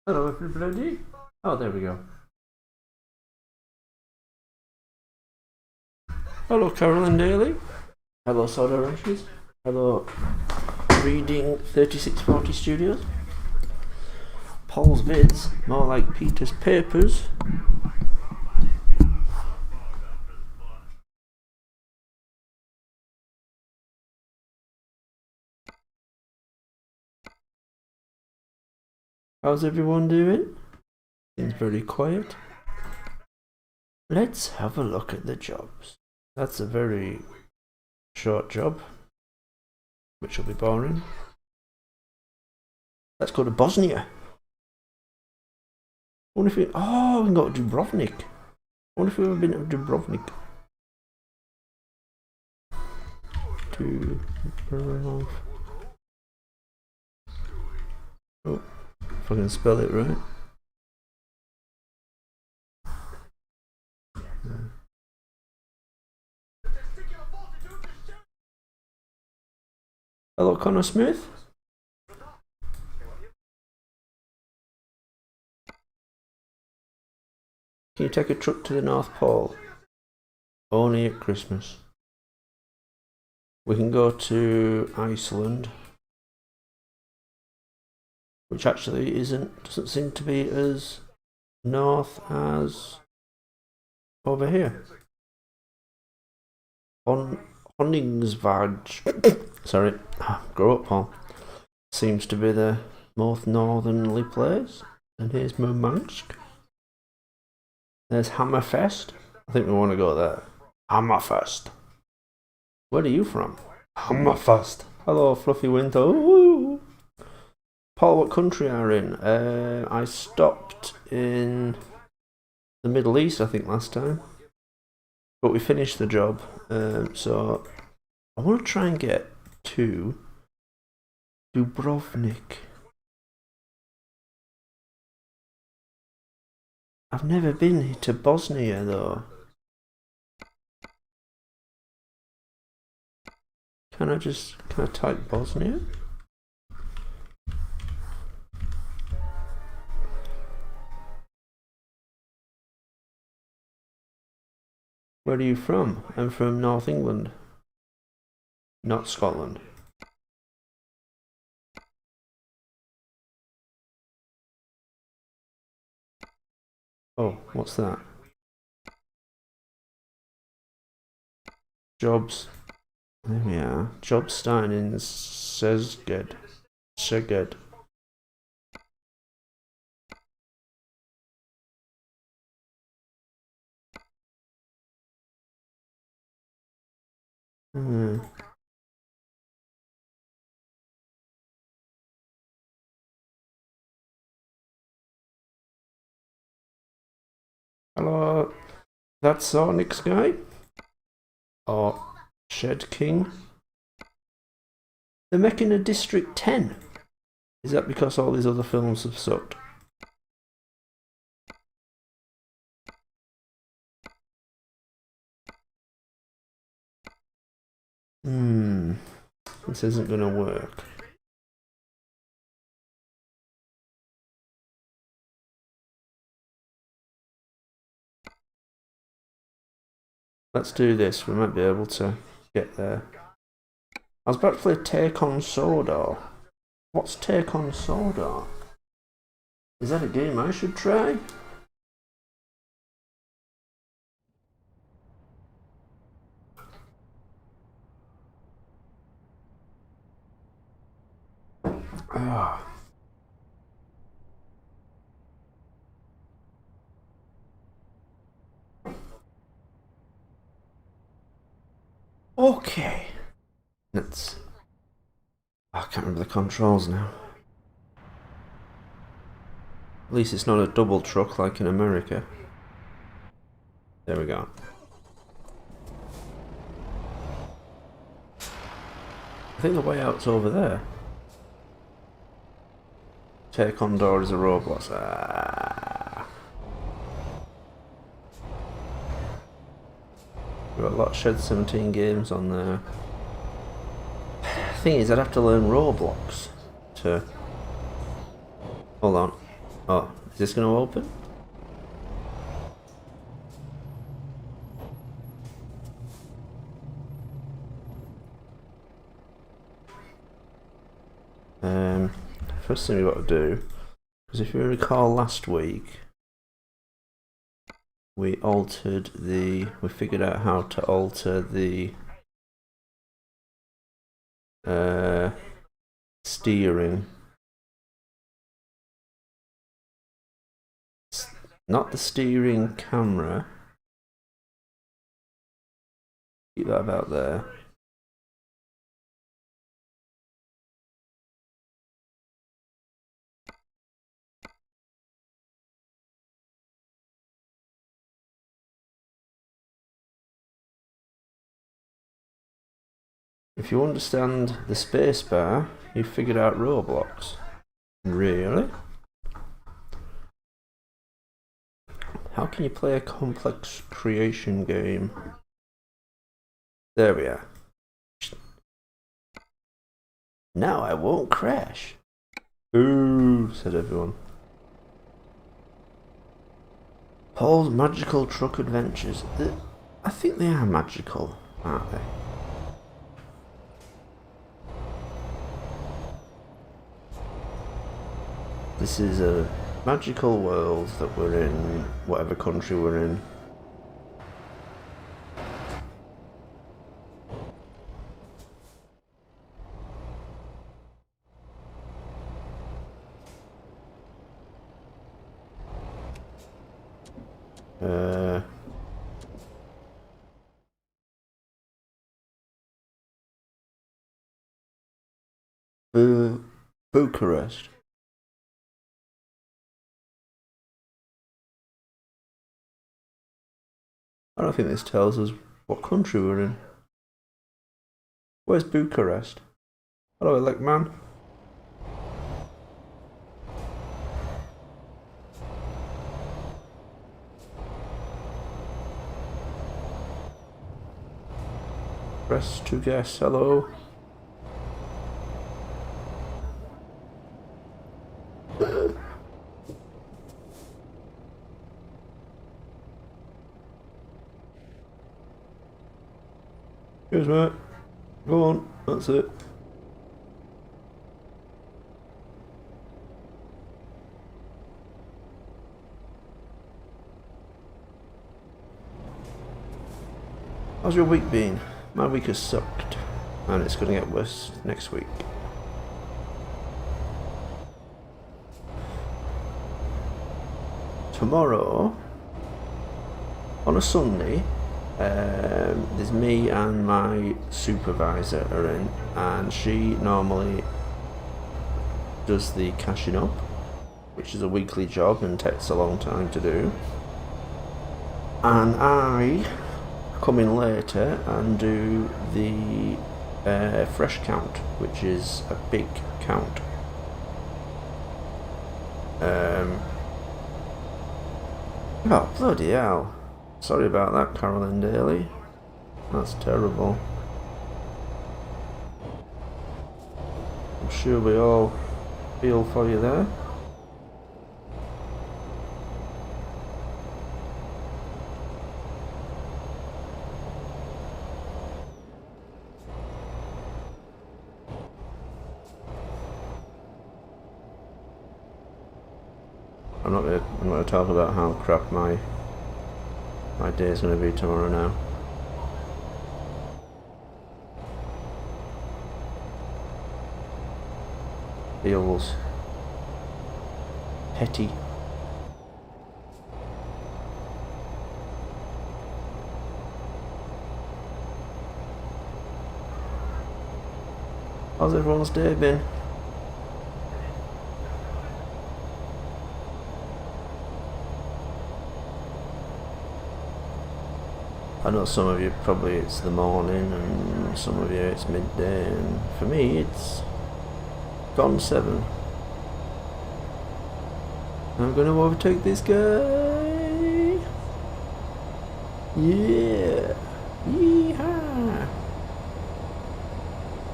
Hello everybody. Oh, there we go. Hello Carolyn Daly. Hello Soda Rashes. Hello Reading 3640 Studios. Paul's Vids, more like Peter's Papers. How's everyone doing? Seems very quiet. Let's have a look at the jobs. That's a very short job, which will be boring. Let's go to Bosnia. I wonder if we... Oh, we can go to Dubrovnik. I wonder if we've ever been to Dubrovnik. Oh, if I can spell it right. Hello, Connor Smith. Can you take a trip to the North Pole? Only at Christmas. We can go to Iceland, which actually doesn't seem to be as north as over here. Honningsvag. Sorry, grow up, Paul. Seems to be the most northernly place. And here's Murmansk. There's Hammerfest. I think we want to go there. Hammerfest. Where are you from? Hammerfest. Hello, Fluffy Winter. Ooh. Paul, what country are you in? I stopped in the Middle East, I think, last time. But we finished the job. So I want to try and get to Dubrovnik. I've never been to Bosnia though. Can I type Bosnia? Where are you from? I'm from North England. Not Scotland. Oh, what's that? Jobs. There we are. Jobs starting in Szeged. Szeged. Hello, that's Sonic's guy? Or Shed King? They're making a District 10. Is that because all these other films have sucked? This isn't gonna work. Let's do this, we might be able to get there. I was about to play Take on Sodor. What's Take on Sodor? Is that a game I should try? Ah. Okay. Let's... I can't remember the controls now. At least it's not a double truck like in America. There we go. I think the way out's over there. Take on door is a Roblox. We've got a lot of Shed 17 games on there. Thing is, I'd have to learn Roblox to... Hold on. Oh, is this going to open? First thing we've got to do, because if you recall last week, we figured out how to alter the steering. Not the steering camera. Keep that about there. If you understand the spacebar, you've figured out Roblox. Really? How can you play a complex creation game? There we are. Now I won't crash. Ooh, said everyone. Paul's Magical Truck Adventures. I think they are magical, aren't they? This is a magical world that we're in, whatever country we're in. Bucharest. I don't think this tells us what country we're in. Where's Bucharest? Hello, elect man. Press to guess. Hello. Cheers, mate. Go on. That's it. How's your week been? My week has sucked, and it's going to get worse next week. Tomorrow, on a Sunday, there's me and my supervisor are in, and she normally does the cashing up, which is a weekly job and takes a long time to do. And I come in later and do the fresh count, which is a big count. Oh, bloody hell. Sorry about that, Carolyn Daly. That's terrible. I'm sure we all feel for you there. I'm not going to talk about how crap my day's going to be tomorrow now. Feels petty. How's everyone's day been? I know some of you probably it's the morning and some of you it's midday, and for me it's gone 7. I'm gonna overtake this guy. Yeah. Yeehaw.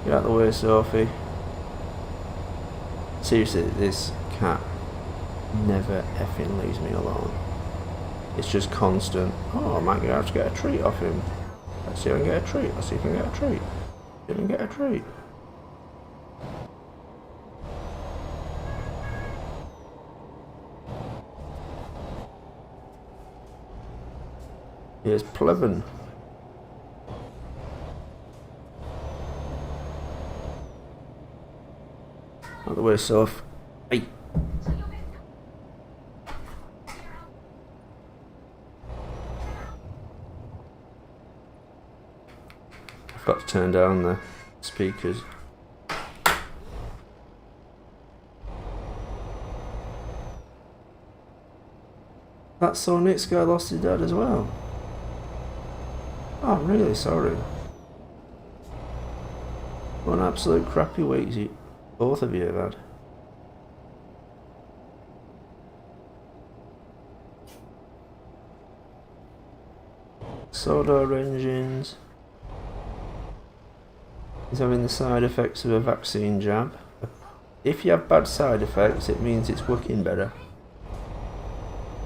Get out of the way, Sophie. Seriously, this cat never effing leaves me alone. It's just constant. Oh, I might have to get a treat off him. Let's see if I can get a treat. Let's see if I can get a treat. See if I can get a treat. Here's Pleven. Out the way, Soph. Hey. I've got to turn down the speakers. That's so Nick's guy lost his dad as well. Oh, I'm really sorry. What an absolute crappy week both of you have had. Sodor engines. He's having the side effects of a vaccine jab. If you have bad side effects, it means it's working better.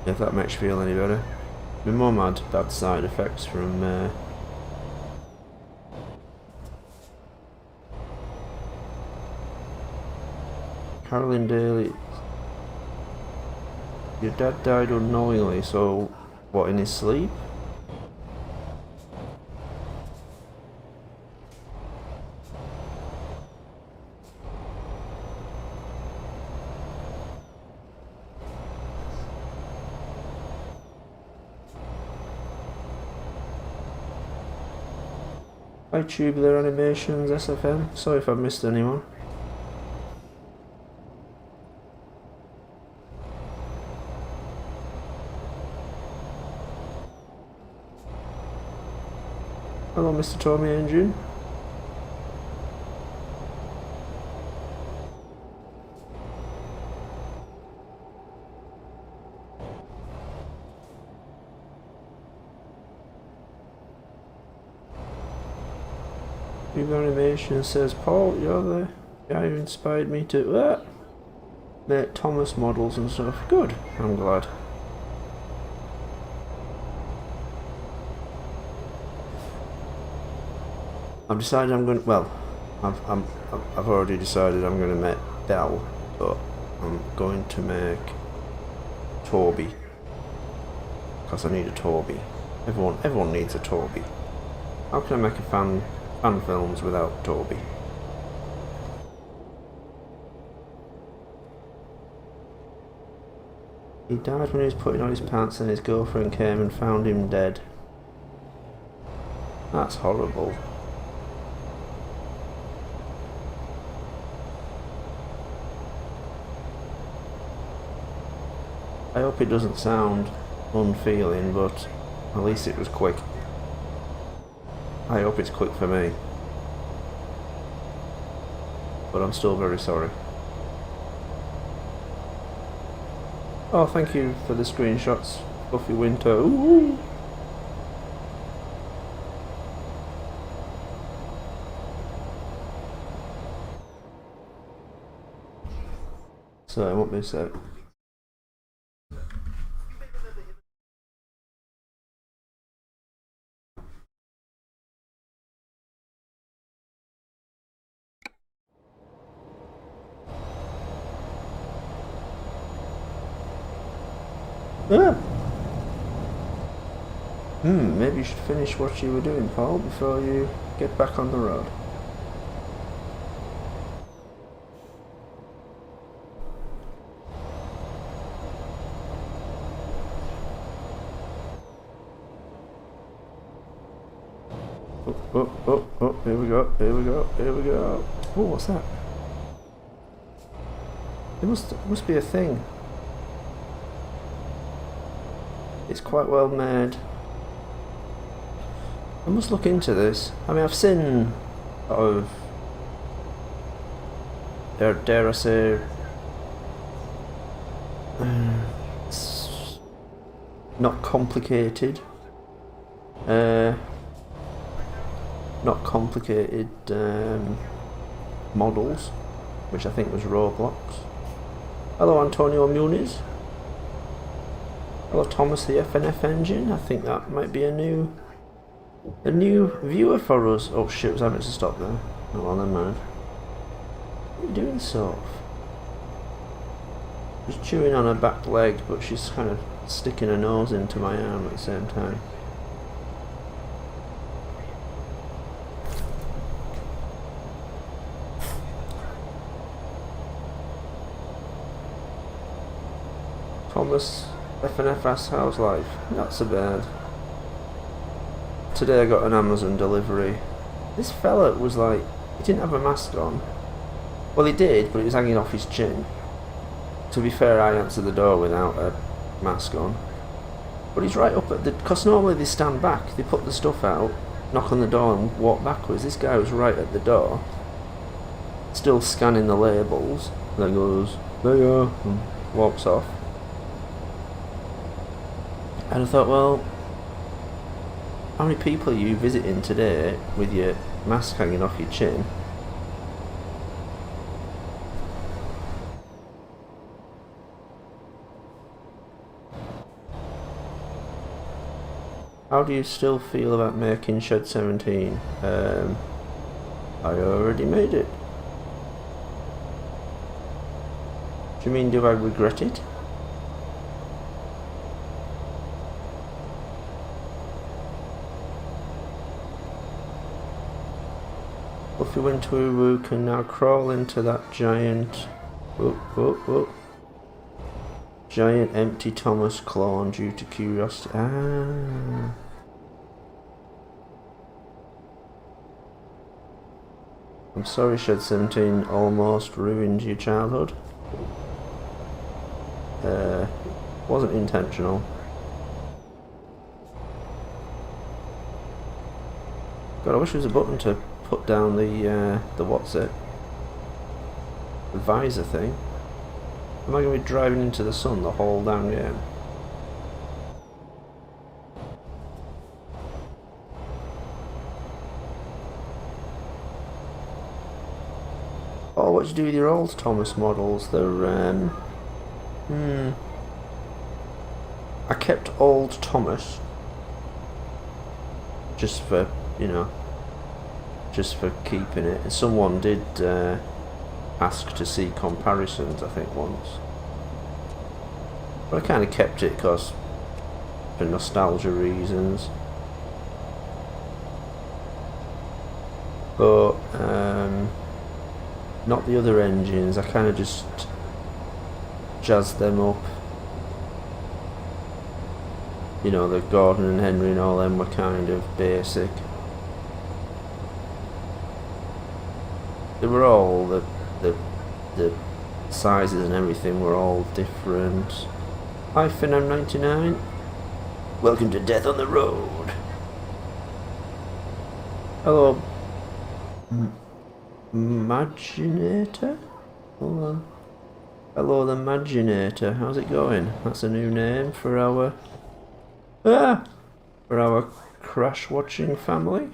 If that makes you feel any better. My mum had bad side effects from Carolyn Daly. Your dad died unknowingly, so what, in his sleep? Hi Tubular Animations, SFM. Sorry if I missed anyone. Hello Mr. Tommy Engine. Animation says, Paul, you're the guy who inspired me to make Thomas models and stuff. Good, I'm glad. I've decided I'm going to, well, I've already decided I'm going to make Dell, but I'm going to make Toby, because I need a Toby. Everyone needs a Toby. How can I make a fan films without Toby? He died when he was putting on his pants and his girlfriend came and found him dead. That's horrible. I hope it doesn't sound unfeeling, but at least it was quick. I hope it's quick for me. But I'm still very sorry. Oh, thank you for the screenshots, Buffy Winter. Ooh. So, I won't be set. Ah. Maybe you should finish what you were doing, Paul, before you get back on the road. Oh, here we go, here we go, here we go. Oh, what's that? It must be a thing. It's quite well made. I must look into this. I mean, I've seen sort of, dare I say, it's not complicated. Not complicated models, which I think was Roblox. Hello, Antonio Muniz. Hello Thomas, the FNF engine. I think that might be a new viewer for us. Oh shit, was I meant to stop there? Oh well, never mind. What are you doing, Soph? She's chewing on her back leg, but she's kind of sticking her nose into my arm at the same time. Thomas FNF asks, how's life? Not so bad. Today I got an Amazon delivery. This fella was like, he didn't have a mask on. Well, he did, but it was hanging off his chin. To be fair, I answered the door without a mask on. But he's right up at the... Because normally they stand back, they put the stuff out, knock on the door and walk backwards. This guy was right at the door, still scanning the labels. Then goes, there you are, and walks off. And I thought, well, how many people are you visiting today with your mask hanging off your chin? How do you still feel about making Shed 17? I already made it. Do you mean, do I regret it? Buffy Wintouroo can now crawl into that giant... giant empty Thomas clone due to curiosity. Ah. I'm sorry Shed 17 almost ruined your childhood. Wasn't intentional. God, I wish there was a button to put down the what's it? The visor thing. Am I going to be driving into the sun the whole damn game? Oh, what do you do with your old Thomas models? They're, I kept old Thomas. Just for, you know, just for keeping it. And someone did, ask to see comparisons, I think, once. But I kind of kept it because for nostalgia reasons. But not the other engines. I kind of just jazzed them up. You know, the Gordon and Henry and all them were kind of basic. They were all the sizes and everything were all different. Hi Finam99. Welcome to Death on the Road. Hello Maginator? Hello the Maginator. How's it going? That's a new name for our crash watching family.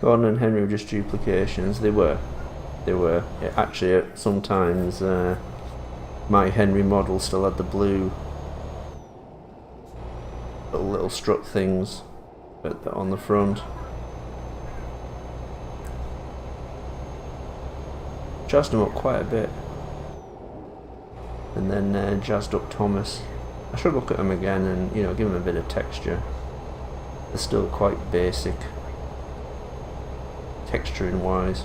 Gordon and Henry were just duplications. They were. Actually, sometimes my Henry model still had the blue little strut things on the front. Jazzed them up quite a bit. And then jazzed up Thomas. I should look at them again and, you know, give them a bit of texture. They're still quite basic. Texturing wise.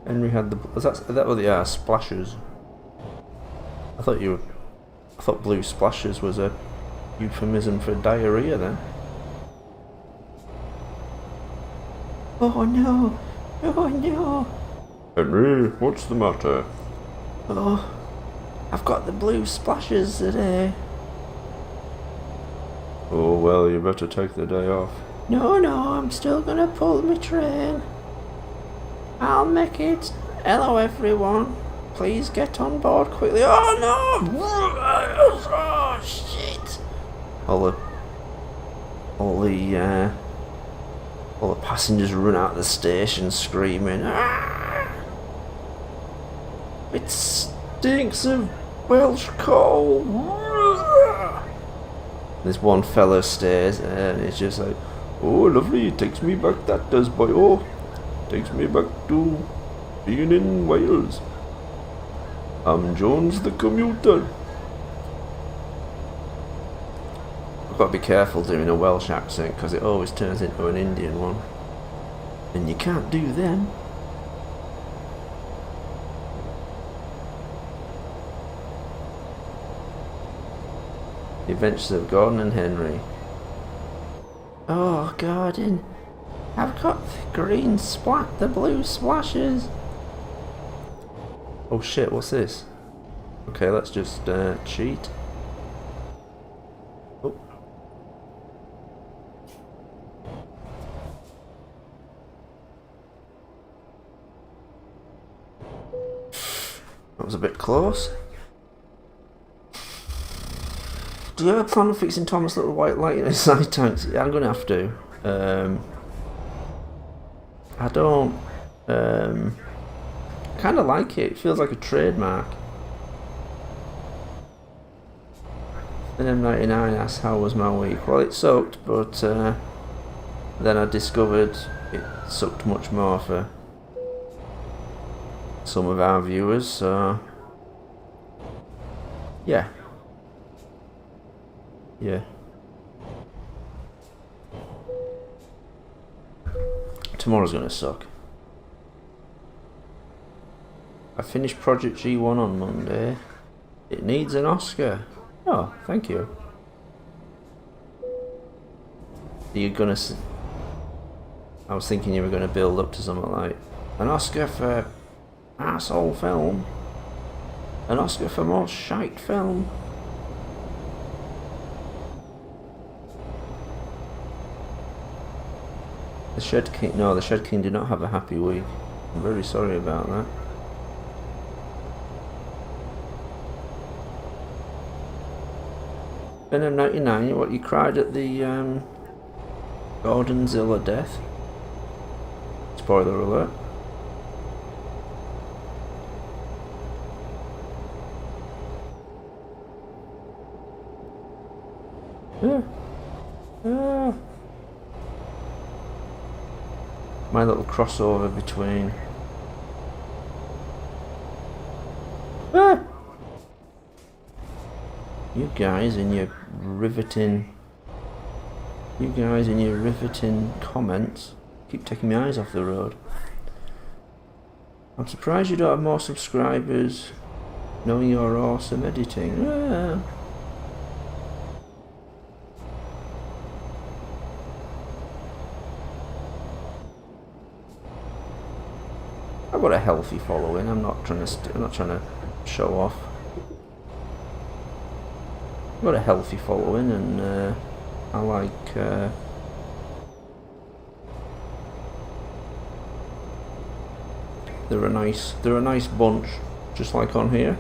Henry had the... Was that what they are? Splashes? I thought blue splashes was a euphemism for diarrhea then. Oh no! Oh no! Henry, what's the matter? Oh, I've got the blue splashes today. Oh, well, you better take the day off. No, I'm still gonna pull my train. I'll make it. Hello, everyone. Please get on board quickly. Oh, no! Oh, shit! All the passengers run out of the station screaming. Ah! It stinks of Welsh coal. This one fella stays and it's just like, oh, lovely, it takes me back, that does, boy. Oh, takes me back to being in Wales. I'm Jones the commuter. I've got to be careful doing a Welsh accent because it always turns into an Indian one. And you can't do them. The Adventures of Gordon and Henry. Oh, Gordon, I've got the green splat, the blue splashes. Oh shit, what's this? Okay, let's just cheat. Oh. That was a bit close. Do you ever plan on fixing Thomas' little white light in his side tanks? Yeah, I'm going to have to. I don't... kind of like it. It feels like a trademark. And M99 asks, how was my week? Well, it sucked, but then I discovered it sucked much more for some of our viewers, so... yeah. Yeah. Tomorrow's gonna suck. I finished Project G1 on Monday. It needs an Oscar. Oh, thank you. Are you gonna... I was thinking you were gonna build up to something like an Oscar for arsehole film. An Oscar for most shite film. The Shed King... No, the Shed King did not have a happy week. I'm very sorry about that. M99, what, you cried at the Gordonzilla death? Spoiler alert. My little crossover between... You guys in your riveting comments keep taking my eyes off the road. I'm surprised you don't have more subscribers knowing you're awesome editing. I've got a healthy following. I'm not trying to show off. I've got a healthy following, and I like. They're a nice bunch, just like on here.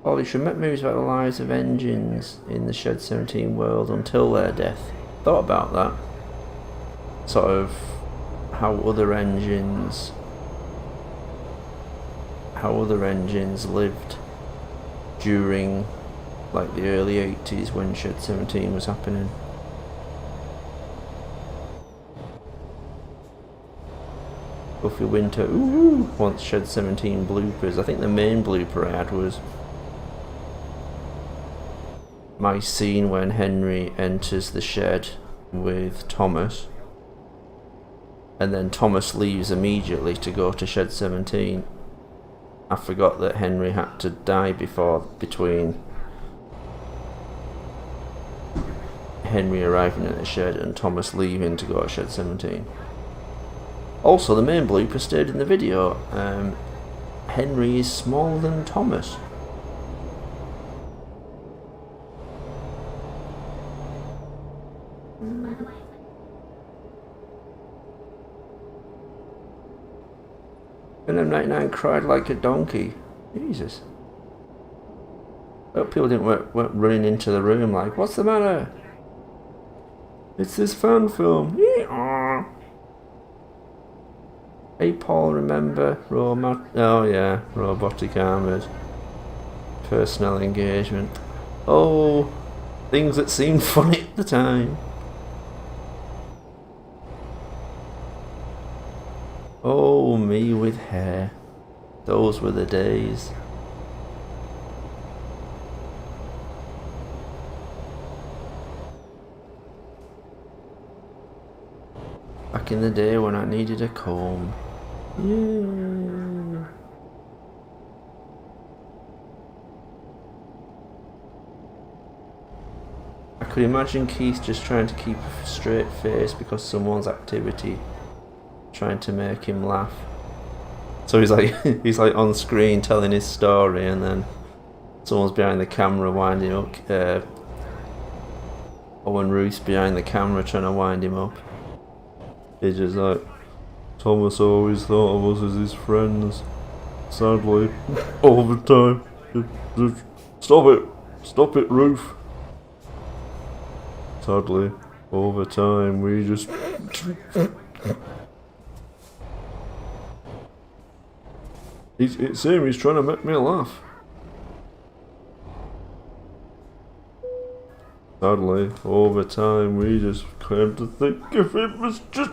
Ollie should make movies about the lives of engines in the Shed 17 world until their death. Thought about that. Sort of how other engines lived during like the early 80s when Shed 17 was happening. Buffy Winter, ooh, wants Shed 17 bloopers. I think the main blooper I had was my scene when Henry enters the shed with Thomas, and then Thomas leaves immediately to go to Shed 17. I forgot that Henry had to die between Henry arriving at the shed and Thomas leaving to go to Shed 17. Also, the main blooper stayed in the video. Henry is smaller than Thomas. And M99 cried like a donkey. Jesus. I hope people weren't running into the room like, what's the matter? It's this fan film. Hey Paul, remember oh yeah, robotic armoured personnel engagement. Oh, things that seemed funny at the time. Oh, me with hair. Those were the days. Back in the day when I needed a comb. Yeah. I could imagine Keith just trying to keep a straight face because someone's activity trying to make him laugh. So he's like on screen telling his story, and then someone's behind the camera winding up. Owen Roos behind the camera trying to wind him up. He's just like, Thomas always thought of us as his friends. Sadly, all the time. Stop it, Ruth. Sadly, all the time we just. It's him. He's trying to make me laugh. Sadly, all the time we just came to think if it was just.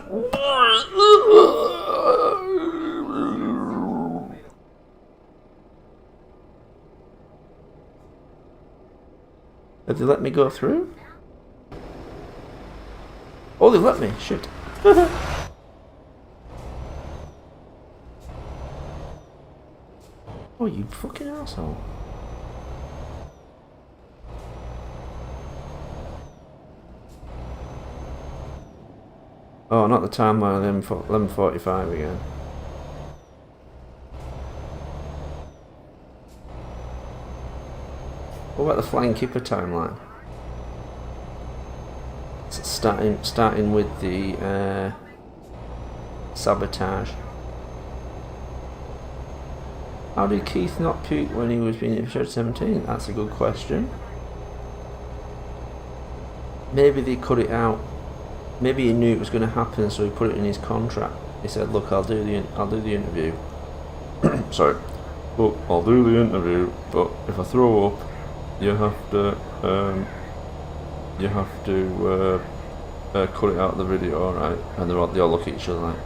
Have they let me go through? Oh, they let me. Shit. Oh, you fucking asshole. Oh, not the time by 11:45 again. What about the Flying Keeper timeline? Starting with the sabotage. How did Keith not puke when he was being in Shed 17? That's a good question. Maybe they cut it out. Maybe he knew it was going to happen, so he put it in his contract. He said, "Look, I'll do the interview." Sorry. Look, I'll do the interview, but if I throw up, you have to cut it out of the video, alright? And they all look at each other like,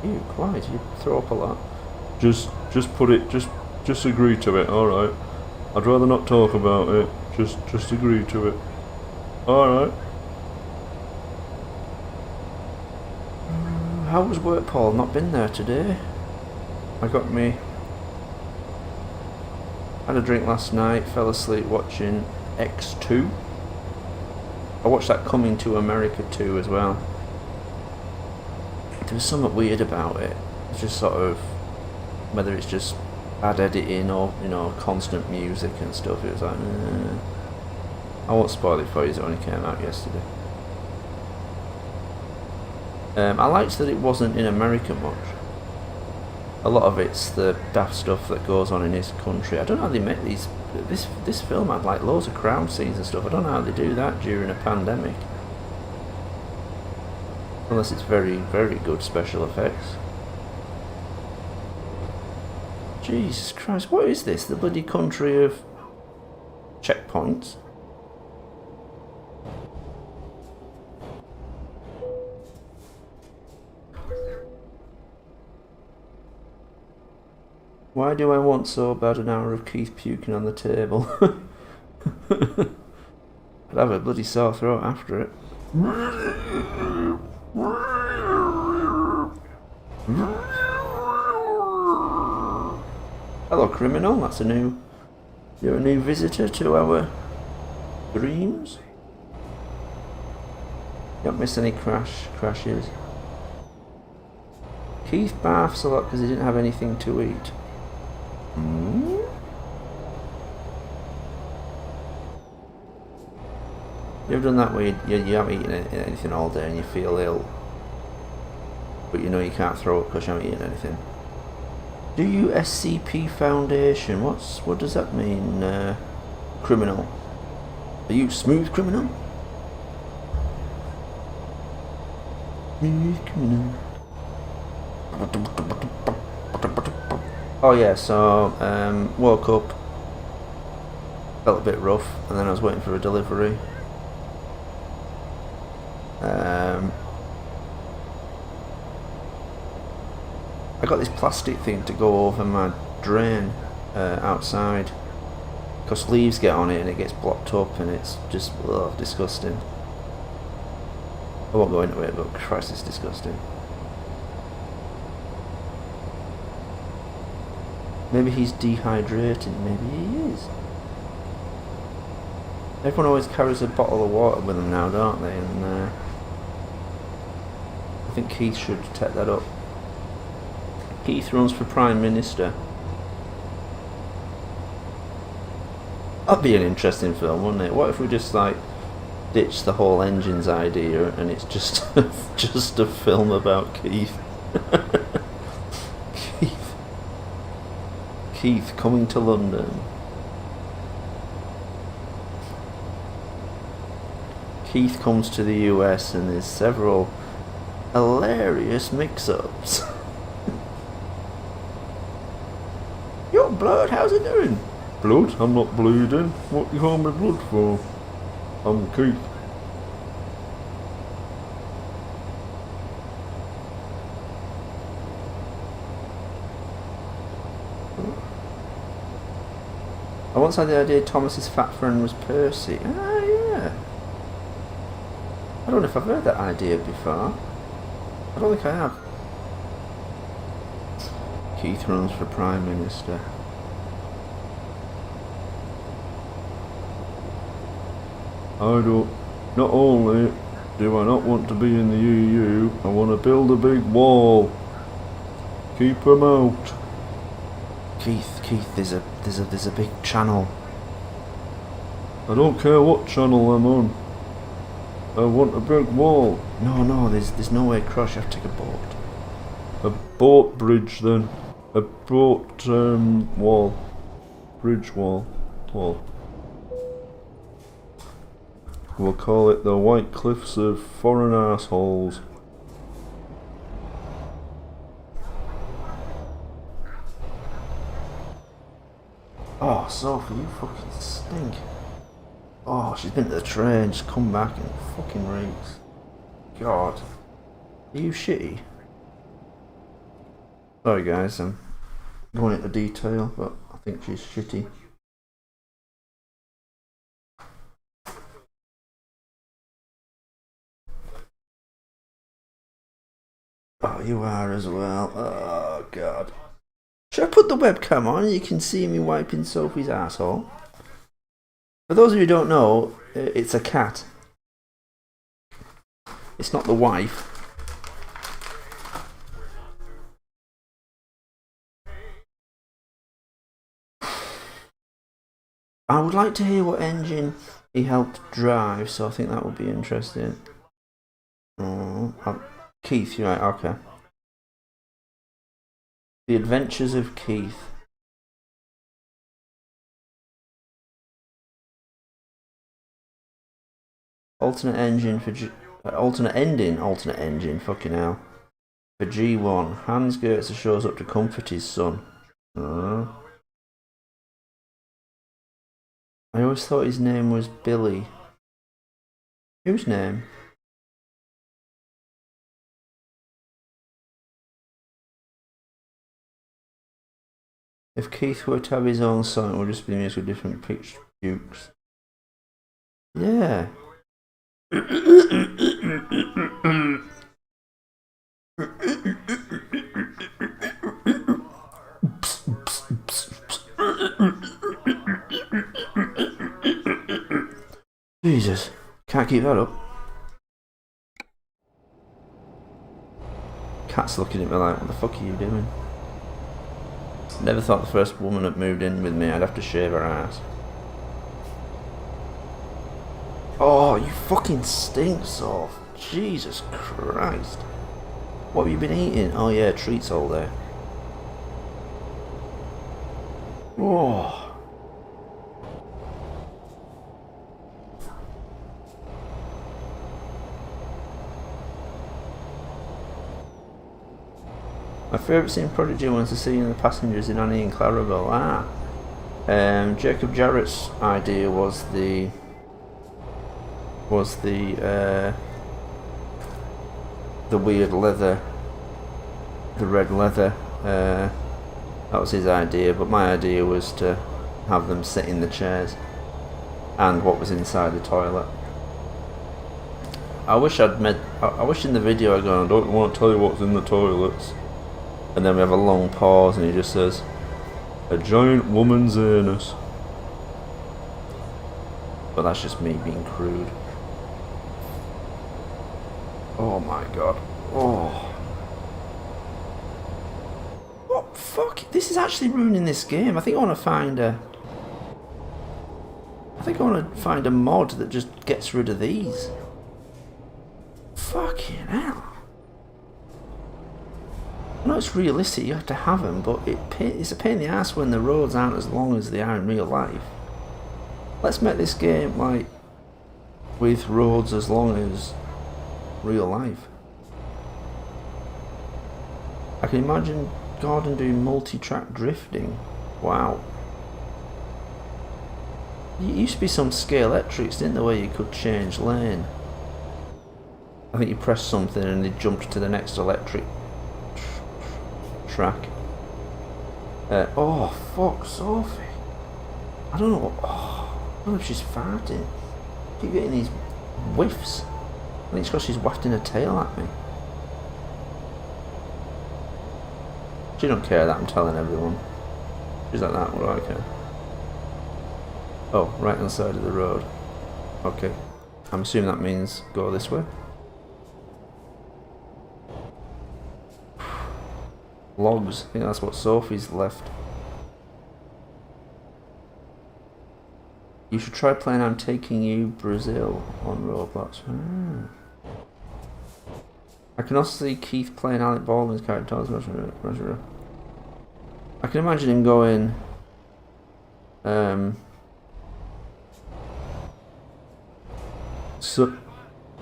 "Ew, quiet, you throw up a lot." Just agree to it, alright? I'd rather not talk about it. Just agree to it. Alright. How was work, Paul? Not been there today. I had a drink last night, fell asleep watching X2. I watched that Coming to America 2 as well. There was something weird about it. It's just sort of, whether it's just bad editing or, constant music and stuff, it was like, I won't spoil it for you, it only came out yesterday. I liked that it wasn't in America much. A lot of it's the daft stuff that goes on in his country. I don't know how they make these. This film had like loads of crowd scenes and stuff. I don't know how they do that during a pandemic. Unless it's very, very good special effects. Jesus Christ, what is this? The bloody country of checkpoints? Why do I want so bad an hour of Keith puking on the table? I'd have a bloody sore throat after it. Hello, criminal. You're a new visitor to our dreams. Don't miss any crashes. Keith barfs a lot because he didn't have anything to eat. You ever done that where you haven't eaten anything all day and you feel ill, but you know you can't throw up because you haven't eaten anything? Do you SCP Foundation? What does that mean? Criminal. Are you smooth criminal? Smooth criminal. Oh yeah, so woke up, felt a bit rough, and then I was waiting for a delivery. I got this plastic thing to go over my drain outside, because leaves get on it and it gets blocked up and it's just disgusting. I won't go into it, but Christ, it's disgusting. Maybe he's dehydrated, maybe he is. Everyone always carries a bottle of water with them now, don't they? And I think Keith should take that up. Keith runs for Prime Minister. That'd be an interesting film, wouldn't it? What if we just like ditch the whole engines idea and it's just just a film about Keith? Keith coming to London. Keith comes to the US and there's several hilarious mix-ups. Your blood, how's it doing? Blood? I'm not bleeding. What you call me blood for? I'm Keith. I once had the idea Thomas's fat friend was Percy. Ah, yeah. I don't know if I've heard that idea before. I don't think I have. Keith runs for Prime Minister. Not only do I not want to be in the EU, I want to build a big wall. Keep them out. Keith, there's a big channel. I don't care what channel I'm on. I want a big wall. No, there's no way across. You have to take a boat. A boat bridge then. A boat wall. Bridge wall. We'll call it the White Cliffs of Foreign Arseholes. Oh, Sophie, you fucking stink. Oh, she's been to the train, just come back and fucking reeks. God. Are you shitty? Sorry guys, I'm going into detail, but I think she's shitty. Oh, you are as well. Oh, God. Should I put the webcam on and you can see me wiping Sophie's asshole? For those of you who don't know, it's a cat. It's not the wife. I would like to hear what engine he helped drive, so I think that would be interesting. Keith, you're right, okay. The Adventures of Keith. Alternate ending, fucking hell. For G1, Hans Goetze shows up to comfort his son. I always thought his name was Billy. Whose name? If Keith were to have his own song, it would just be music with different pitch dukes. Yeah. Jesus, can't keep that up. Cat's looking at me like, what the fuck are you doing? Never thought the first woman that moved in with me I'd have to shave her ass. Oh, you fucking stink, Soph. Jesus Christ. What have you been eating? Oh yeah, treats all day. Oh. My favourite scene in Prodigy was the scene of the passengers in Annie and Clarabelle. Jacob Jarrett's idea was the weird leather, the red leather. That was his idea, but my idea was to have them sit in the chairs and what was inside the toilet. I wish in the video I'd gone, I don't want to tell you what's in the toilets. And then we have a long pause and he just says, a giant woman's anus. But that's just me being crude. Oh my god. Oh. What fuck? This is actually ruining this game. I think I want to find a mod that just gets rid of these. Fucking hell. I know it's realistic, you have to have them, but it's a pain in the ass when the roads aren't as long as they are in real life. Let's make this game like with roads as long as real life. I can imagine Gordon doing multi-track drifting. Wow. It used to be some Scalextrics, didn't there, where you could change lane. I think you press something and it jumped to the next electric track. Oh fuck, Sophie. I don't know. Oh, I don't know if she's farting. I keep getting these whiffs. I think it's because she's wafting her tail at me. She don't care that I'm telling everyone. She's like that, what do I care? Oh, right on the side of the road. Okay. I'm assuming that means go this way. Logs. I think that's what Sophie's left. You should try playing I'm Taking You Brazil on Roblox. I can also see Keith playing Alec Baldwin's character. I can imagine him going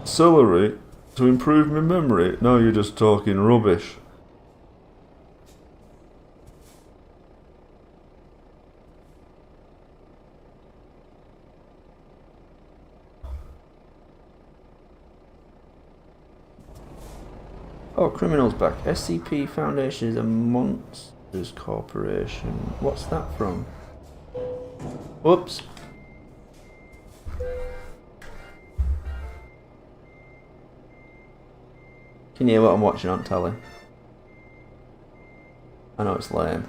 celery to improve my memory. No, you're just talking rubbish. Oh, Criminal's back. SCP Foundation is a Monsters Corporation. What's that from? Whoops. Can you hear what I'm watching on telly? I know it's lame.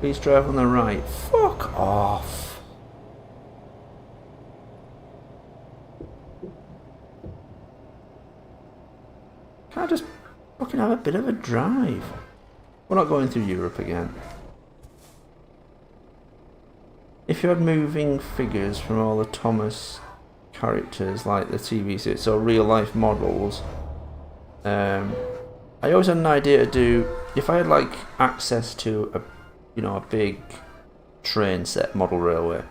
Please drive on the right. Fuck off. Can't I just fucking have a bit of a drive? We're not going through Europe again. If you had moving figures from all the Thomas characters, like the TV series, so real life models, I always had an idea to do, if I had like access to a big train set, model railway,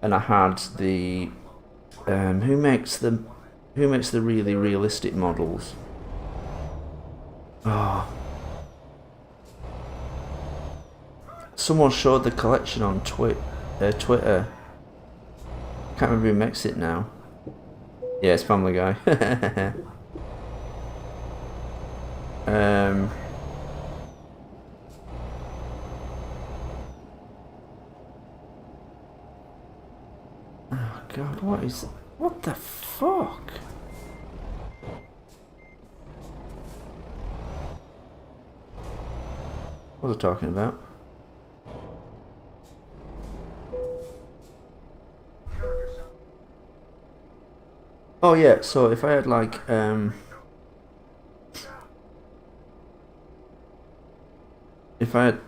and I had the who makes the really realistic models? Oh, someone showed the collection on Twitter. Can't remember who makes it now. Yeah, it's Family Guy. Oh god, what the fuck? What was I talking about? Oh yeah, so if I had like if I had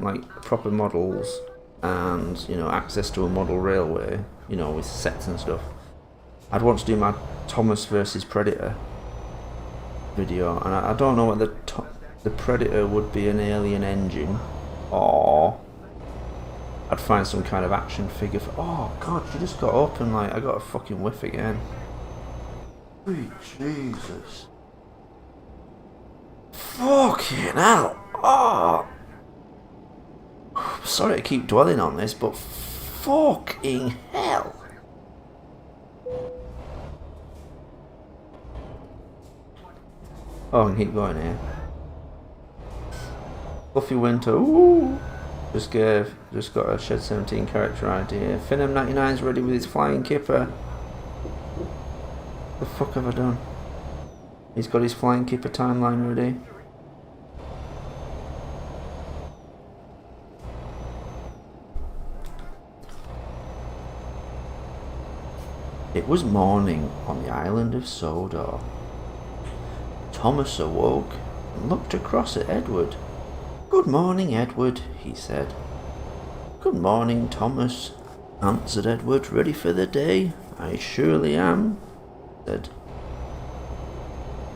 like proper models and, you know, access to a model railway, you know, with sets and stuff, I'd want to do my Thomas versus Predator video, and I don't know whether the Predator would be an alien engine, or I'd find some kind of action figure for... Oh god, she just got up and like, I got a fucking whiff again. Sweet Jesus. Fucking hell. Oh. Sorry to keep dwelling on this, but fucking hell. Oh, I can keep going here. Fluffy Winter, ooh. Just got a Shed 17 character idea. Finham 99's ready with his flying kipper. The fuck have I done? He's got his flying kipper timeline ready. It was morning on the island of Sodor. Thomas awoke and looked across at Edward. "Good morning, Edward," he said. "Good morning, Thomas," answered Edward. "Ready for the day?" "I surely am,"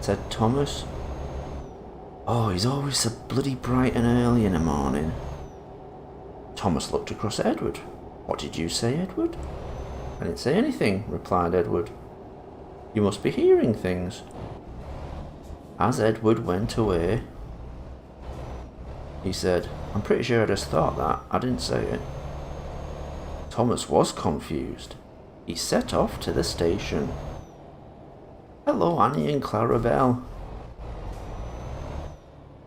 said Thomas. "Oh, he's always so bloody bright and early in the morning." Thomas looked across at Edward. "What did you say, Edward?" "I didn't say anything," replied Edward. "You must be hearing things." As Edward went away, he said, "I'm pretty sure I just thought that. I didn't say it." Thomas was confused. He set off to the station. "Hello, Annie and Clarabelle."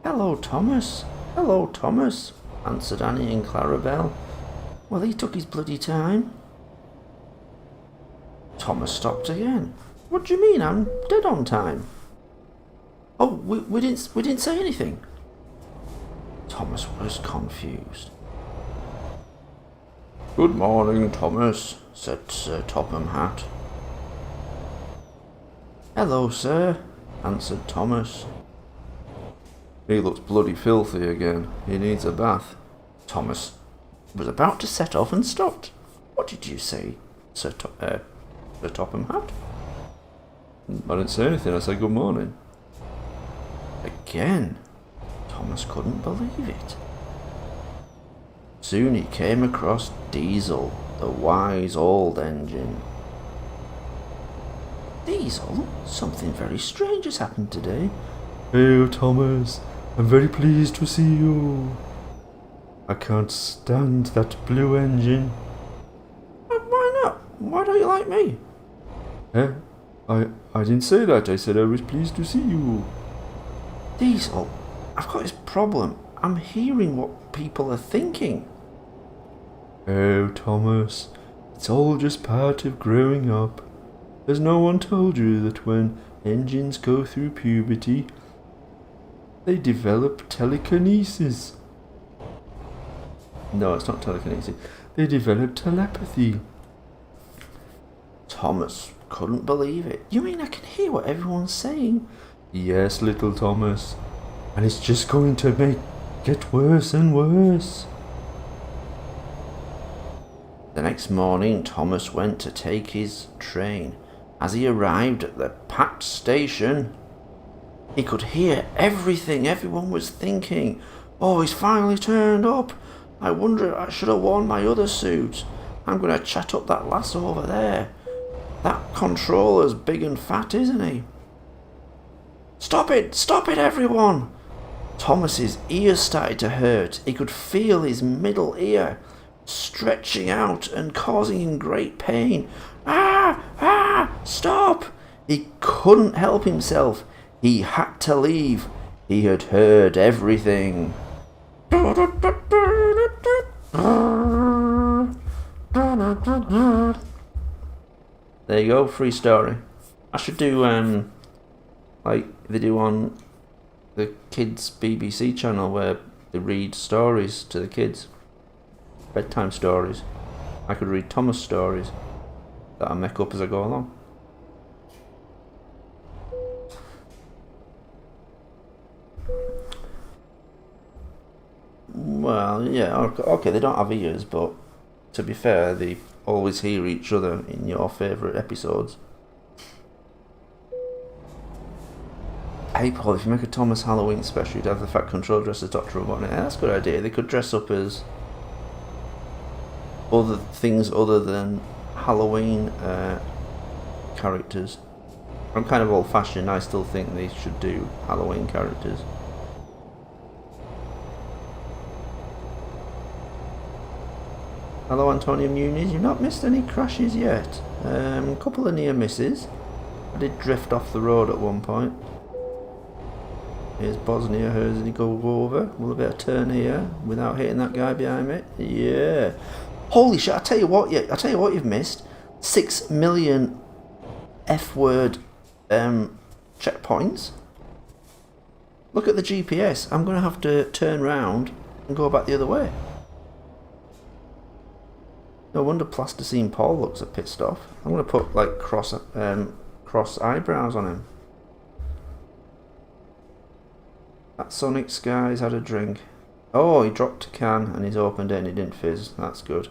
"Hello, Thomas. Hello, Thomas," answered Annie and Clarabelle. "Well, he took his bloody time." Thomas stopped again. "What do you mean? I'm dead on time." "Oh, we didn't say anything." Thomas was confused. "Good morning, Thomas," said Sir Topham Hatt. "Hello, sir," answered Thomas. "He looks bloody filthy again. He needs a bath." Thomas was about to set off and stopped. "What did you say, Sir Topham Hatt?" "I didn't say anything. I said good morning." Again, Thomas couldn't believe it. Soon he came across Diesel, the wise old engine. "Diesel, something very strange has happened today." "Hey, Thomas, I'm very pleased to see you. I can't stand that blue engine." "Why not? Why don't you like me?" Eh? I didn't say that. I said I was pleased to see you. "Diesel, I've got this problem. I'm hearing what people are thinking." Oh, Thomas, it's all just part of growing up. Has no one told you that when engines go through puberty, they develop telekinesis? No, it's not telekinesis. They develop telepathy. Thomas couldn't believe it. "You mean I can hear what everyone's saying?" Yes, little Thomas, and it's just going to get worse and worse. The next morning, Thomas went to take his train. As he arrived at the packed station, he could hear everything everyone was thinking. "Oh, he's finally turned up. I wonder, I should have worn my other suit. I'm going to chat up that lass over there. That controller's big and fat, isn't he?" Stop it, everyone!" Thomas's ears started to hurt. He could feel his middle ear stretching out and causing him great pain. Stop! He couldn't help himself. He had to leave. He had heard everything. There you go, free story. I should do like they do on the kids BBC channel, where They read stories to the kids. Bedtime stories. I could read Thomas stories that I make up as I go along. Well, yeah, okay, they don't have ears, but to be fair, they always hear each other in your favourite episodes. Hey Paul, if you make a Thomas Halloween special, you'd have the Fat Control dress as Dr. Robotnik. Yeah, that's a good idea. They could dress up as other things other than Halloween characters. I'm kind of old-fashioned. I still think they should do Halloween characters. Hello Antonio Muniz, you've not missed any crashes yet. A couple of near misses. I did drift off the road at one point. Here's Bosnia Herzegovina go over. Will there be a turn here without hitting that guy behind me? Yeah. Holy shit, I tell you what you've missed. 6 million F-word checkpoints. Look at the GPS. I'm going to have to turn round and go back the other way. No wonder Plasticine Paul looks a pissed off. I'm going to put like cross eyebrows on him. That Sonic Skies had a drink. Oh, he dropped a can and he's opened it and it didn't fizz. That's good.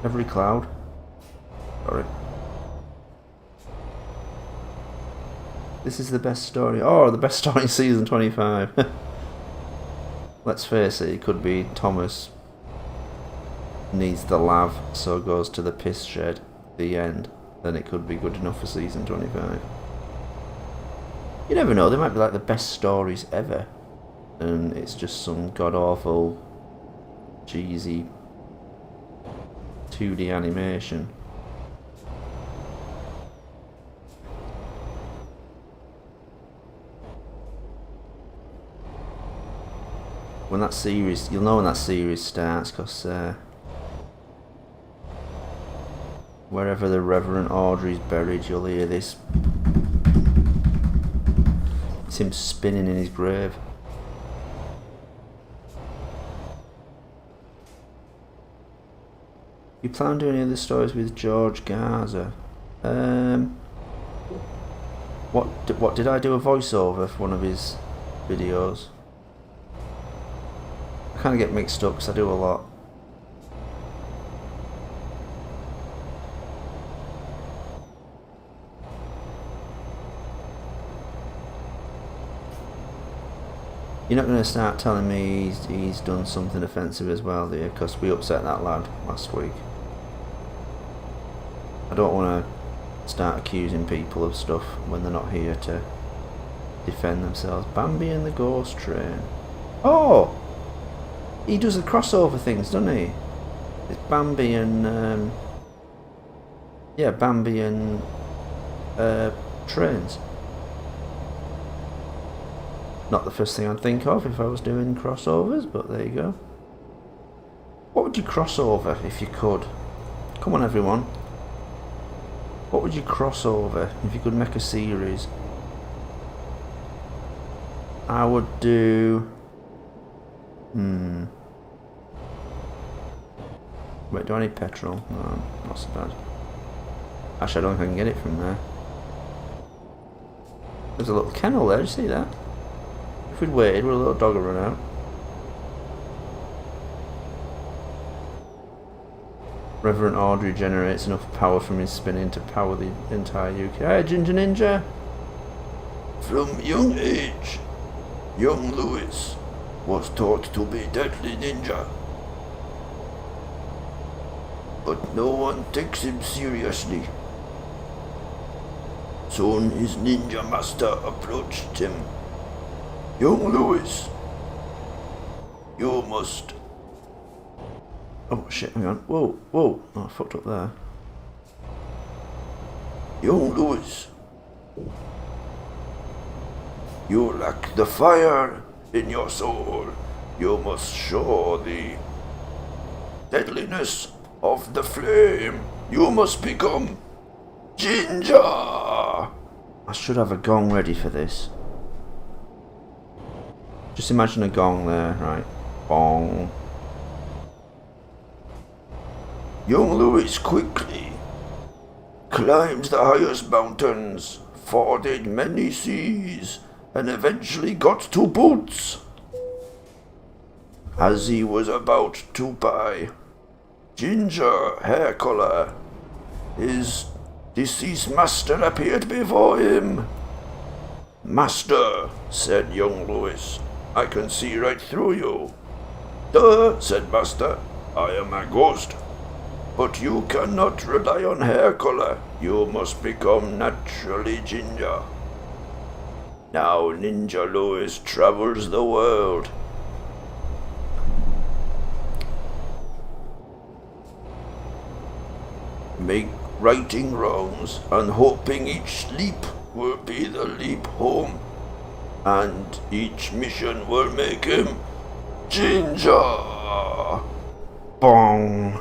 Every cloud. Sorry. This is the best story. Oh, the best story in season 25. Let's face it, it could be Thomas needs the lav, so goes to the piss shed, the end. Then it could be good enough for season 25. You never know, they might be like the best stories ever. And it's just some god-awful, cheesy 2D animation. When that series, you'll know when that series starts, because wherever the Reverend Audrey's buried, you'll hear this. It's him spinning in his grave. You plan on doing any other stories with George Garza? What did I do a voiceover for one of his videos? I kind of get mixed up because I do a lot. You're not going to start telling me he's done something offensive as well, do you? Because we upset that lad last week. I don't want to start accusing people of stuff when they're not here to defend themselves. Bambi and the Ghost Train. Oh! He does the crossover things, doesn't he? It's Bambi and... yeah, Bambi and... trains. Not the first thing I'd think of if I was doing crossovers, but there you go. What would you cross over if you could? Come on everyone. What would you cross over if you could make a series? I would do... Wait, do I need petrol? No, not so bad. Actually, I don't think I can get it from there. There's a little kennel there, did you see that? If we'd waited, would a little dog have run out? Reverend Audrey generates enough power from his spinning to power the entire UK. Hey, Ginger Ninja! From young age, young Lewis was taught to be deadly ninja. But no one takes him seriously. Soon his ninja master approached him. Young Lewis, you must... Oh shit, hang on. Whoa, whoa. Oh, I fucked up there. Young Lewis, you lack the fire in your soul. You must show the deadliness of the flame. You must become Ginger. I should have a gong ready for this. Just imagine a gong there, right? Bong. Young Louis quickly climbed the highest mountains, forded many seas, and eventually got to Boots. As he was about to buy ginger hair color, his deceased master appeared before him. "Master," said young Louis, "I can see right through you." "Duh," said Master, "I am a ghost. But you cannot rely on hair color. You must become naturally ginger." Now Ninja Louis travels the world. Righting wrongs and hoping each leap will be the leap home. And each mission will make him ginger. Bong.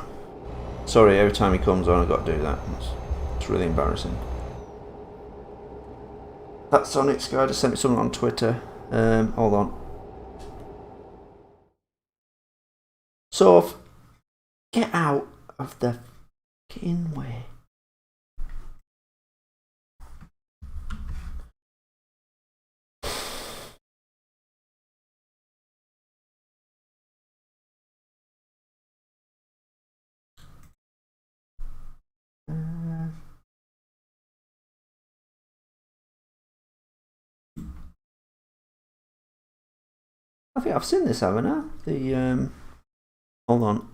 Sorry, every time he comes on, I've got to do that. It's really embarrassing. That Sonic guy just sent me something on Twitter. Hold on. So, get out of the fucking way. I think I've seen this, haven't I? Hold on.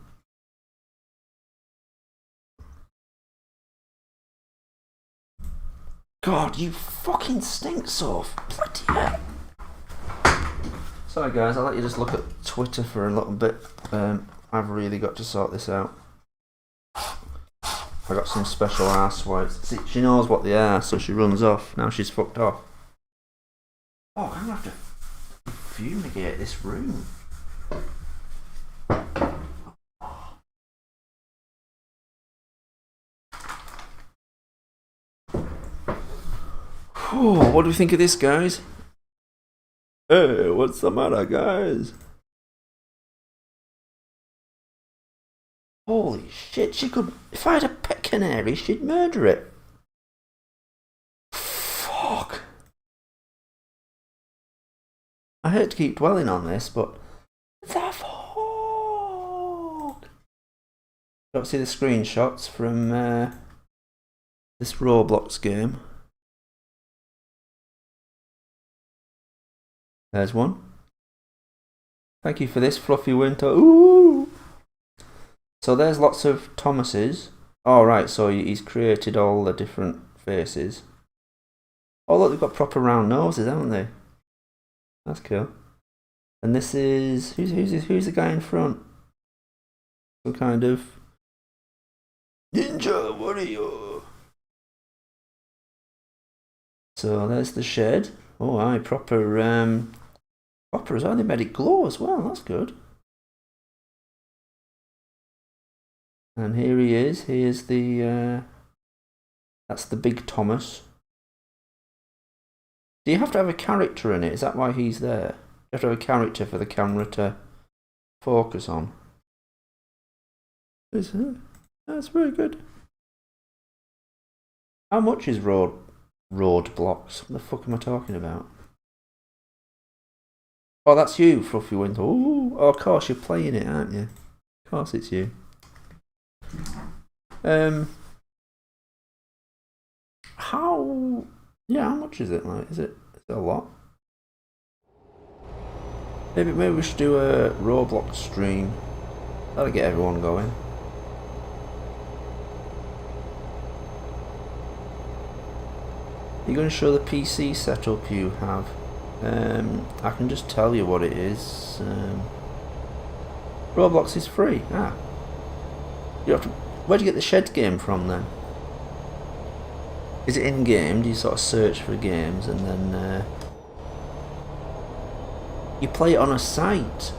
God, you fucking stink, Soph. Bloody hell. Sorry guys, I'll let you just look at Twitter for a little bit. I've really got to sort this out. I got some special arse wipes. See, she knows what they are, so she runs off. Now she's fucked off. Oh, I'm gonna have to fumigate this room. Whew, what do we think of this, guys? Hey, what's the matter, guys? Holy shit, she could... If I had a pet canary, she'd murder it. Fuck. I hate to keep dwelling on this, but... The fuck? Don't see the screenshots from this Roblox game. There's one. Thank you for this, Fluffy Winter. Ooh! So there's lots of Thomases. Oh, right, so he's created all the different faces. Oh, look, they've got proper round noses, haven't they? That's cool. And this is... Who's the guy in front? Some kind of... Ninja warrior. So there's the shed. Oh, aye, proper as well. They made it glow as well. That's good. And here he is. Here's the that's the big Thomas. Do you have to have a character in it? Is that why he's there? You have to have a character for the camera to focus on. That's very good. How much is Roadblocks? What the fuck am I talking about? Oh, that's you, Fluffy Winter. Ooh, oh, of course you're playing it, aren't you? Of course it's you. How much is it? Like, is it a lot? Maybe we should do a Roblox stream. That'll get everyone going. You're going to show the PC setup you have. I can just tell you what it is. Roblox is free. You have to. Where do you get the shed game from then? Is it in game? Do you sort of search for games and then you play it on a site?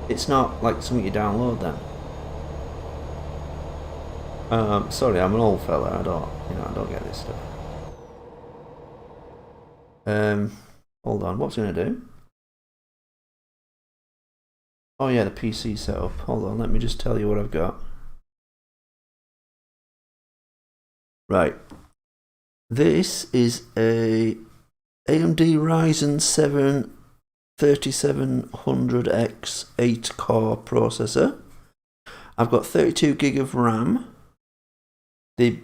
It's not like something you download then. Sorry, I'm an old fella. I don't get this stuff. Hold on. What's it gonna do? Oh yeah, the PC setup. Hold on, let me just tell you what I've got. Right. This is a AMD Ryzen 7 3700X 8-core processor. I've got 32 gig of RAM.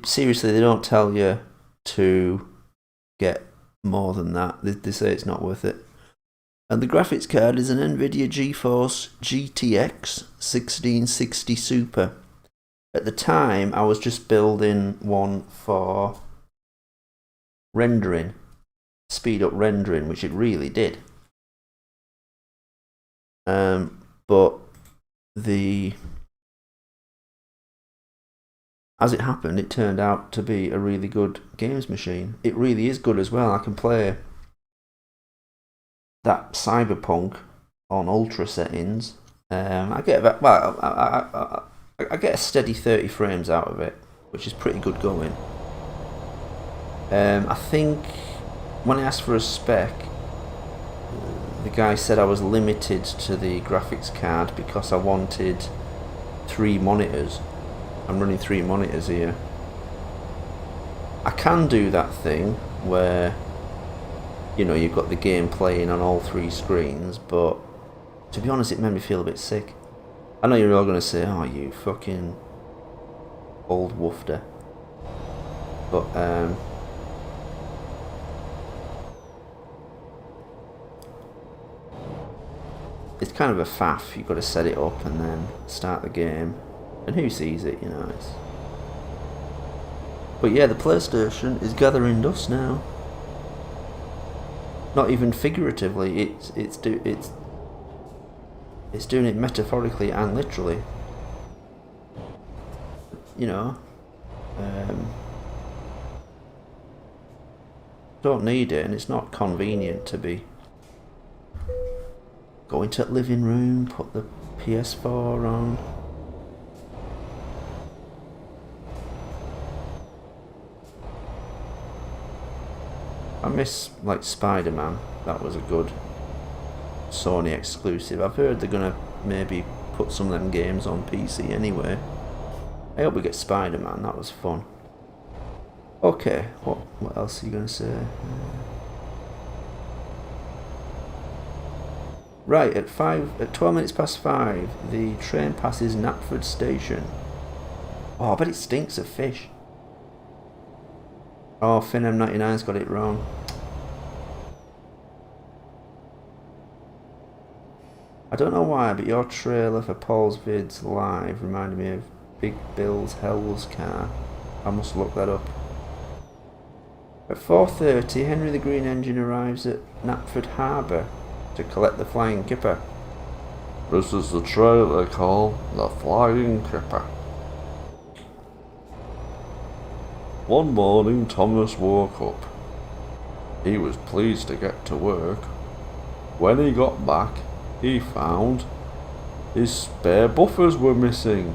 Seriously, they don't tell you to get more than that. They say it's not worth it. And the graphics card is an NVIDIA GeForce GTX 1660 Super. At the time, I was just building one for rendering, speed up rendering, which it really did. But as it happened, it turned out to be a really good games machine. It really is good as well. I can play that Cyberpunk on ultra settings. I get about, well, I get a steady 30 frames out of it, which is pretty good going. I think when I asked for a spec, the guy said I was limited to the graphics card because I wanted 3 monitors. I'm running 3 monitors here. I can do that thing where, you know, you've got the game playing on all 3 screens, but to be honest, it made me feel a bit sick. I know you're all going to say, oh, you fucking old woofter. But, it's kind of a faff. You've got to set it up and then start the game. And who sees it, you know? But yeah, the PlayStation is gathering dust now. Not even figuratively. It's doing it metaphorically and literally. You know. Don't need it, and it's not convenient to be go into the living room, put the PS4 on. I miss, like, Spider-Man. That was a good Sony exclusive. I've heard they're gonna maybe put some of them games on PC anyway. I hope we get Spider-Man. That was fun. Okay, what else are you gonna say? Right, at 12 minutes past 5, the train passes Knapford Station. Oh, I bet it stinks of fish. Oh, FinM99's got it wrong. I don't know why, but your trailer for Paul's Vids Live reminded me of Big Bill's Hell's car. I must look that up. At 4:30, Henry the Green Engine arrives at Knapford Harbour to collect the Flying Kipper. This is the trailer called the Flying Kipper. One morning, Thomas woke up. He was pleased to get to work. When he got back, he found his spare buffers were missing,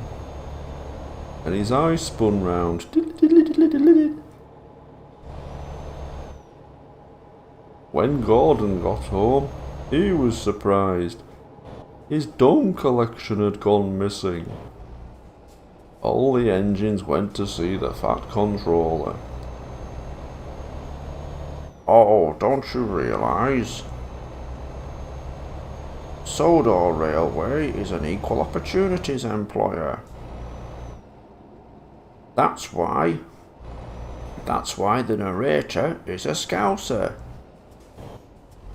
and his eyes spun round. When Gordon got home, he was surprised. His dome collection had gone missing. All the engines went to see the Fat Controller. Oh, don't you realise? Sodor Railway is an equal opportunities employer. That's why the narrator is a Scouser.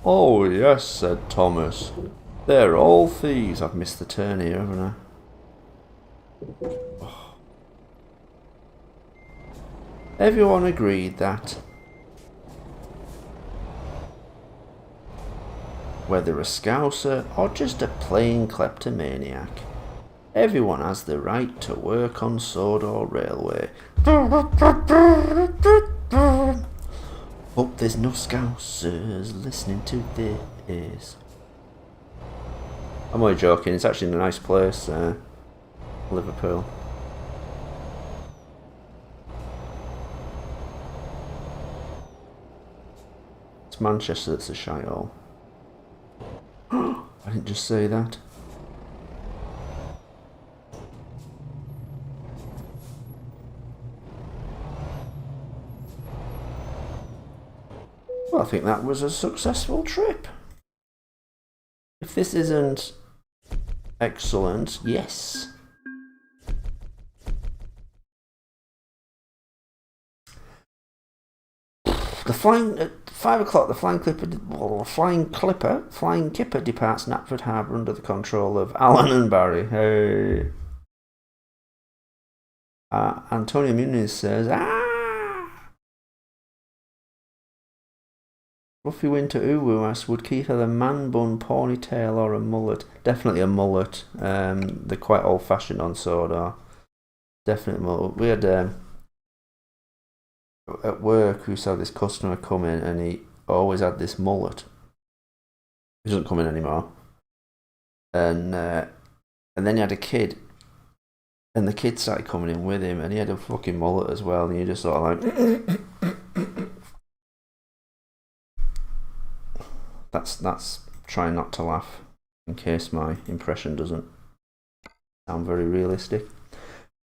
Oh yes, said Thomas. They're all thieves. I've missed the turn here, haven't I? Everyone agreed that whether a Scouser or just a plain kleptomaniac, everyone has the right to work on Sodor Railway. Hope there's no Scousers listening to this. I'm only joking, it's actually a nice place, Liverpool. It's Manchester that's a shithole. I didn't just say that. Well, I think that was a successful trip. If this isn't excellent, yes. The flying at 5 o'clock. The flying kipper departs Knapford Harbour under the control of Alan and Barry. Hey. Antonio Muniz says, Ruffy Winter Uwu asks, would Keith have a man bun, ponytail, or a mullet? Definitely a mullet. They're quite old fashioned on Sodor. Definitely mullet. We had at work, we saw this customer come in and he always had this mullet. He doesn't come in anymore. And then he had a kid. And the kid started coming in with him and he had a fucking mullet as well. And you just sort of like... That's trying not to laugh in case my impression doesn't sound very realistic.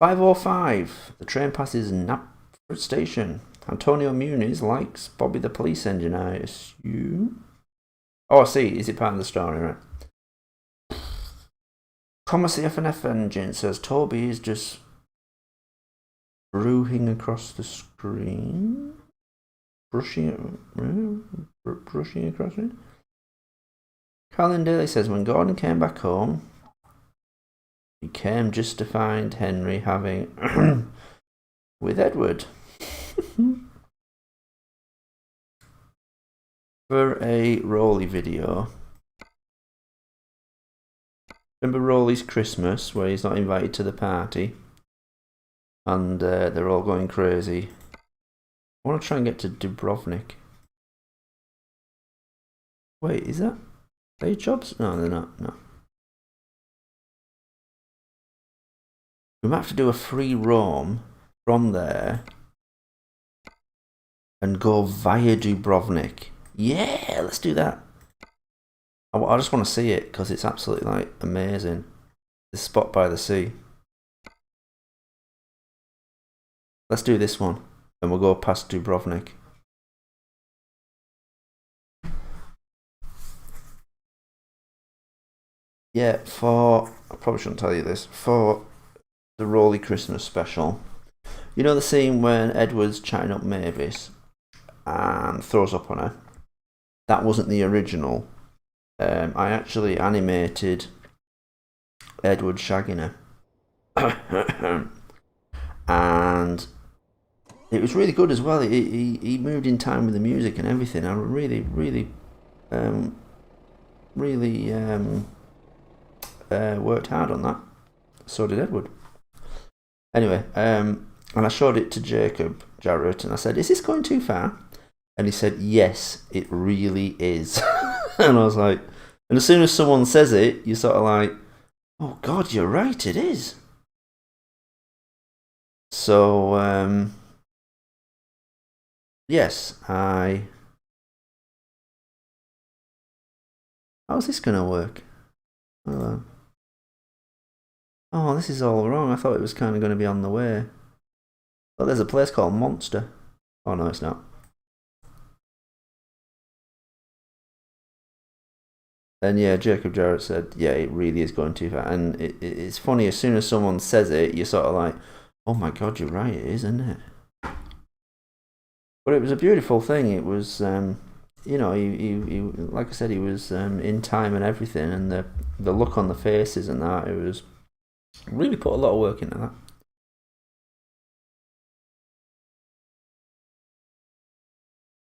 5:05. The train passes Knapford Station. Antonio Muniz likes Bobby the police engine, I assume. Oh, I see. Is it part of the story, right? Thomas the FNF engine says Toby is just brushing across the screen. Brushing across it. Colin Daly says when Gordon came back home, he came just to find Henry having with Edward. For a Rolly video. Remember Rolly's Christmas where he's not invited to the party and they're all going crazy? I want to try and get to Dubrovnik. Wait, is that day jobs? No, they're not. No. We might have to do a free roam from there and go via Dubrovnik. Yeah, let's do that. I just want to see it because it's absolutely like amazing. This spot by the sea. Let's do this one and we'll go past Dubrovnik. Yeah, I probably shouldn't tell you this, for the Rolly Christmas special, you know the scene when Edward's chatting up Mavis and throws up on her? That wasn't the original. I actually animated Edward shagging her. And it was really good as well. He moved in time with the music and everything. I really worked hard on that. So did Edward. Anyway, and I showed it to Jacob Jarrett and I said, is this going too far? And he said, yes, it really is. And I was like, and as soon as someone says it, you're sort of like, oh God, you're right, it is. So, yes, how's this going to work? Oh, this is all wrong. I thought it was kind of going to be on the way. But there's a place called Monster. Oh, no, it's not. And yeah, Jacob Jarrett said, yeah, it really is going too far. And it's funny, as soon as someone says it, you're sort of like, oh my God, you're right, it is, isn't it? But it was a beautiful thing. It was, you know, he like I said, he was in time and everything. And the look on the faces and that, it was really put a lot of work into that.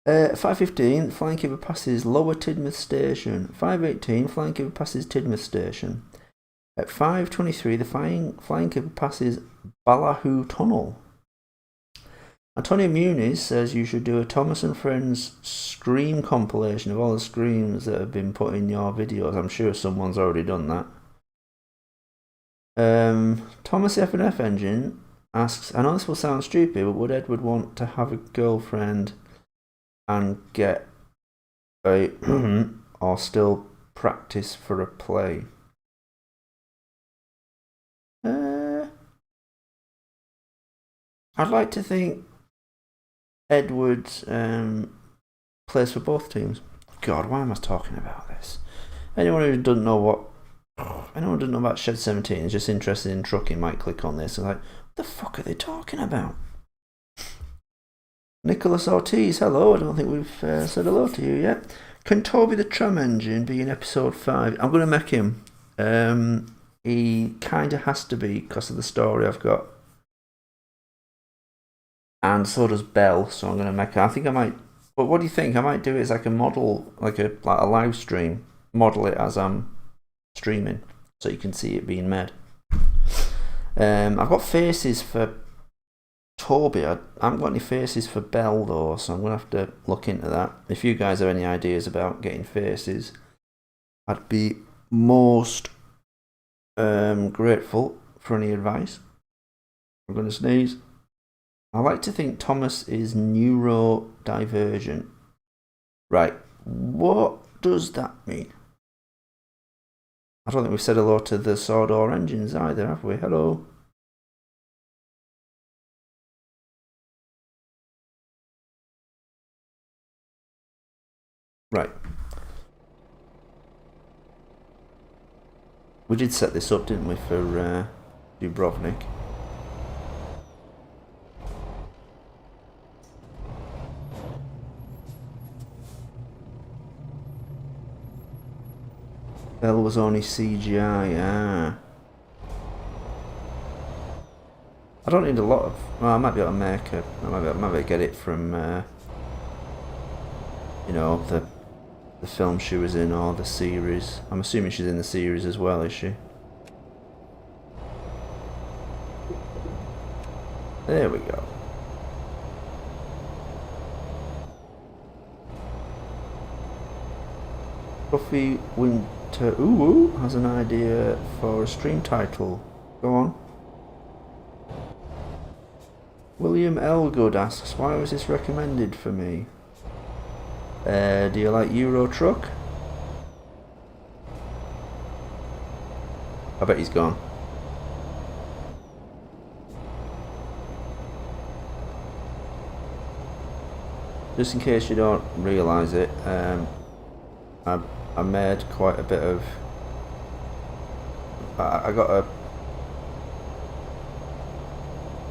At 5:15, Flying Keeper passes Lower Tidmouth Station. 5:18, Flying Keeper passes Tidmouth Station. At 5:23, the Flying Keeper passes Ballahu Tunnel. Antonio Muniz says you should do a Thomas and Friends scream compilation of all the screams that have been put in your videos. I'm sure someone's already done that. Thomas F&F Engine asks, I know this will sound stupid, but would Edward want to have a girlfriend and get a or still practice for a play? I'd like to think Edward plays for both teams. God, why am I talking about this? Anyone who doesn't know about Shed 17 is just interested in trucking might click on this and like, what the fuck are they talking about? Nicholas Ortiz, hello. I don't think we've said hello to you yet. Can Toby the Tram Engine be in episode 5? I'm going to make him. He kind of has to be because of the story I've got. And so does Belle, so I'm going to make her. I think I might. But what do you think? I might do it as like a model, like a live stream. Model it as I'm streaming so you can see it being made. I've got faces for Toby. I haven't got any faces for Belle though, so I'm going to have to look into that. If you guys have any ideas about getting faces, I'd be most grateful for any advice. I'm going to sneeze. I like to think Thomas is neurodivergent. Right, what does that mean? I don't think we've said hello to the Sawdor engines either, have we? Hello. Right. We did set this up, didn't we, for Dubrovnik? Belle was only CGI, I don't need a lot of... Well, I might be able to make it. I might be able to get it from, you know, the film she was in or the series. I'm assuming she's in the series as well, is she? There we go. Buffy Winter has an idea for a stream title. Go on. William Elgood asks, why was this recommended for me? Do you like Euro Truck? I bet he's gone. Just in case you don't realise it, I made quite a bit of... I got a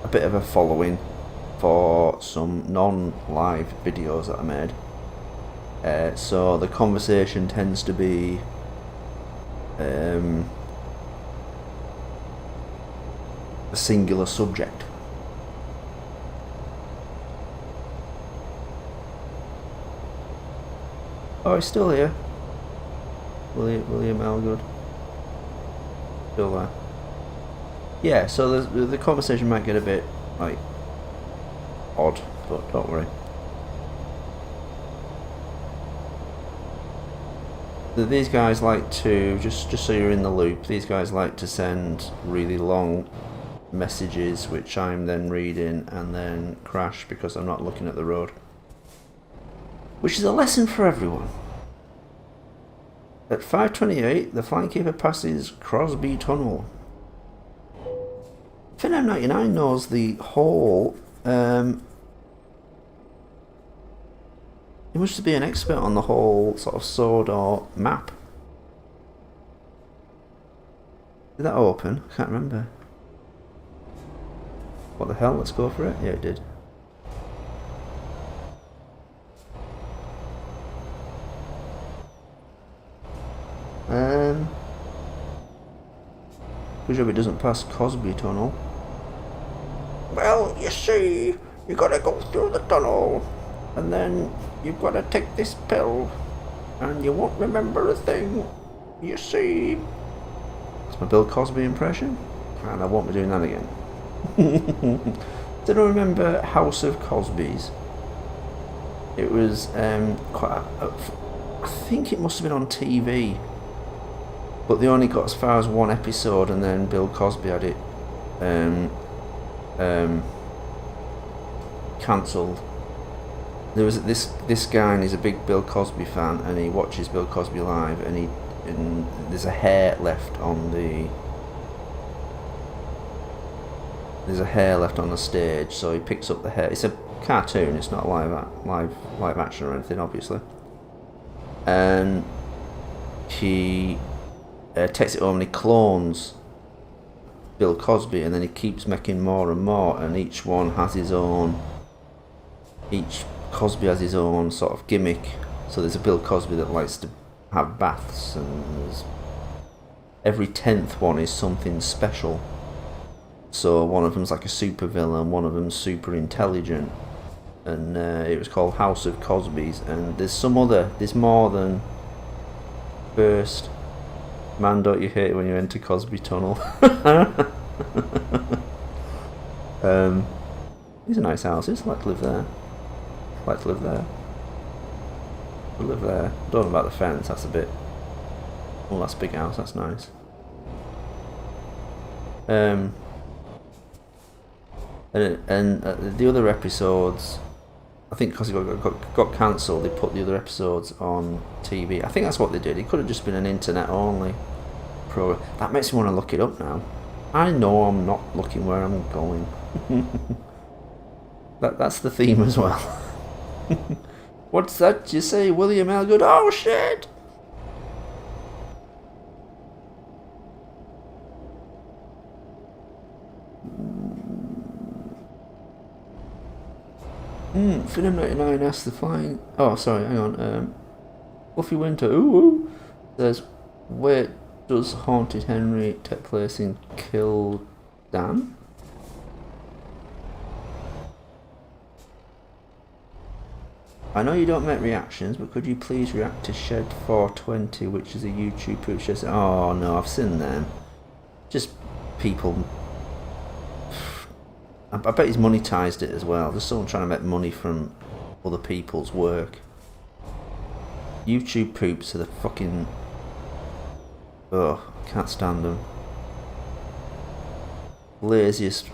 bit of a following for some non-live videos that I made. So the conversation tends to be a singular subject. Oh, he's still here. William Elgood. Still there. Yeah, so the conversation might get a bit, like, odd, but don't worry. These guys like to, just so you're in the loop, these guys like to send really long messages which I'm then reading and then crash because I'm not looking at the road. Which is a lesson for everyone. At 5:28, the Flying Keeper passes Crosby Tunnel. FinM99 knows the whole... he must be an expert on the whole sort of Sawdor map. Did that open? I can't remember. What the hell? Let's go for it. Yeah, it did. Good job it doesn't pass Cosby Tunnel. Well, you see, you gotta go through the tunnel, and then you've gotta take this pill, and you won't remember a thing. You see. That's my Bill Cosby impression, and I won't be doing that again. Did I remember House of Cosby's? It was quite. I think it must have been on TV. But they only got as far as one episode, and then Bill Cosby had it cancelled. There was this guy, and he's a big Bill Cosby fan, and he watches Bill Cosby live, and there's a hair left on There's a hair left on the stage, so he picks up the hair. It's a cartoon. It's not live action or anything, obviously. And he takes it home and he clones Bill Cosby, and then he keeps making more and more, and each one has his own. Each Cosby has his own sort of gimmick. So there's a Bill Cosby that likes to have baths, and every 10th one is something special. So one of them's like a super villain, one of them's super intelligent, and it was called House of Cosby's. And there's more than first. Man, don't you hate it when you enter Cosby Tunnel? These are nice houses. I'd like to live there. I'd live there. Don't know about the fence. That's a bit. Oh, that's a big house. That's nice. And the other episodes, I think because it got cancelled, they put the other episodes on TV. I think that's what they did. It could have just been an internet only program. That makes me want to look it up now. I know I'm not looking where I'm going. That's the theme as well. What's that you say, William Elgood? Oh shit! Film 99 asks the flying. Oh, sorry, hang on. Fluffy Winter. Ooh. Says, where does Haunted Henry take place in Kildan? I know you don't make reactions, but could you please react to Shed 420, which is a YouTube poop show? Oh no, I've seen them. Just people. I bet he's monetized it as well. There's someone trying to make money from other people's work. YouTube poops are the fucking. Ugh, can't stand them. Laziest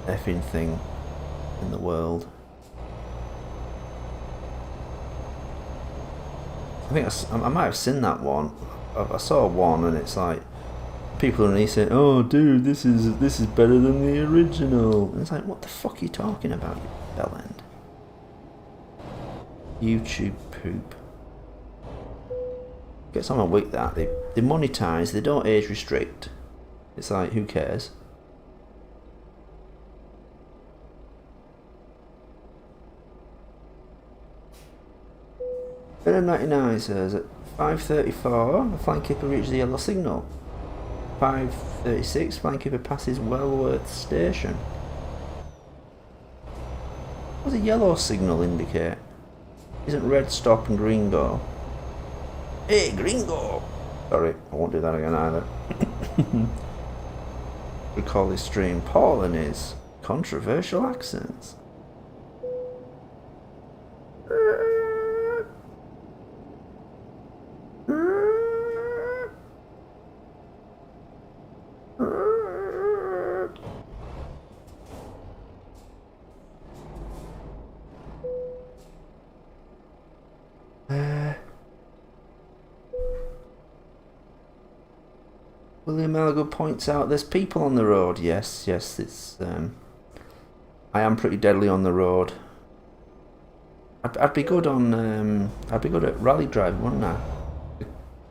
effing thing in the world. I think I might have seen that one. I saw one, and it's like people underneath saying, "Oh, dude, this is better than the original." And it's like, what the fuck are you talking about, you bellend? YouTube poop. Gets on my week that they monetize. They don't age restrict. It's like, who cares? Venom99 says at 5:34 the flying keeper reaches the yellow signal. 5:36 flying keeper passes Wellworth station. What does a yellow signal indicate? Isn't red stop and green go? Hey, gringo! Sorry, I won't do that again either. Recall this stream. Paul and his controversial accents. William Elgood points out there's people on the road. Yes, it's I am pretty deadly on the road. I'd be good on I'd be good at rally driving, wouldn't I?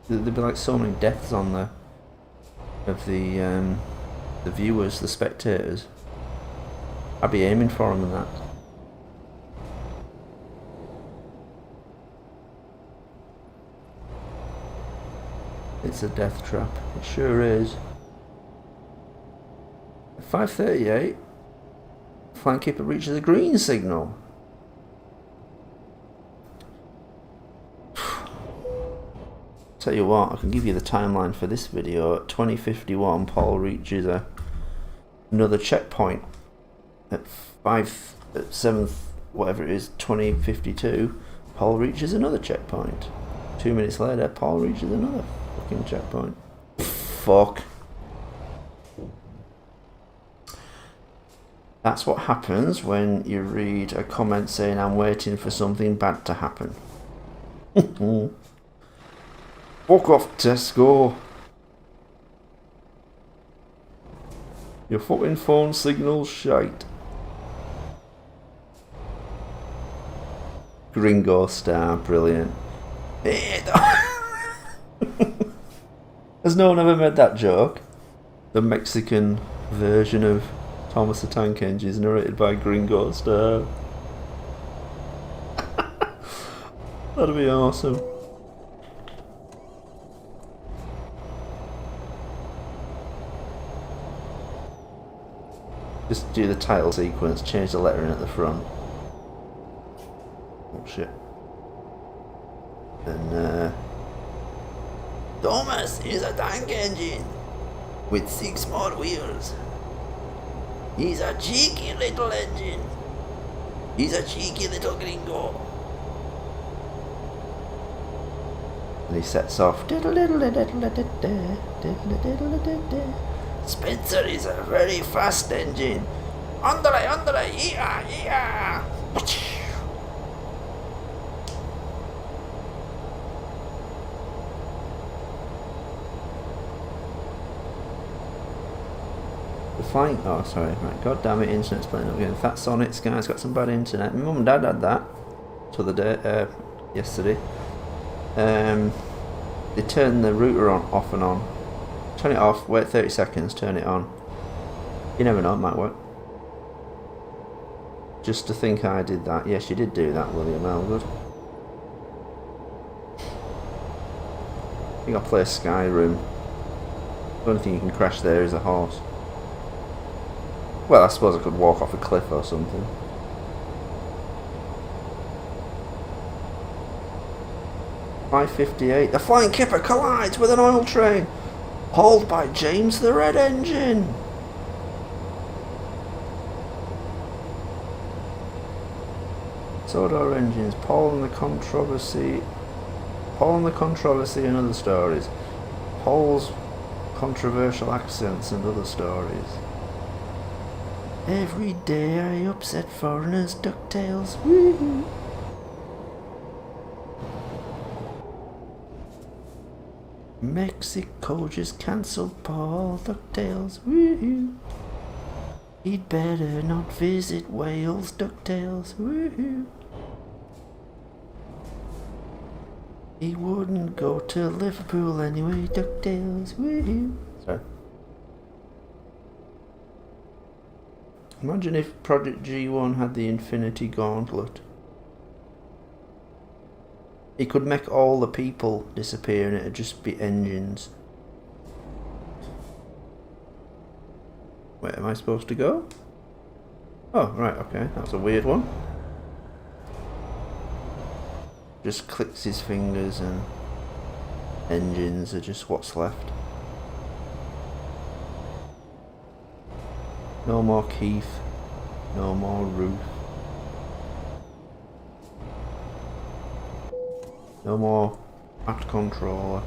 There'd be like so many deaths on the viewers, the spectators. I'd be aiming for them and that. It's a death trap. It sure is. 5:38. Flying keeper reaches the green signal. Tell you what, I can give you the timeline for this video. At 20:51, Paul reaches another checkpoint. At 7th, whatever it is, 20:52, Paul reaches another checkpoint. 2 minutes later, Paul reaches another fucking checkpoint. Fuck. That's what happens when you read a comment saying I'm waiting for something bad to happen. Fuck off, Tesco. Your fucking phone signal's shite. Gringo Star, brilliant. Has no one ever made that joke? The Mexican version of Thomas the Tank Engine is narrated by Gringo Star. That'd be awesome. Just do the title sequence, change the lettering at the front. Oh shit. And Thomas is a tank engine with 6 more wheels. He's a cheeky little engine. He's a cheeky little gringo. And he sets off. Spencer is a very fast engine. Andale, yeah. Flying. Oh, sorry. Right. God damn it, internet's playing up again. That's on it. Guy's got some bad internet. My mum and dad had that. So the day, yesterday. They turn the router on, off and on. Turn it off. Wait 30 seconds. Turn it on. You never know. It might work. Just to think I did that. Yes, you did do that, William Elgood. I think I'll play Skyrim. The only thing you can crash there is a horse. Well, I suppose I could walk off a cliff or something. .558. The Flying Kipper collides with an oil train, hauled by James the Red Engine. Sodor engines. Paul and the controversy and other stories. Paul's controversial accents and other stories. Every day I upset foreigners' ducktails. Woo-hoo. Mexico just cancelled Paul DuckTales. Woo-hoo. He'd better not visit Wales, DuckTales. Woo-hoo. He wouldn't go to Liverpool anyway, DuckTales. Woo-hoo. Sorry. Imagine if Project G1 had the Infinity Gauntlet. It could make all the people disappear and it'd just be engines. Where am I supposed to go? Oh, right, okay, that's a weird one. Just clicks his fingers and engines are just what's left. No more Keith, no more Ruth. No more Act Controller.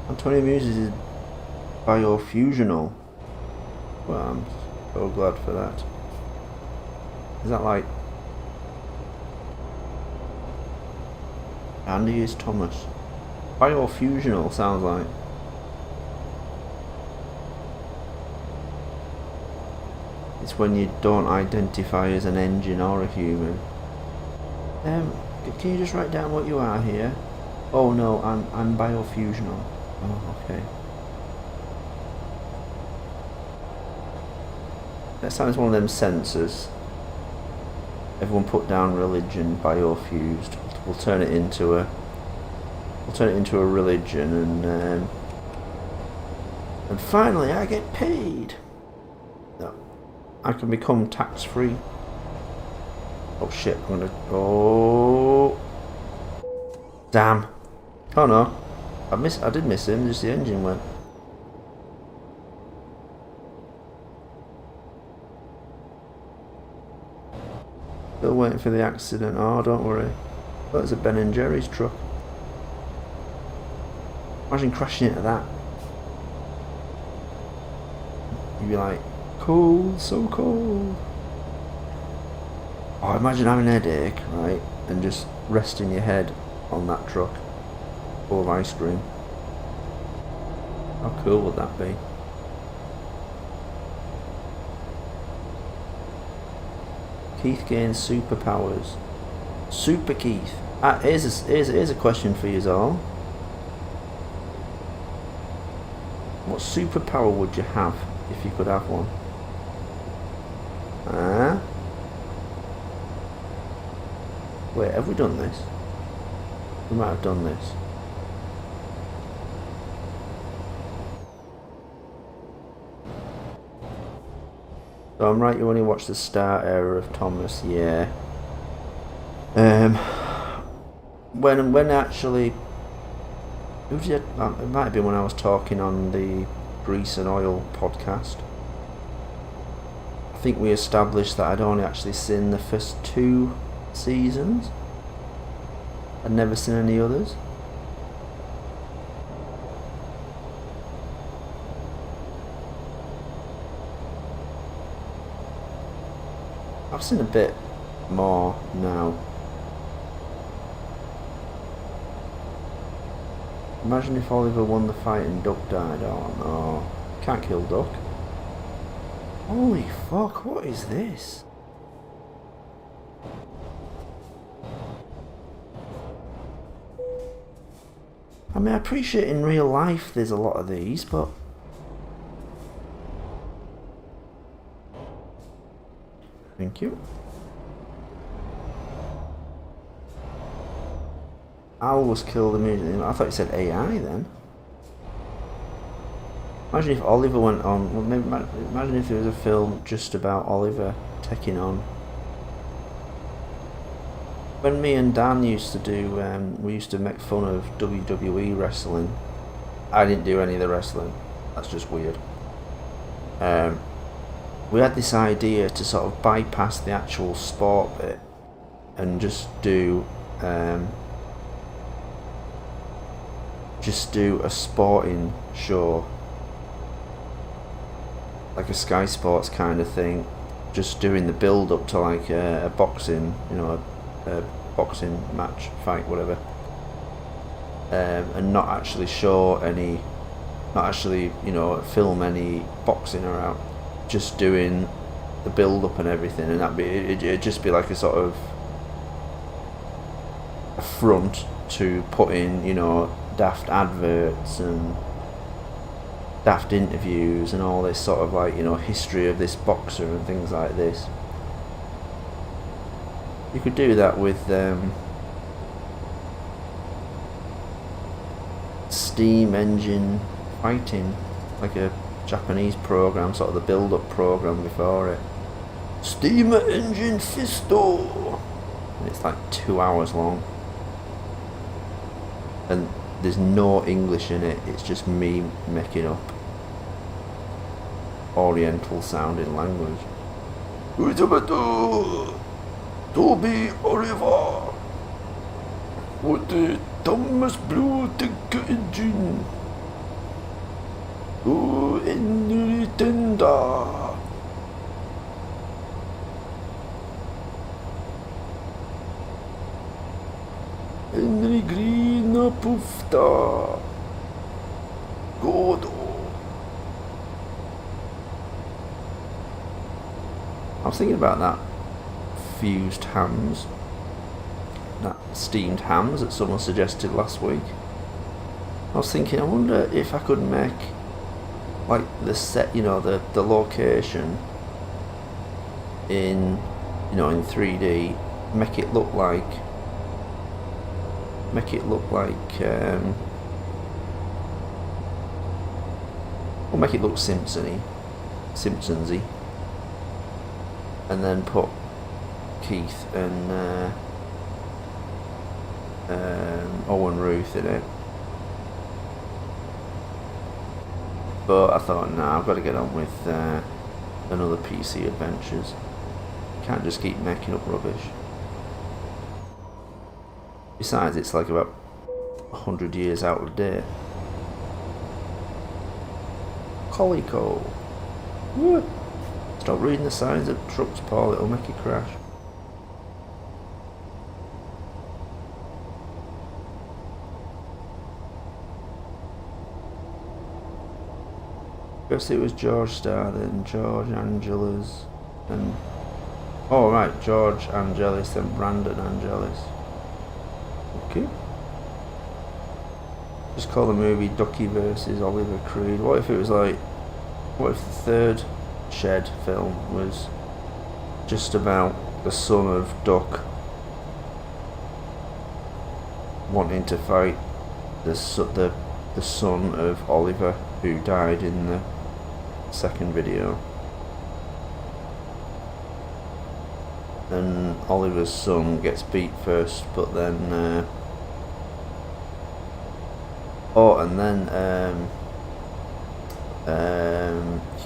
Antonio Muses is biofusional. Well, I'm so glad for that. Is that like Andy is Thomas? Biofusional sounds like. It's when you don't identify as an engine or a human. Can you just write down what you are here? Oh no, I'm biofusional. Oh, okay. That sounds one of them sensors. Everyone put down religion, biofused. We'll turn it into a religion, and finally I get paid. No, I can become tax-free. Oh shit! Oh, damn! Oh no, I did miss him. Just the engine went. Still waiting for the accident. Oh, don't worry. That's a Ben and Jerry's truck. Imagine crashing into that. You'd be like, cold, so cold. Oh, imagine having a headache, right, and just resting your head on that truck. full of ice cream. How cool would that be? Keith gains superpowers. Super Keith. Here's a question for you all. What superpower would you have if you could have one? Wait, have we done this? We might have done this. So I'm right, you only watched the start era of Thomas, yeah. When actually, it might have been when I was talking on the Grease and Oil podcast. I think we established that I'd only actually seen the first 2 seasons. I'd never seen any others. I've seen a bit more now. Imagine if Oliver won the fight and Duck died. Oh no. Can't kill Duck. Holy fuck, what is this? I mean, I appreciate in real life there's a lot of these, but... Thank you. Al was killed immediately. I thought you said AI then. Imagine if Oliver went on. Well, maybe imagine if there was a film just about Oliver taking on. When me and Dan used to do, we used to make fun of WWE wrestling. I didn't do any of the wrestling. That's just weird. We had this idea to sort of bypass the actual sport bit and just do a sporting show, like a Sky Sports kind of thing, just doing the build up to like a boxing, a boxing match, fight, whatever, and not actually film any boxing around, just doing the build up and everything, and it'd just be like a sort of a front to put in, daft adverts and daft interviews and all this sort of like, history of this boxer and things like this. You could do that with steam engine fighting, like a Japanese program, sort of the build-up program before it. Steam engine fisto, and it's like 2 hours long, and there's no English in it. It's just me making up Oriental sounding language. Toby Oliver with the Thomas Blue Tank engine. Oh, Henry Tenda. Henry Green Pufta. Godo. I was thinking about that fused hams, that steamed hams that someone suggested last week. I was thinking, I wonder if I could make like the set, the location in 3D, make it look like or make it look Simpsonsy, and then put Keith and Owen Ruth in it. But I thought, nah, I've got to get on with another PC Adventures. Can't just keep making up rubbish. Besides, it's like about 100 years out of date. Colico. What? Stop reading the signs of trucks, Paul. It'll make you crash. Guess it was George Starr then, George Angelis, and oh right, George Angelis and Brandon Angelis. Okay. Just call the movie Ducky versus Oliver Creed. What if it was like, what if the third Shed film was just about the son of Duck wanting to fight the son of Oliver who died in the second video, and Oliver's son gets beat first, but then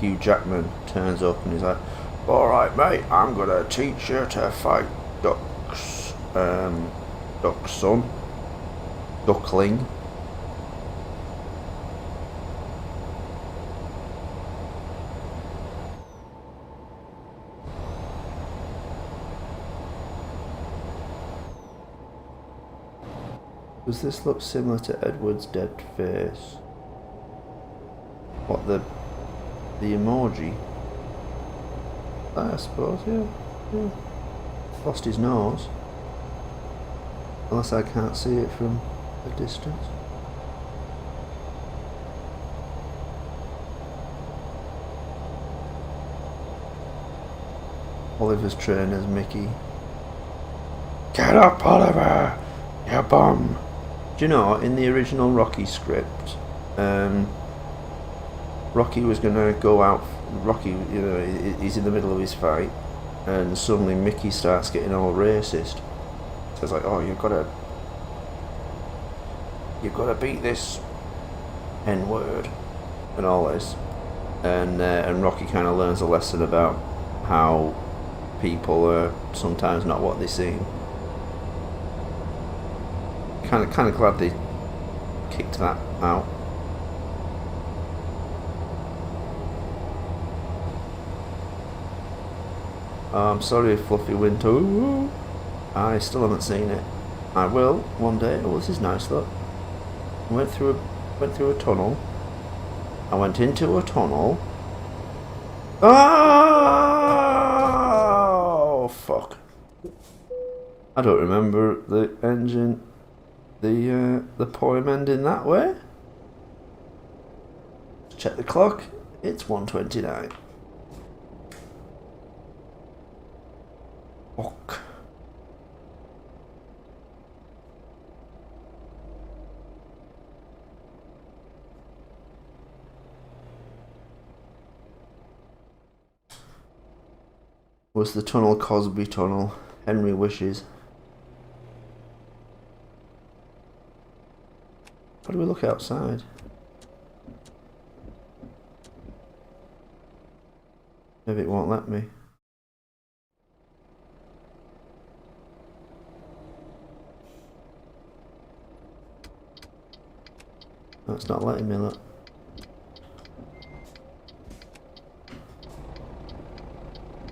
Hugh Jackman turns up and he's like, "Alright mate, I'm gonna teach you to fight Duck's son, Duckling." Does this look similar to Edward's dead face? What, the emoji? I suppose, yeah. Lost his nose. Unless I can't see it from a distance. Oliver's trained as Mickey. Get up, Oliver, you bum. Do you know, in the original Rocky script, Rocky was gonna go out. Rocky, you know, he's in the middle of his fight, and suddenly Mickey starts getting all racist. So it's like, "Oh, you've gotta beat this N-word and all this," and Rocky kind of learns a lesson about how people are sometimes not what they seem. Kind of glad they kicked that out. I'm sorry, Fluffy Winter. I still haven't seen it. I will one day. Oh, this is nice. Look, I went through a tunnel. I went into a tunnel. Oh fuck! I don't remember the engine. The poem ending that way. Check the clock. It's 1:29. Ok. Was the tunnel Cosby Tunnel? Henry wishes. How do we look outside? Maybe it won't let me. No, it's not letting me look.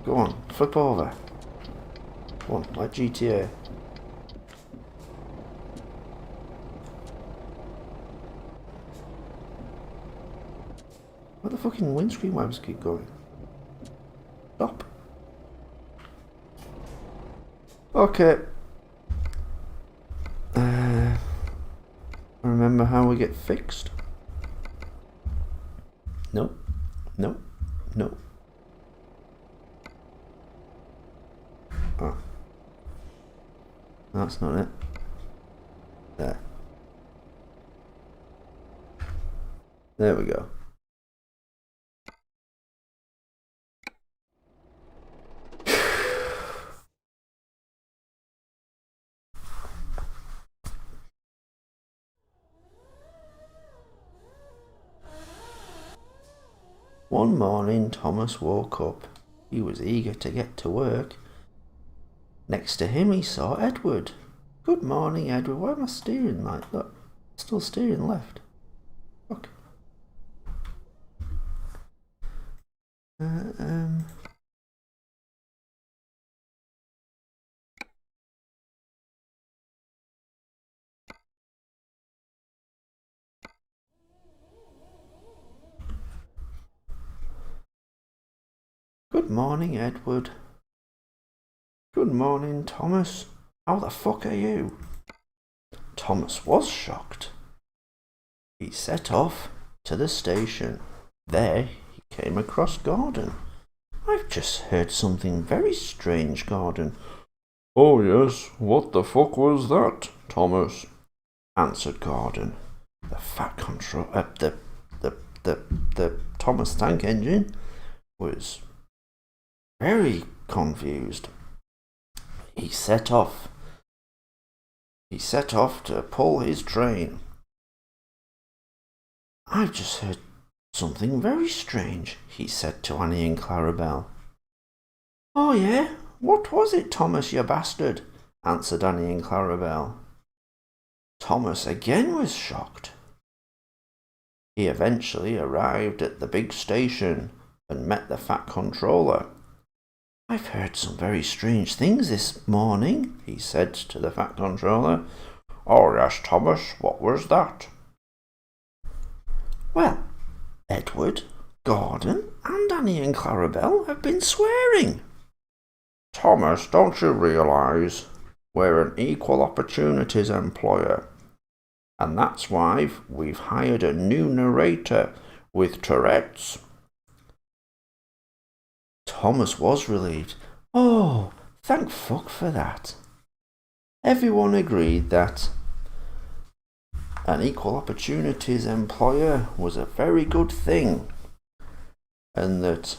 Go on, flip over. Go on, like GTA. Where the fucking windscreen wipers keep going? Stop. Okay. Remember how we get fixed? Nope. Nope. Nope. Oh. That's not it. There. There we go. One morning, Thomas woke up. He was eager to get to work. Next to him, he saw Edward. Good morning, Edward. Why am I steering like that? Still steering left. Fuck. Good morning, Edward. Good morning, Thomas. How the fuck are you? Thomas was shocked. He set off to the station. There he came across Gordon. I've just heard something very strange, Gordon. Oh yes, what the fuck was that, Thomas? Answered Gordon. The fat control, the Thomas Tank Engine was very confused. He set off to pull his train. I've just heard something very strange, he said to Annie and Clarabelle. Oh yeah? What was it, Thomas, you bastard? Answered Annie and Clarabelle. Thomas again was shocked. He eventually arrived at the big station and met the Fat Controller. I've heard some very strange things this morning, he said to the Fat Controller. Oh yes, Thomas, what was that? Well, Edward, Gordon and Annie and Clarabelle have been swearing. Thomas, don't you realise we're an equal opportunities employer? And that's why we've hired a new narrator with Tourette's. Thomas was relieved. Oh, thank fuck for that. Everyone agreed that an equal opportunities employer was a very good thing, and that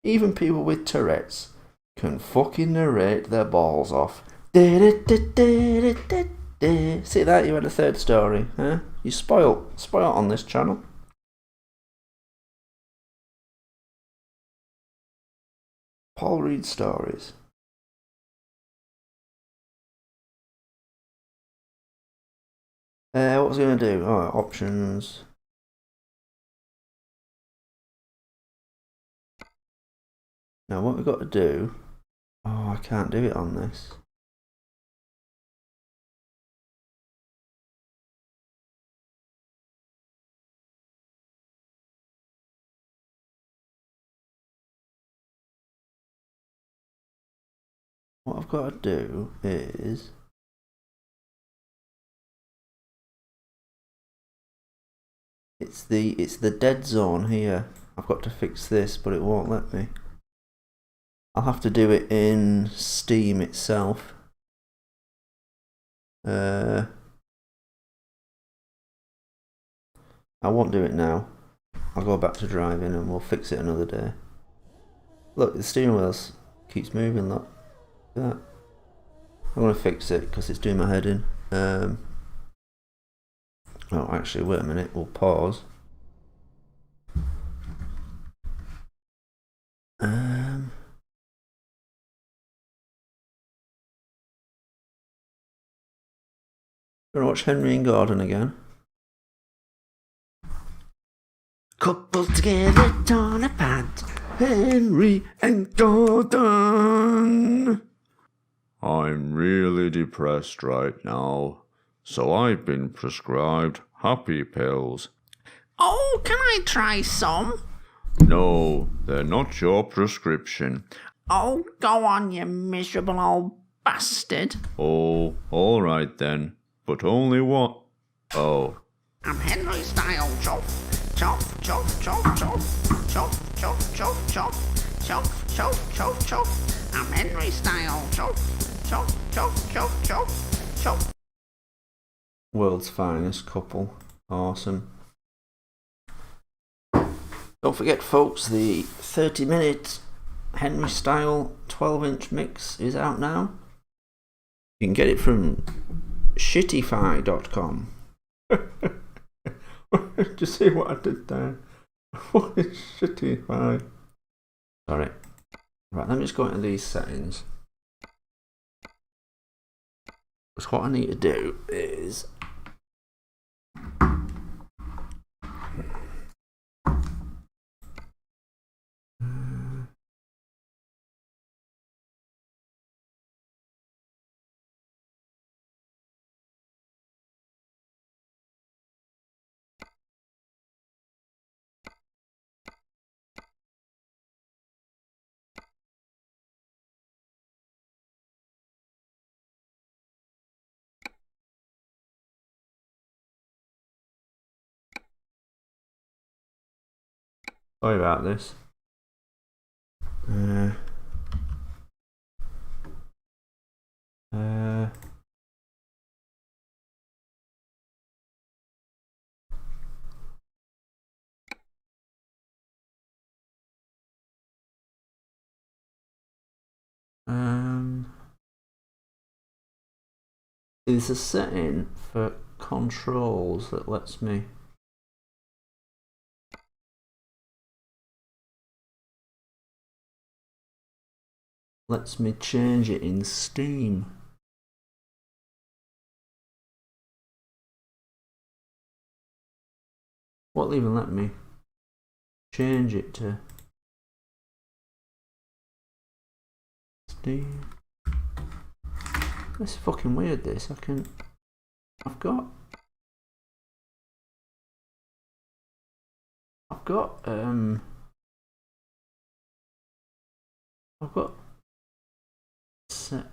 even people with Tourette's can fucking narrate their balls off. See that? You had a third story, huh? You spoilt on this channel. Paul reads stories. What was I going to do? Oh, options. Now what we've got to do... Oh, I can't do it on this. What I've got to do is... It's the dead zone here. I've got to fix this, but it won't let me. I'll have to do it in Steam itself. I won't do it now. I'll go back to driving and we'll fix it another day. Look, the steering wheels keeps moving, look. Look at that. I'm going to fix it because it's doing my head in. Oh, actually, wait a minute. We'll pause. Gonna watch Henry and Gordon again. Coupled together on a pant, Henry and Gordon. I'm really depressed right now, so I've been prescribed happy pills. Oh, can I try some? No, they're not your prescription. Oh, go on, you miserable old bastard. Oh, all right then, but only one. Oh. I'm Henry style, chop, chop, chop, chop, chop, chop, chop, chop, chop, chop, chop, chop, chop. I'm Henry style, chop, chop, chop, chop, chop, chop. World's finest couple. Awesome. Don't forget, folks, the 30-minute Henry Style 12-inch mix is out now. You can get it from shittify.com. Did you see what I did there? What is Shittify? Sorry. Right, let me just go into these settings. So what I need to do is... Sorry about this. There's a setting for controls that lets me change it in Steam. Won't even let me change it to Steam. This is fucking weird. This I've got set.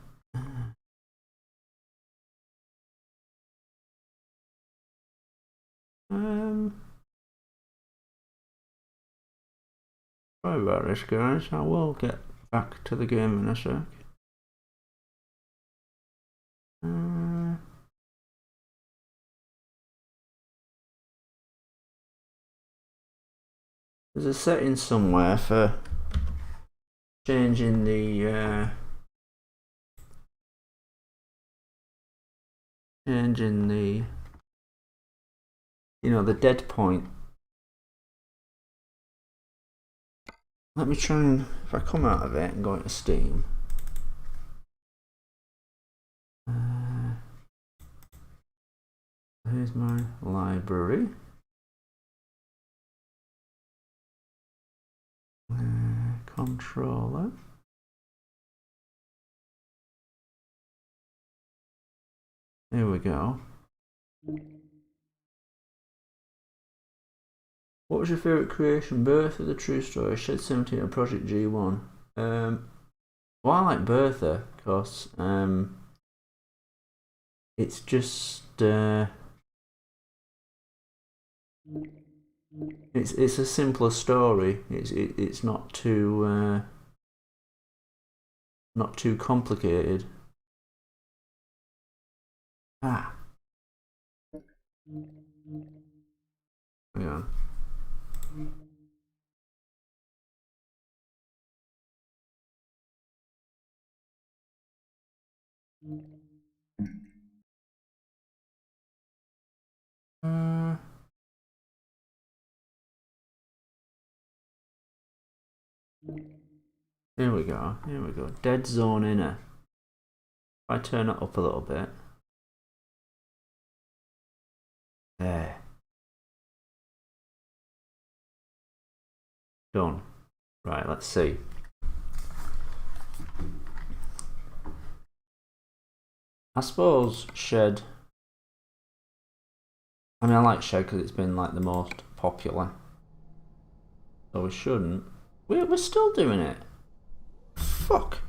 Sorry about this, guys. I will get back to the game in a sec. There's a setting somewhere for changing the the dead point. Let me try and, if I come out of it and go into Steam. Here's my library. Controller. There we go. What was your favourite creation? Bertha, The True Story, Shed 17 or Project G1? Well, I like Bertha because it's just it's a simpler story. It's not too complicated. Yeah. Here we go. Dead Zone Inner. If I turn it up a little bit. There. Done. Right, let's see. I suppose Shed. I mean, I like Shed because it's been like the most popular. So we shouldn't. We're still doing it. Fuck.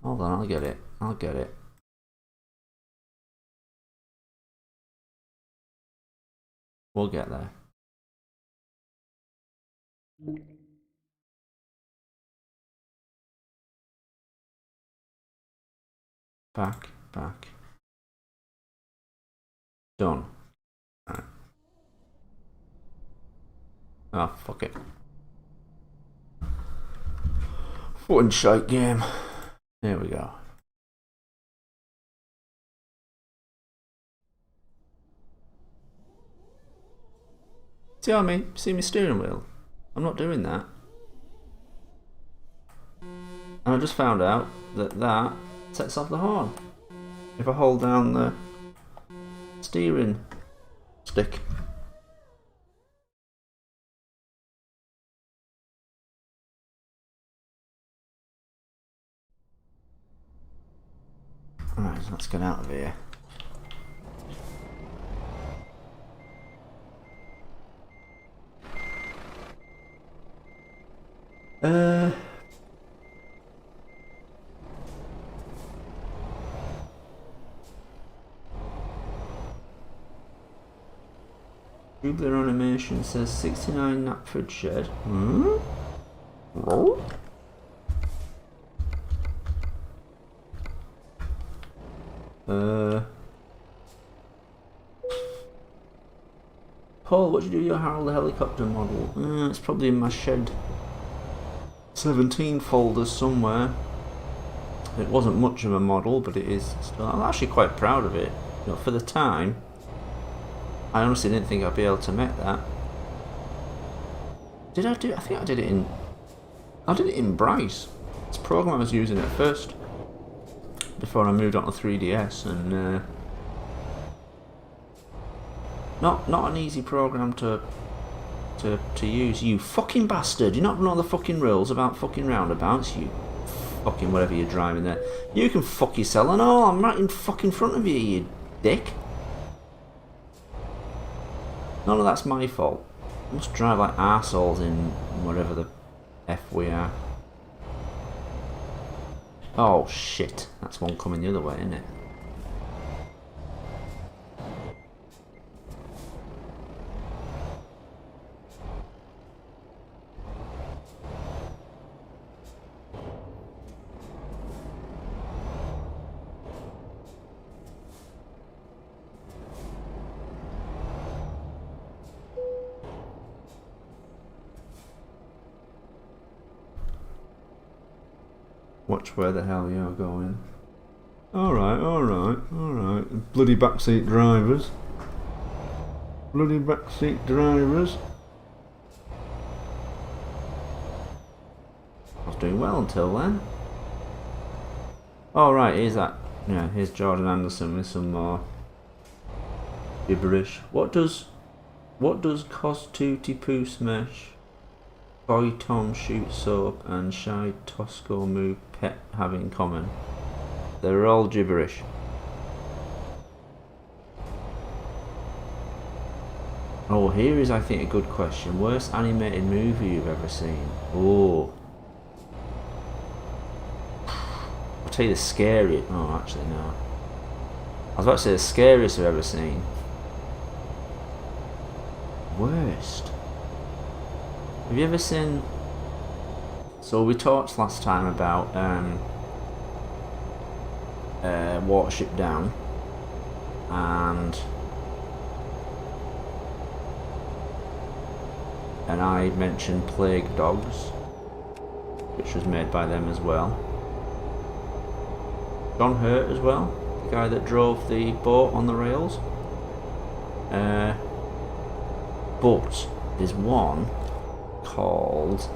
Hold on, I'll get it. We'll get there. Back. Done. Right. Ah, fuck it. One shite game. There we go. See my steering wheel? I'm not doing that. And I just found out that sets off the horn if I hold down the steering stick. Alright, so let's get out of here. Tubular animation says 69 Knapford Shed. Hmm? Oh? Paul, what did you do with your Harold the helicopter model? It's probably in my shed 17 folders somewhere. It wasn't much of a model, but it is still. I'm actually quite proud of it. You know, for the time, I honestly didn't think I'd be able to make that. Did I do? I think I did it in. I did it in Bryce. It's a program I was using at first before I moved on to 3DS, and not an easy program to use. You fucking bastard! You not know the fucking rules about fucking roundabouts, you fucking whatever you're driving there. You can fuck yourself and all. I'm right in fucking front of you, you dick. None of that's my fault. I must drive like arseholes in whatever the F we are. Oh shit, that's one coming the other way, isn't it? Watch where the hell you're going. Alright. Bloody backseat drivers. Bloody backseat drivers. I was doing well until then. Oh right, here's that. Yeah, here's Jordan Anderson with some more gibberish. What does Cos Tooty Poo Smash, Boy Tom Shoot Soap and Shy Tosco Move Pet have in common? They're all gibberish. Oh, here is, I think, a good question. Worst animated movie you've ever seen? Oh. I'll tell you the scariest. Oh, actually, no. I was about to say the scariest I've ever seen. Worst. Have you ever seen... So we talked last time about Watership Down, and I mentioned Plague Dogs, which was made by them as well. John Hurt as well, the guy that drove the boat on the rails. But there's one called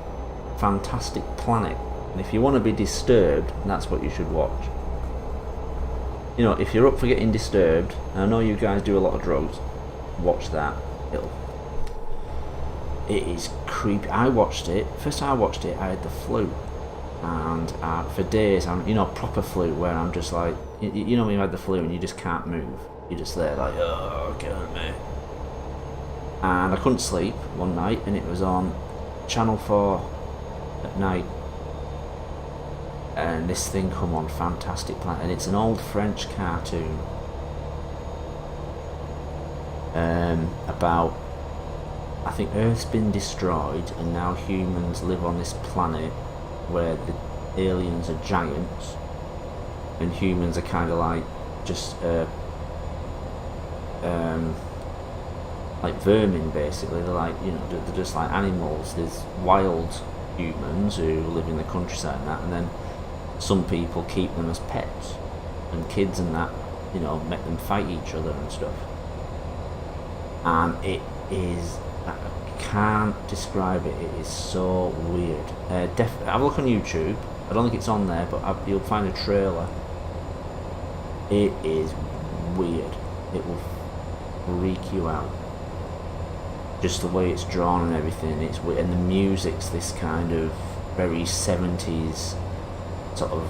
Fantastic Planet, and if you want to be disturbed, that's what you should watch. You know, if you're up for getting disturbed, and I know you guys do a lot of drugs, watch that. It is creepy. I watched it. First time I watched it, I had the flu, and for days, proper flu, where I'm just like, you know when you had the flu and you just can't move, you're just there like, oh, kill me. And I couldn't sleep one night, and it was on Channel 4 at night, and this thing come on, Fantastic Planet, and it's an old French cartoon about, I think Earth's been destroyed and now humans live on this planet where the aliens are giants and humans are kind of like just like vermin basically. They're like, they're just like animals. There's wild humans who live in the countryside and that, and then some people keep them as pets, and kids and that, make them fight each other and stuff. And it is, I can't describe it, it is so weird. Have a look on YouTube. I don't think it's on there, but you'll find a trailer. It is weird. It will freak you out. Just the way it's drawn and everything, it's weird. And the music's this kind of very 70s sort of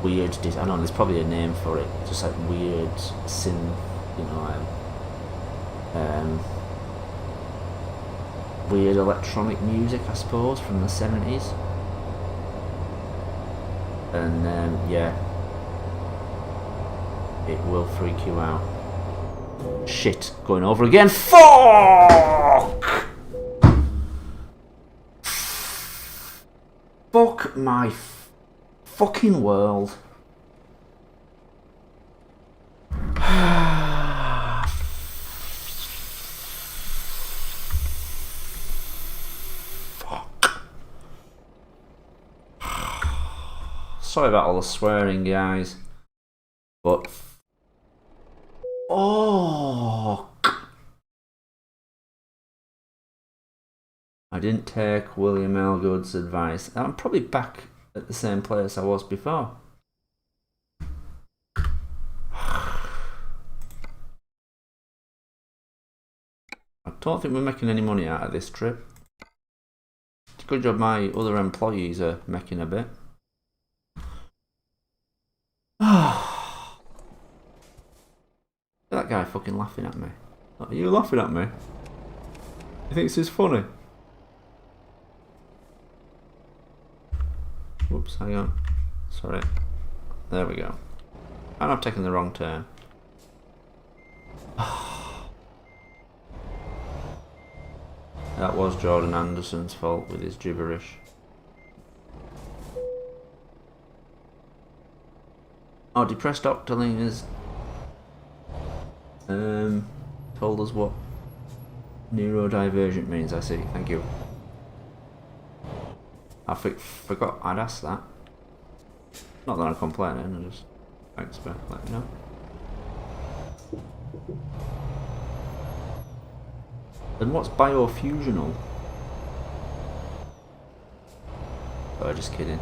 weird, I don't know, there's probably a name for it, just like weird synth, weird electronic music, I suppose, from the 70s. And yeah, it will freak you out. Shit, going over again. Fuck! Fuck my fucking world. Sorry about all the swearing, guys. But... Oh! I didn't take William Elgood's advice. I'm probably back at the same place I was before. I don't think we're making any money out of this trip. It's a good job my other employees are making a bit. That guy fucking laughing at me. Are you laughing at me? He thinks it's funny. Whoops, hang on. Sorry. There we go. And I've taken the wrong turn. That was Jordan Anderson's fault with his gibberish. Oh, Depressed Octoling has told us what neurodivergent means. I see. Thank you. I forgot I'd asked that. Not that I'm complaining, I just... Thanks for letting me know. And what's biofusional? Oh, just kidding.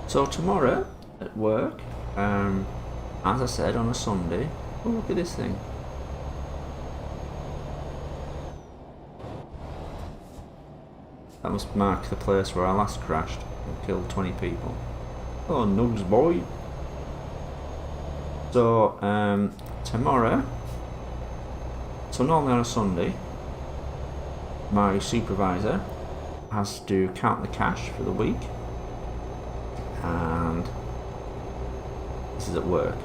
So tomorrow at work, as I said, on a Sunday. Oh, look at this thing. That must mark the place where I last crashed and killed 20 people. Oh, nugs boy. So, tomorrow, so normally on a Sunday, my supervisor has to count the cash for the week, and this is at work.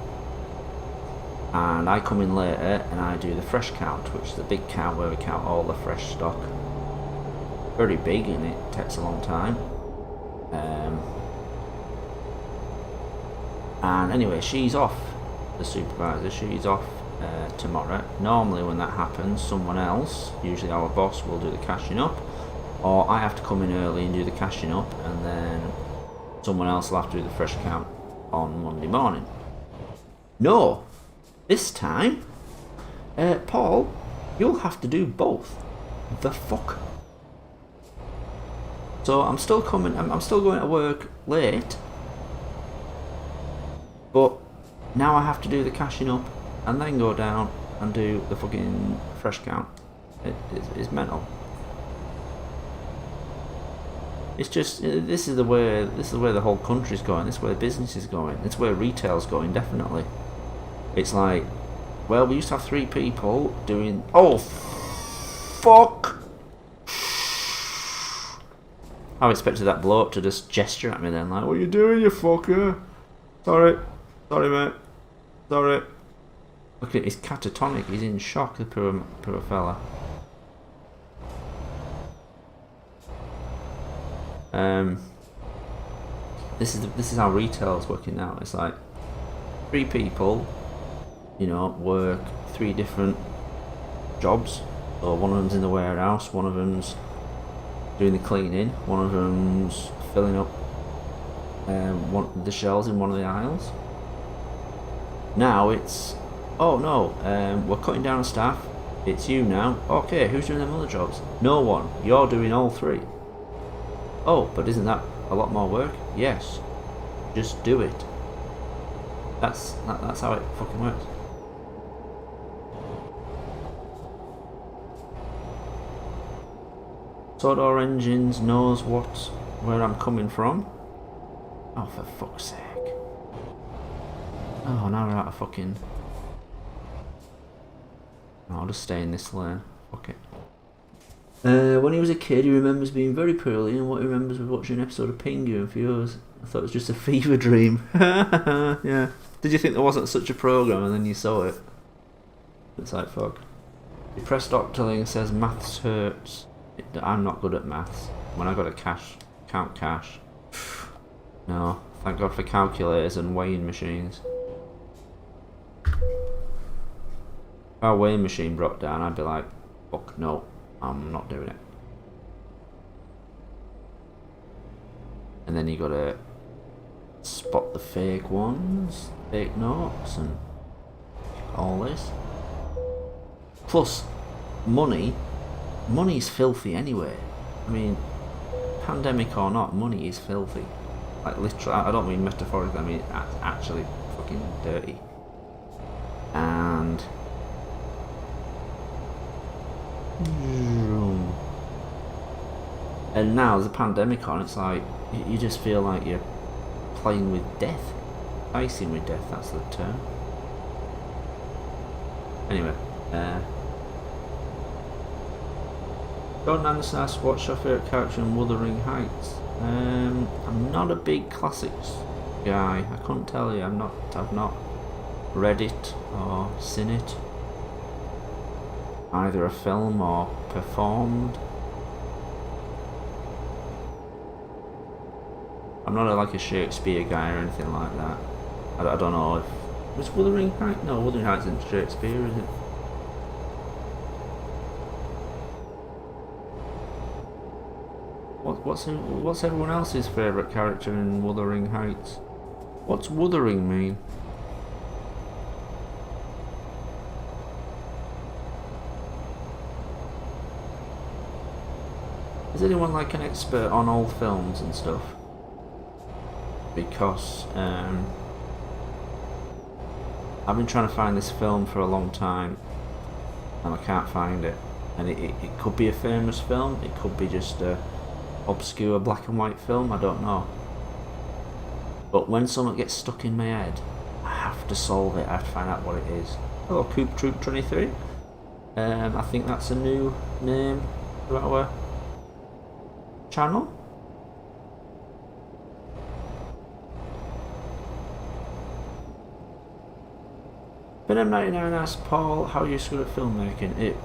And I come in later and I do the fresh count, which is the big count where we count all the fresh stock. Very big and it takes a long time. And anyway, she's off. The supervisor, she's off tomorrow. Normally when that happens, someone else, usually our boss, will do the cashing up, or I have to come in early and do the cashing up, and then someone else will have to do the fresh count on Monday morning. No, this time, Paul, you'll have to do both. The fuck? So I'm still coming, I'm still going to work late, but now I have to do the cashing up and then go down and do the fucking fresh count. It's mental. It's just, this is the way the whole country's going. This is where business is going. It's where retail's going, definitely. It's like, well, we used to have 3 people doing. Oh, fuck! I expected that bloke to just gesture at me then, like, what are you doing, you fucker? Sorry, mate. Sorry. Look at, he's catatonic. He's in shock. The poor fella. This is how retail's working now. It's like 3 people, you know, work 3 different jobs. So one of them's in the warehouse, one of them's doing the cleaning, one of them's filling up the shelves in one of the aisles. Now it's, oh no, we're cutting down on staff. It's you now. Okay, who's doing them other jobs? No one. You're doing all 3. Oh, but isn't that a lot more work? Yes. Just do it. That's how it fucking works. Sodor Engines knows where I'm coming from. Oh, for fuck's sake. Oh, now we're out of fucking... I'll just stay in this lane. Fuck it. When he was a kid, he remembers being very poorly, and what he remembers was watching an episode of Pingu and Fuse. I thought it was just a fever dream. Yeah. Did you think there wasn't such a program, and then you saw it? It's like, fuck. You press Doctorling, says maths hurts. I'm not good at maths. When I got to count cash. No, thank God for calculators and weighing machines. If our weighing machine broke down, I'd be like, fuck no, I'm not doing it. And then you gotta spot the fake ones, fake notes, and all this. Plus, money's filthy anyway. I mean, pandemic or not, money is filthy. Like literally, I don't mean metaphorically, I mean it's actually fucking dirty. And now there's a pandemic on, it's like you just feel like you're playing with death. Icing with death, that's the term. Anyway, Jordan Anderson asks, what's your favourite character in Wuthering Heights? I'm not a big classics guy. I couldn't tell you. I've not read it or seen it. Either a film or performed. I'm not like a Shakespeare guy or anything like that. I don't know if... Was Wuthering Heights? No, Wuthering Heights isn't Shakespeare, is it? What's everyone else's favourite character in Wuthering Heights? What's wuthering mean? Is anyone like an expert on old films and stuff? Because I've been trying to find this film for a long time and I can't find it. And it could be a famous film, it could be just a obscure black and white film, I don't know. But when something gets stuck in my head, I have to solve it, I have to find out what it is. Hello, Coop Troop 23. I think that's a new name to our channel. But M99 asks, Paul, how are you good at filmmaking?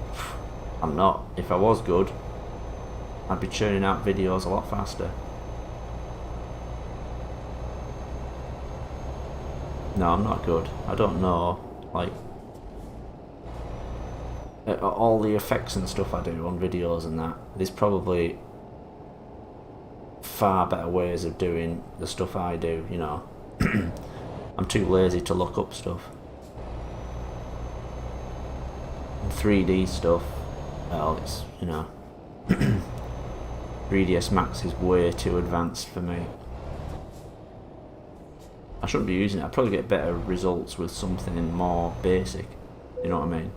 I'm not. If I was good, I'd be churning out videos a lot faster. No, I'm not good. I don't know, like, all the effects and stuff I do on videos and that. There's probably far better ways of doing the stuff I do, you know. I'm too lazy to look up stuff. And 3D stuff, well, it's, you know, 3ds Max is way too advanced for me. I shouldn't be using it. I'd probably get better results with something more basic, you know what I mean?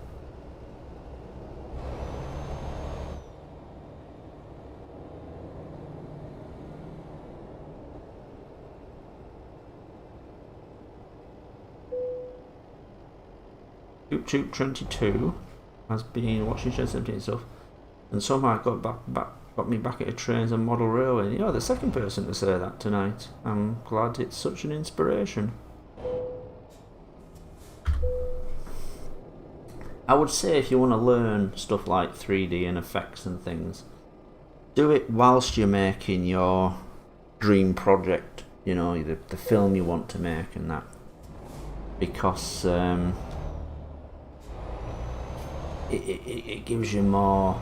YouTube 22 has been watching Shed 17 stuff, and somehow got me back at trains and model railway. You're the second person to say that tonight. I'm glad it's such an inspiration. I would say if you want to learn stuff like 3D and effects and things, do it whilst you're making your dream project, you know, the film you want to make and that. Because it gives you more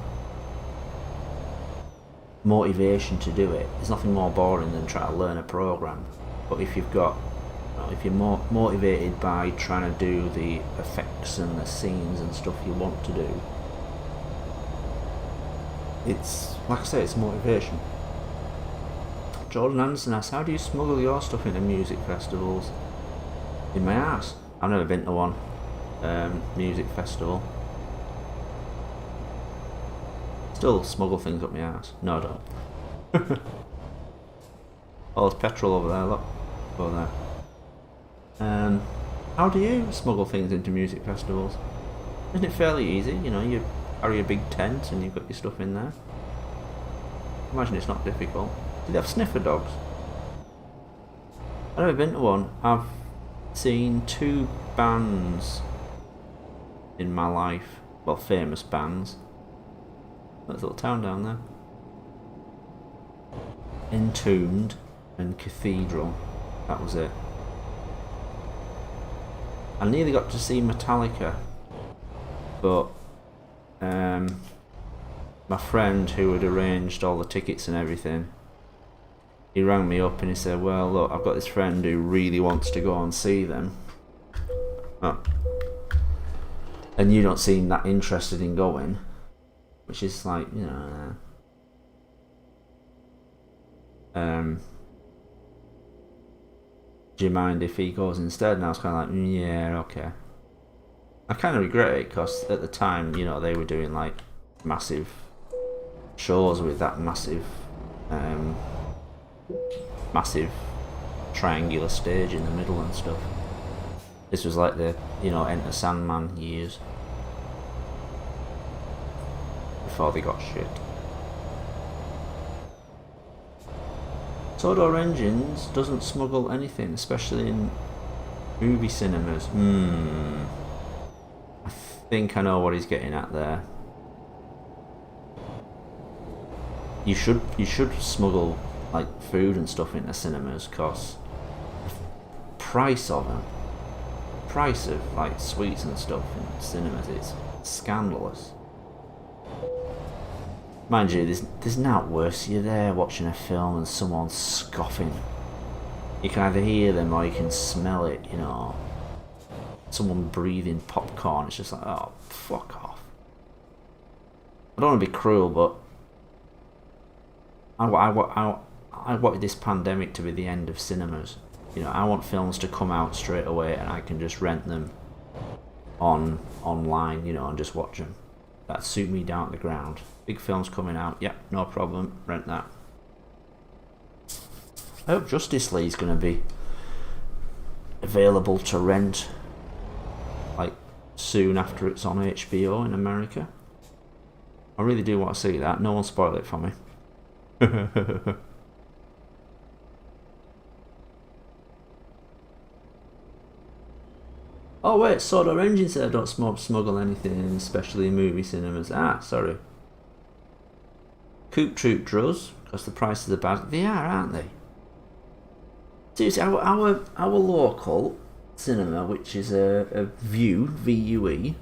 motivation to do it. There's nothing more boring than trying to learn a program. But if you've got, if you're more motivated by trying to do the effects and the scenes and stuff you want to do, it's, like I say, it's motivation. Jordan Anderson asks, how do you smuggle your stuff into music festivals? In my ass. I've never been to one music festival. Still smuggle things up my ass. No, I don't. Oh, there's petrol over there, look. Go there. How do you smuggle things into music festivals? Isn't it fairly easy? You know, you carry a big tent and you've got your stuff in there. Imagine it's not difficult. Do they have sniffer dogs? I've never been to one. I've seen 2 bands in my life. Well, famous bands. That's a little town down there. Entombed and Cathedral. That was it. I nearly got to see Metallica, but my friend who had arranged all the tickets and everything, he rang me up and he said, well look, I've got this friend who really wants to go and see them. Oh. And you don't seem that interested in going, which is like, you know, do you mind if he goes instead? And I was kind of like, yeah, okay. I kind of regret it because at the time, you know, they were doing like massive shows with that massive triangular stage in the middle and stuff. This was like the, you know, Enter Sandman years before they got shit. Sodor Engines doesn't smuggle anything, especially in movie cinemas. I think I know what he's getting at there. You should smuggle like food and stuff into cinemas, cause the price of like sweets and stuff in cinemas is scandalous. Mind you, there's not worse. You're there watching a film and someone's scoffing. You can either hear them or you can smell it, you know. Someone breathing popcorn. It's just like, oh, fuck off. I don't want to be cruel, but I wanted this pandemic to be the end of cinemas. You know, I want films to come out straight away and I can just rent them online, you know, and just watch them. That'd suit me down to the ground. Big films coming out, yep, no problem, rent that. I hope Justice League's going to be available to rent like soon after it's on HBO in America. I really do want to see that. No one spoil it for me. Oh wait, Sodor Engine said don't smuggle anything, especially in movie cinemas. Ah, sorry. Coop Troop does, because the prices are bad. They are, aren't they? Seriously, our local cinema, which is a Vue, V-U-E.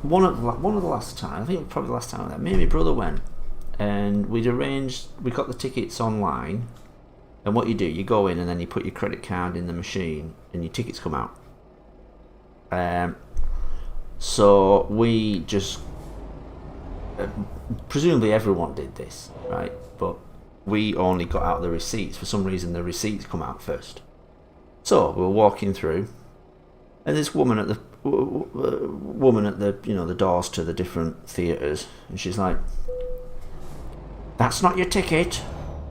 One of the last time, I think it was probably the last time that me and my brother went, and we got the tickets online. And what you do, you go in and then you put your credit card in the machine and your tickets come out. So we just, presumably everyone did this, right? But we only got out the receipts. For some reason the receipts come out first. So we were walking through and this woman at the you know, the doors to the different theatres, and she's like, that's not your ticket.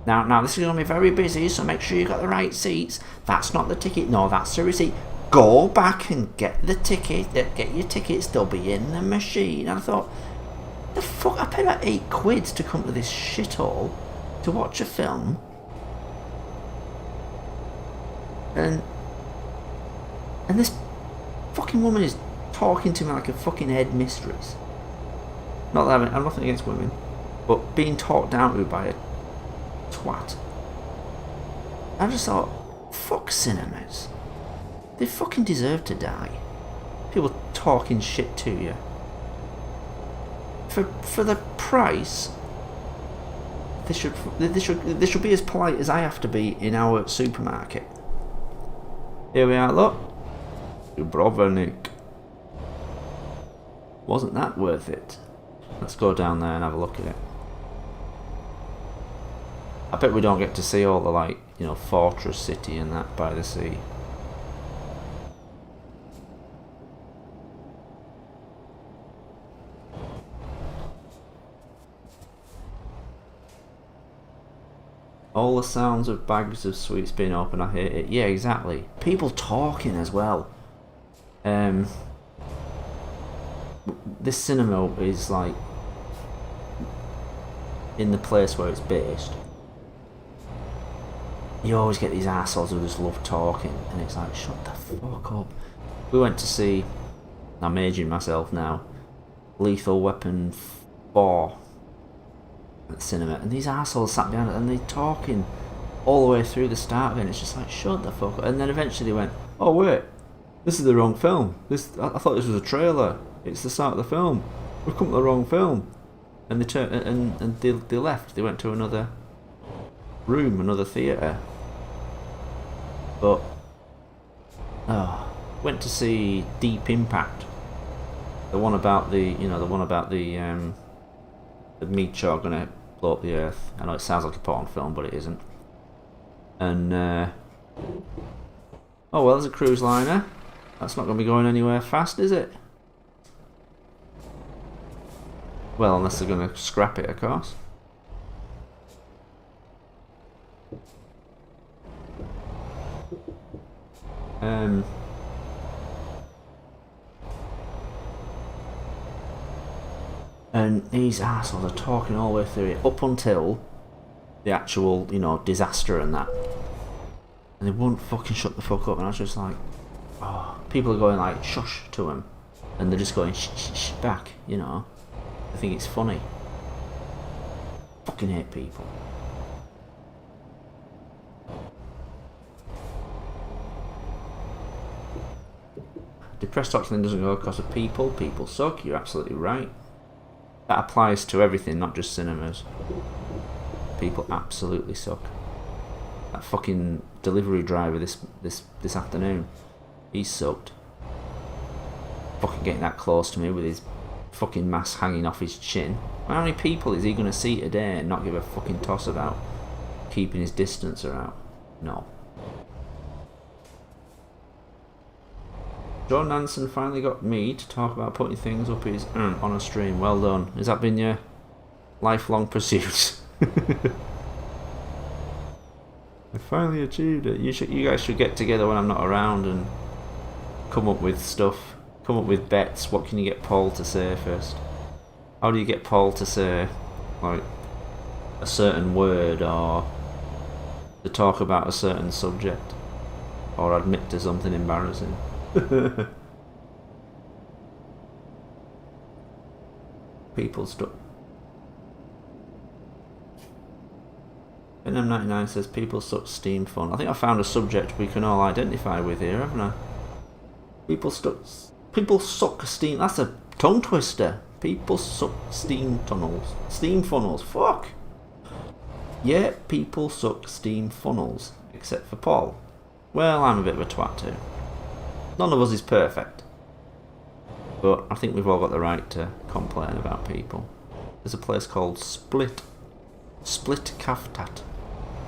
Now this is going to be very busy, so make sure you got the right seats. That's not the ticket. No, that's the receipt. Go back and get the ticket. Get your tickets. They'll be in the machine. And I thought, the fuck? I paid about £8 to come to this shithole to watch a film. And this fucking woman is talking to me like a fucking headmistress. Not that I'm nothing against women, but being talked down to by a twat. I just thought, fuck cinemas. They fucking deserve to die. People talking shit to you. For the price, they should be as polite as I have to be in our supermarket. Here we are, look. Dubrovnik. Wasn't that worth it? Let's go down there and have a look at it. I bet we don't get to see all the, like, you know, Fortress City and that by the sea. All the sounds of bags of sweets being open, I hate it. Yeah, exactly. People talking as well. This cinema is like in the place where it's based, you always get these assholes who just love talking, and it's like, shut the fuck up. We went to see, I'm aging myself now, Lethal Weapon 4 at the cinema, and these assholes sat behind it and they're talking all the way through the start of it, and it's just like, shut the fuck up. And then eventually they went, oh wait, this is the wrong film. I thought this was a trailer. It's the start of the film. We've come to the wrong film. And they turned and they left. They went to another room, another theatre. But went to see Deep Impact. The one about the meteor gonna blow up the Earth. I know it sounds like a porn film, but it isn't. And oh well, there's a cruise liner. That's not going to be going anywhere fast, is it? Well, unless they're going to scrap it, of course. And these assholes are talking all the way through it up until the actual, disaster and that. And they won't fucking shut the fuck up, and I was just like, oh, people are going like, shush to them. And they're just going, shh, shh, shh, back, I think it's funny. Fucking hate people. Depressed oxygen doesn't go because of people. People suck, you're absolutely right. That applies to everything, not just cinemas. People absolutely suck. That fucking delivery driver this afternoon, he sucked. Fucking getting that close to me with his fucking mask hanging off his chin. How many people is he going to see today and not give a fucking toss about keeping his distance around? No. John Nansen finally got me to talk about putting things up his on a stream. Well done. Has that been your lifelong pursuit? I finally achieved it. You guys should get together when I'm not around and come up with stuff. Come up with bets. What can you get Paul to say first? How do you get Paul to say, like, a certain word, or to talk about a certain subject, or admit to something embarrassing? People stuck. NM99 says people suck steam fun. I think I found a subject we can all identify with here, haven't I? People suck steam. That's a tongue twister. People suck steam tunnels. Steam funnels. Fuck. Yeah, people suck steam funnels. Except for Paul. Well, I'm a bit of a twat too. None of us is perfect. But I think we've all got the right to complain about people. There's a place called Split Kaftat.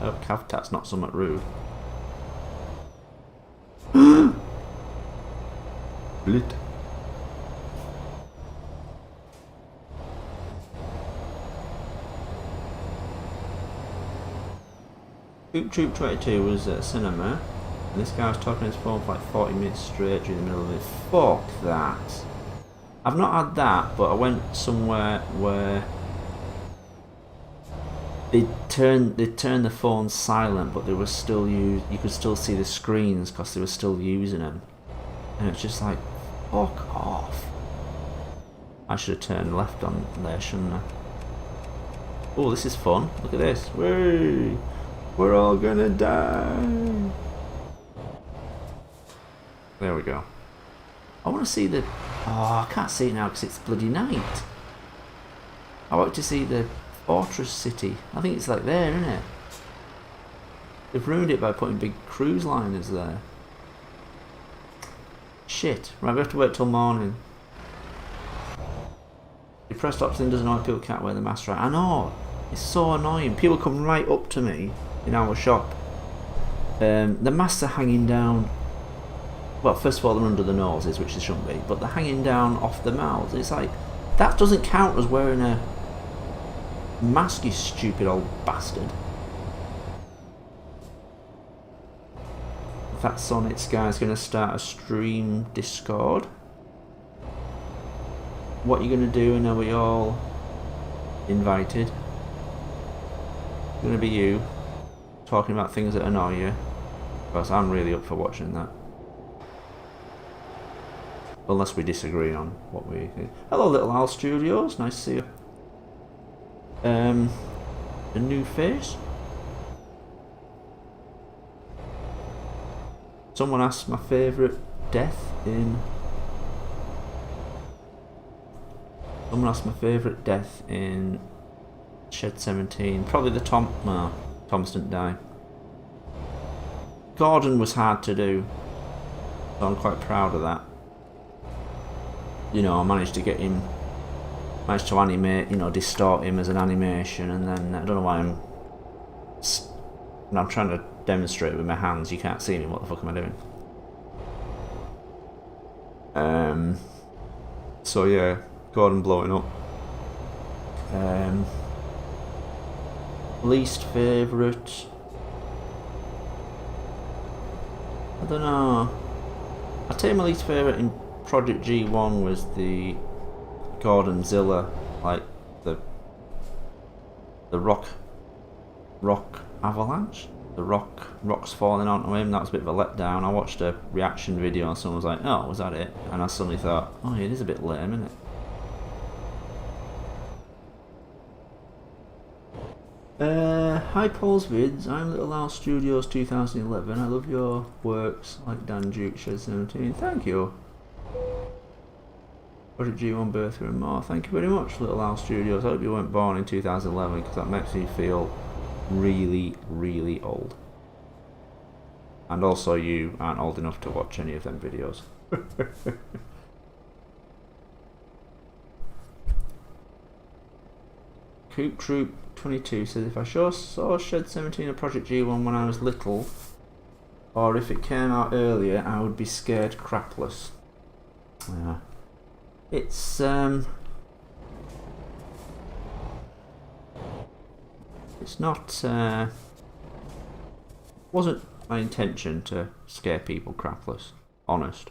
I hope Kaftat's not somewhat rude. Split. Goop Troop 22 was at a cinema, and this guy was talking on his phone for like 40 minutes straight during the middle of it. Fuck that. I've not had that, but I went somewhere where they turned the phone silent, but they were still you could still see the screens because they were still using them, and it's just like, fuck off. I should have turned left on there, shouldn't I? Oh, this is fun. Look at this. Whee! We're all gonna die. There we go. I want to see the... Oh, I can't see it now because it's bloody night. I want to see the Fortress City. I think it's like there, isn't it? They've ruined it by putting big cruise liners there. Shit. Right, we have to wait till morning. Depressed Option doesn't know why people can't wear the mask right. I know. It's so annoying. People come right up to me in our shop. The masks are hanging down. Well, first of all, they're under the noses, which they shouldn't be, but they're hanging down off the mouths. It's like, that doesn't count as wearing a mask, you stupid old bastard. That Sonic guy's going to start a stream Discord. What are you going to do, and are we all invited? gonna be you talking about things that annoy you, because I'm really up for watching that. Unless we disagree on what we think. Hello, Little Owl Studios. Nice to see you. A new face. Someone asked my favourite death in. Someone asked my favourite death in Shed 17. Probably the Tom. No, Thomas didn't die. Gordon was hard to do, so I'm quite proud of that. You know, I managed to get him, managed to animate, you know, distort him as an animation, and then I don't know why I'm trying to demonstrate it with my hands. You can't see me. What the fuck am I doing? So yeah, Gordon blowing up. Least favourite. I don't know. I'd say my least favourite in Project G1 was the Gordonzilla, like the rock avalanche, the rocks falling onto him. That was a bit of a letdown. I watched a reaction video and someone was like, "Oh, was that it?" And I suddenly thought, "Oh, it is a bit lame, isn't it?" Hi Paul's Vids, I'm Little Owl Studios 2011. I love your works like Dan Duke Shed 17. Thank you. Project G1 Bertha and more. Thank you very much, Little Owl Studios. I hope you weren't born in 2011 because that makes me feel really, really old. And also you aren't old enough to watch any of them videos. Coop Troop 22 says, if I saw Shed 17 or Project G1 when I was little, or if it came out earlier, I would be scared crapless. Yeah. It's not wasn't my intention to scare people crapless, honest.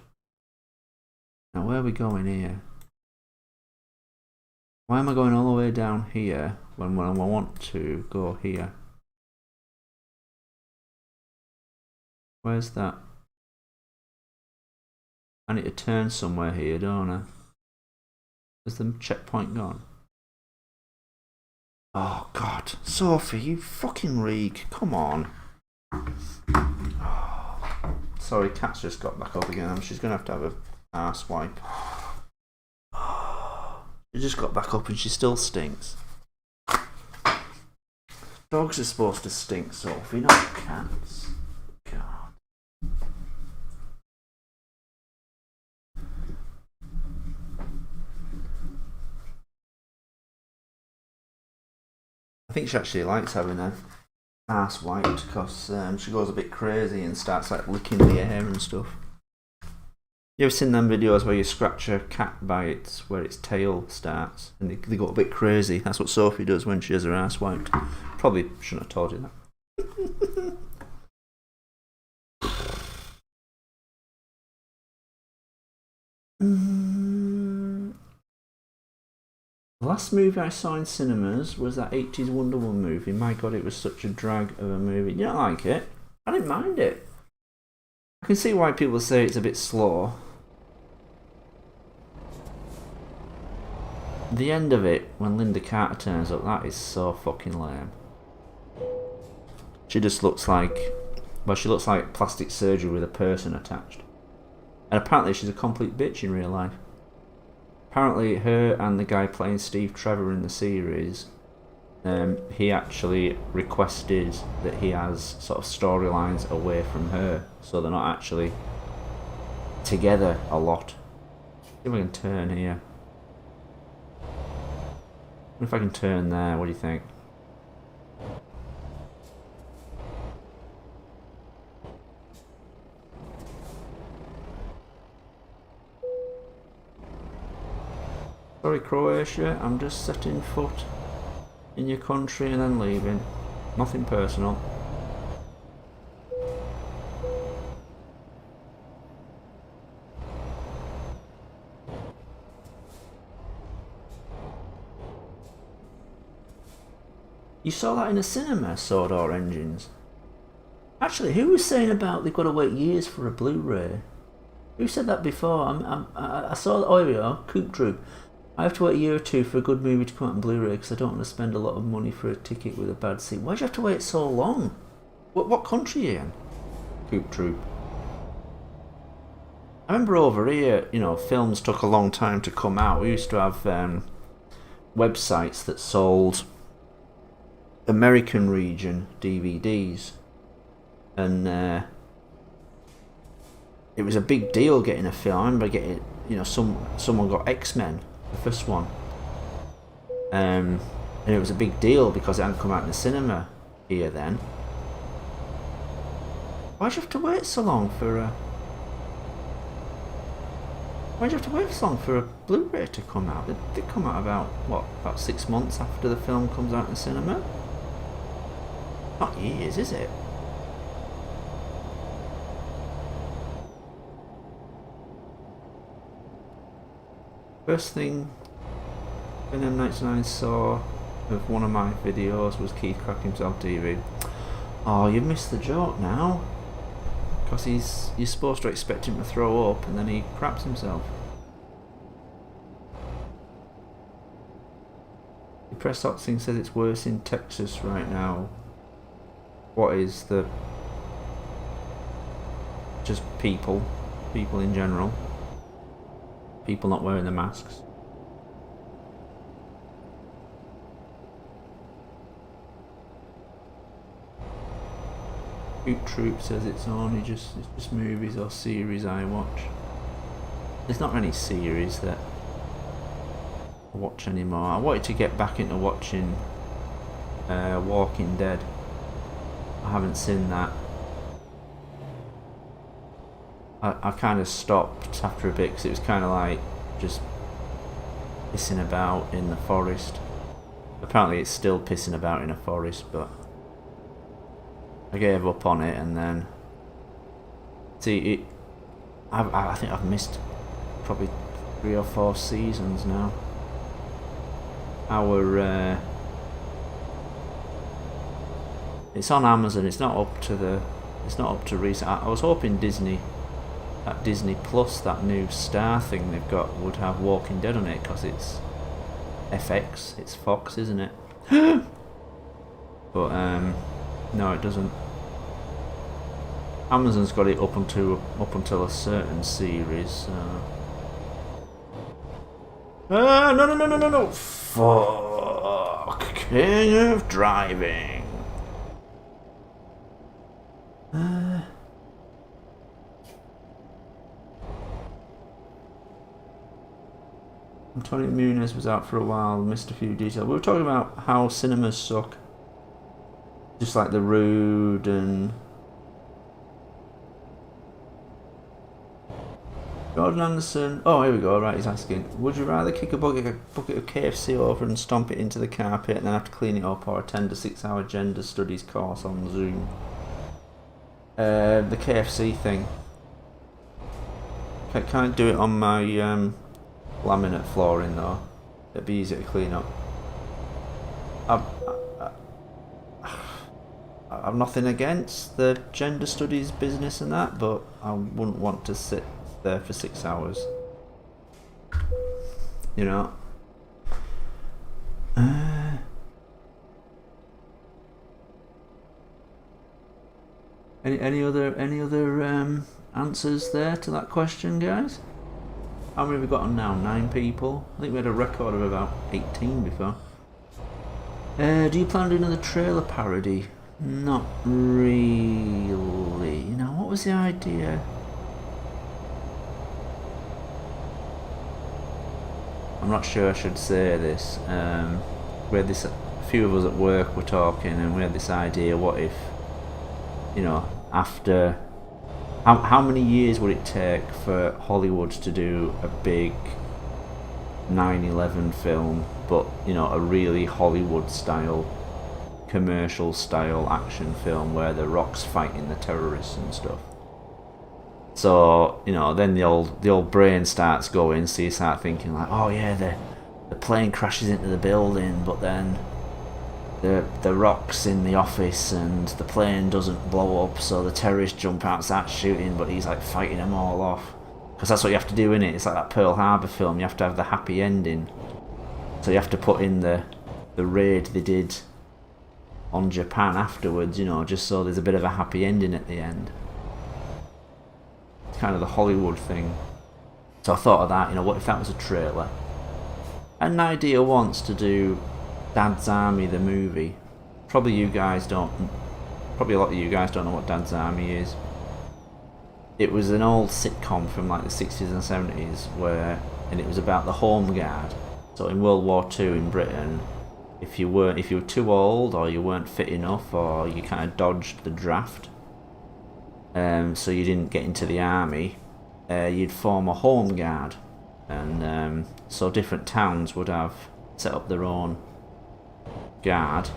Now where are we going here? Why am I going all the way down here when I want to go here? Where's that? I need to turn somewhere here, don't I? Is the checkpoint gone? Oh God, Sophie, you fucking reek! Come on. Sorry, Kat's just got back up again. She's gonna have a arse wipe. She just got back up and she still stinks. Dogs are supposed to stink, Sophie, not cats. God. I think she actually likes having her ass wiped because she goes a bit crazy and starts like licking the hair and stuff. You ever seen them videos where you scratch a cat by its where its tail starts and they go a bit crazy? That's what Sophie does when she has her ass wiped. Probably shouldn't have told you that. The last movie I saw in cinemas was that 80s Wonder Woman movie. My God, it was such a drag of a movie. You don't like it? I didn't mind it. I can see why people say it's a bit slow. The end of it, when Linda Carter turns up, that is so fucking lame. She just looks like... well, she looks like plastic surgery with a person attached. And apparently she's a complete bitch in real life. Apparently her and the guy playing Steve Trevor in the series, he actually requested that he has sort of storylines away from her, so they're not actually together a lot. See if I can turn here. If I can turn there, what do you think? Sorry Croatia, I'm just setting foot in your country and then leaving. Nothing personal. You saw that in a cinema, Sodor Engines. Actually, who was saying about they've got to wait years for a Blu-ray? Who said that before? I saw. Oh, here we are. Coop Troop. I have to wait a year or two for a good movie to come out on Blu-ray because I don't want to spend a lot of money for a ticket with a bad seat. Why'd you have to wait so long? What country are you in? Coop Troop. I remember over here, you know, films took a long time to come out. We used to have websites that sold American region DVDs, and it was a big deal getting a film. I remember getting, you know, someone got X-Men, the first one, and it was a big deal because it hadn't come out in the cinema here then. Why'd you have to wait so long for a... Why'd you have to wait so long for a Blu-ray to come out? They come out about 6 months after the film comes out in the cinema? Not years, is it? First thing when M99 saw of one of my videos was Keith crack himself TV. Oh, you missed the joke now. Because you're supposed to expect him to throw up and then he craps himself. The press thing says it's worse in Texas right now. What is the... just people in general. People not wearing the masks. Coop Troop says it's only just movies or series I watch. There's not many series that I watch anymore. I wanted to get back into watching Walking Dead. I haven't seen that. I kind of stopped after a bit because it was kind of like just pissing about in the forest. Apparently it's still pissing about in a forest, but I gave up on it. And then I think I've missed probably 3 or 4 seasons now. It's on Amazon. It's not up to recent. I was hoping Disney Plus, that new Star thing they've got, would have Walking Dead on it because it's FX. It's Fox, isn't it? But no, it doesn't. Amazon's got it up until a certain series. No! Fuck! King of driving. Antonio Muniz was out for a while, missed a few details. We were talking about how cinemas suck. Just like The Rude and... Gordon Anderson. Oh, here we go. Right, he's asking, would you rather kick a bucket of KFC over and stomp it into the carpet and then have to clean it up, or attend a 6-hour gender studies course on Zoom? The KFC thing. Can't do it on my laminate flooring though. It'd be easy to clean up. I've nothing against the gender studies business and that, but I wouldn't want to sit there for 6 hours. You know. Any other answers there to that question, guys? How many have we got on now? 9 people. I think we had a record of about 18 before. Do you plan on doing another trailer parody? Not really. You know, what was the idea? I'm not sure I should say this. We had this. A few of us at work were talking, and we had this idea. What if, you know, after how many years would it take for Hollywood to do a big 9/11 film, but you know, a really Hollywood style, commercial style action film where the Rock's fighting the terrorists and stuff. So, you know, then the old brain starts going, so you start thinking like, oh yeah, the plane crashes into the building, but then the rocks in the office and the plane doesn't blow up, so the terrorists jump out and start shooting, but he's like fighting them all off. Because that's what you have to do, innit? It's like that Pearl Harbor film, you have to have the happy ending. So you have to put in the raid they did on Japan afterwards, you know, just so there's a bit of a happy ending at the end. It's kind of the Hollywood thing. So I thought of that, you know, what if that was a trailer? I had an idea once to do Dad's Army the movie. Probably a lot of you guys don't know what Dad's Army is. It was an old sitcom from like the 60s and 70s and it was about the Home Guard. So in World War II in Britain, if you were too old or you weren't fit enough or you kind of dodged the draft, so you didn't get into the army, you'd form a Home Guard, and so different towns would have set up their own guard,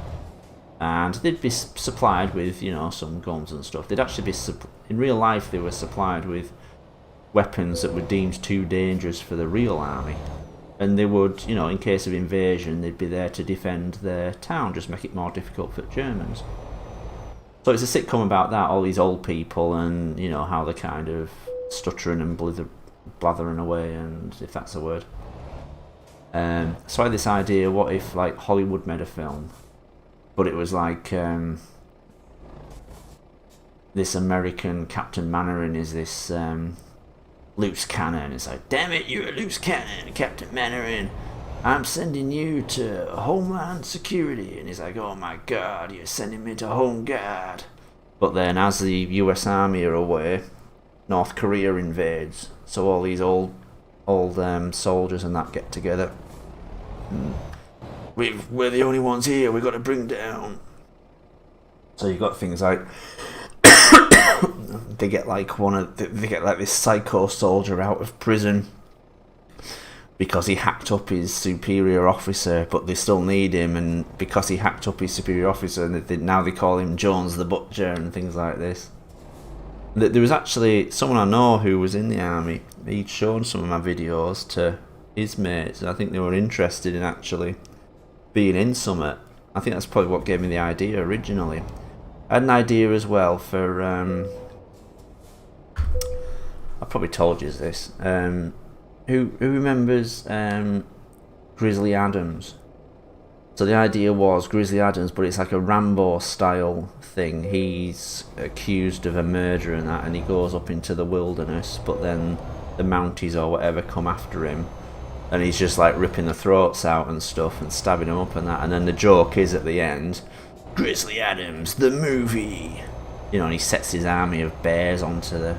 and they'd be supplied with, you know, some guns and stuff. They'd actually be in real life they were supplied with weapons that were deemed too dangerous for the real army, and they would, you know, in case of invasion, they'd be there to defend their town, just make it more difficult for the Germans. So it's a sitcom about that, all these old people, and you know how they're kind of stuttering and blathering away, and if that's a word. So I had this idea, what if like Hollywood made a film, but it was like this American Captain Mainwaring is this loose cannon. It's like, damn it, you're a loose cannon, Captain Mainwaring. I'm sending you to Homeland Security. And he's like, oh my god, you're sending me to Home Guard. But then as the US Army are away, North Korea invades. So all these old soldiers and that get together. We're the only ones here, we've got to bring down. So you've got things like they get like this psycho soldier out of prison because he hacked up his superior officer, but they still need him, and because he hacked up his superior officer, and now they call him Jones the Butcher and things like this. There was actually someone I know who was in the army. He'd shown some of my videos to his mates, and I think they were interested in actually being in Summit. I think that's probably what gave me the idea originally. I had an idea as well for I probably told you this. Who remembers Grizzly Adams? So the idea was Grizzly Adams, but it's like a Rambo style thing. He's accused of a murder and that, and he goes up into the wilderness, but then the Mounties or whatever come after him, and he's just like ripping the throats out and stuff and stabbing them up and that, and then the joke is at the end, Grizzly Adams the movie, you know, and he sets his army of bears onto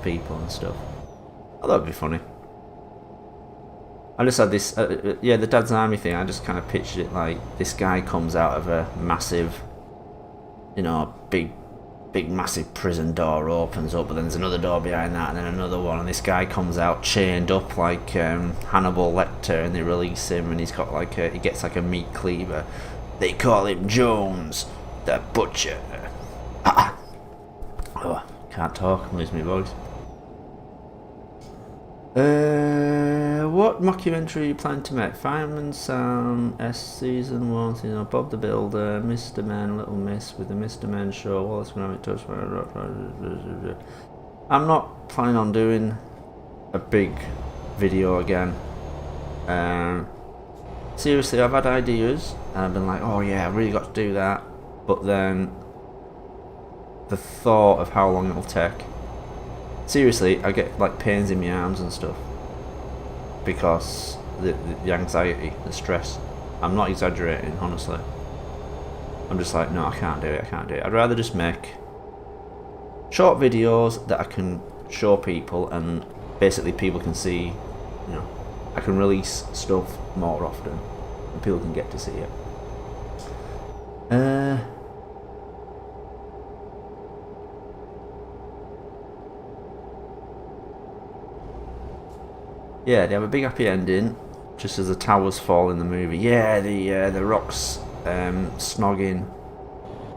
people and stuff. I thought it'd be funny. I just had this, the Dad's Army thing, I just kind of pictured it like this guy comes out of a massive, you know, big massive prison door opens up, but then there's another door behind that, and then another one, and this guy comes out chained up like Hannibal Lecter, and they release him, and he's got like he gets like a meat cleaver. They call him Jones the Butcher. Oh, can't talk, I'm losing my voice. What mockumentary are you planning to make? Fireman Sam, S Season 1, you know, Bob the Builder, Mr. Men, Little Miss with the Mr. Men Show, Wallace Gromit Touch. I'm not planning on doing a big video again. Seriously, I've had ideas, and I've been like, oh yeah, I really got to do that, but then the thought of how long it'll take. Seriously, I get like pains in my arms and stuff because the anxiety, the stress. I'm not exaggerating, honestly. I'm just like, no, I can't do it. I'd rather just make short videos that I can show people, and basically people can see, you know, I can release stuff more often and people can get to see it. Yeah, they have a big happy ending, just as the towers fall in the movie. Yeah, the Rock's snogging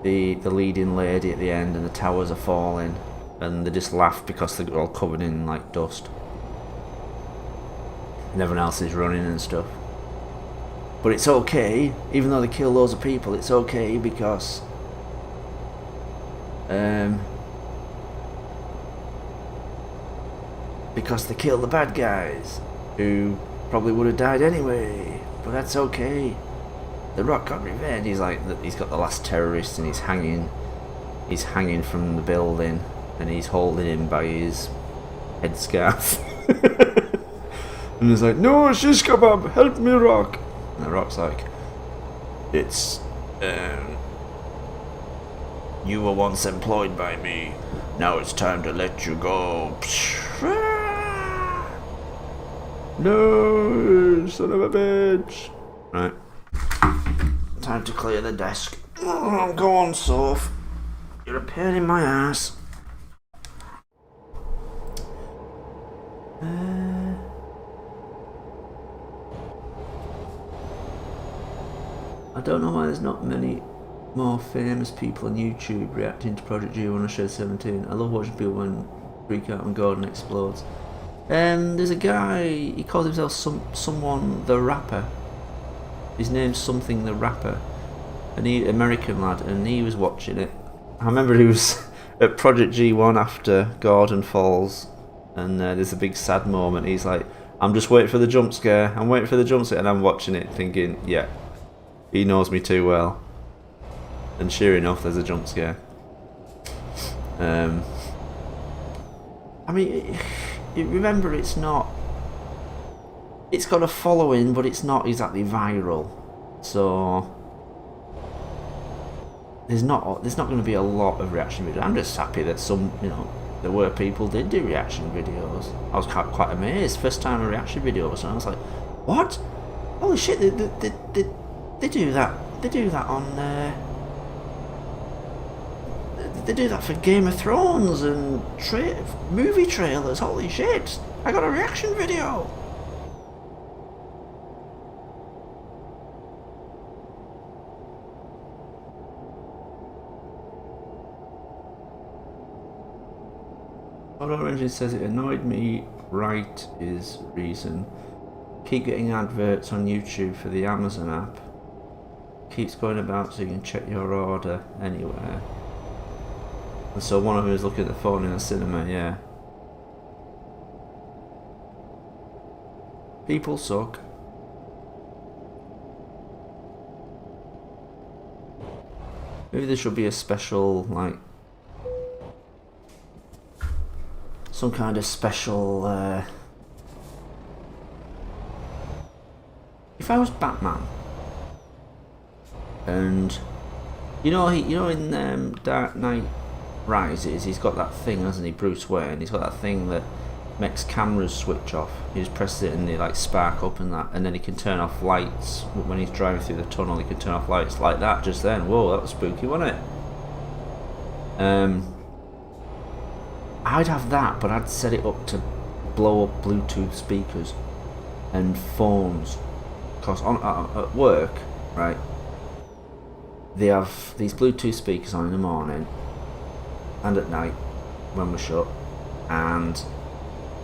the leading lady at the end, and the towers are falling, and they just laugh because they're all covered in like dust, and everyone else is running and stuff. But it's okay, even though they kill loads of people, it's okay because they kill the bad guys who probably would have died anyway. But that's okay. The Rock got revenge. He's got the last terrorist and he's hanging from the building and he's holding him by his headscarf. And he's like, no, shish kebab, help me, Rock. And the Rock's like, it's you were once employed by me, now it's time to let you go. No, son of a bitch. Right. Time to clear the desk. Oh, go on, Soph. You're a pain in my ass. I don't know why there's not many more famous people on YouTube reacting to Project G when I share 17. I love watching people when freak out when Gordon explodes. There's a guy, he calls himself someone the Rapper. His name's something the Rapper, and American lad, and he was watching it. I remember he was at Project G1 after Gordon falls, and there's a big sad moment. He's like, I'm just waiting for the jump scare, and I'm watching it thinking, yeah, he knows me too well. And sure enough, there's a jump scare. I mean, remember, it's not. It's got a following, but it's not exactly viral. So there's not going to be a lot of reaction videos. I'm just happy that there were people did do reaction videos. I was quite amazed. First time a reaction video, and I was like, what? Holy shit! They do that. They do that on. They do that for Game of Thrones and movie trailers. Holy shit! I got a reaction video. Auto Engine says it annoyed me. Right is reason. Keep getting adverts on YouTube for the Amazon app. Keeps going about so you can check your order anywhere. And so one of them is looking at the phone in the cinema, yeah. People suck. Maybe there should be a special, like, some kind of special, if I was Batman, and in Dark Knight Rises, he's got that thing, hasn't he, Bruce Wayne? He's got that thing that makes cameras switch off. He just presses it and they like spark up and that, and then he can turn off lights when he's driving through the tunnel. He can turn off lights like that just then. Whoa, that was spooky, wasn't it? I'd have that, but I'd set it up to blow up Bluetooth speakers and phones. Because at work, right, they have these Bluetooth speakers on in the morning and at night when we're shut, and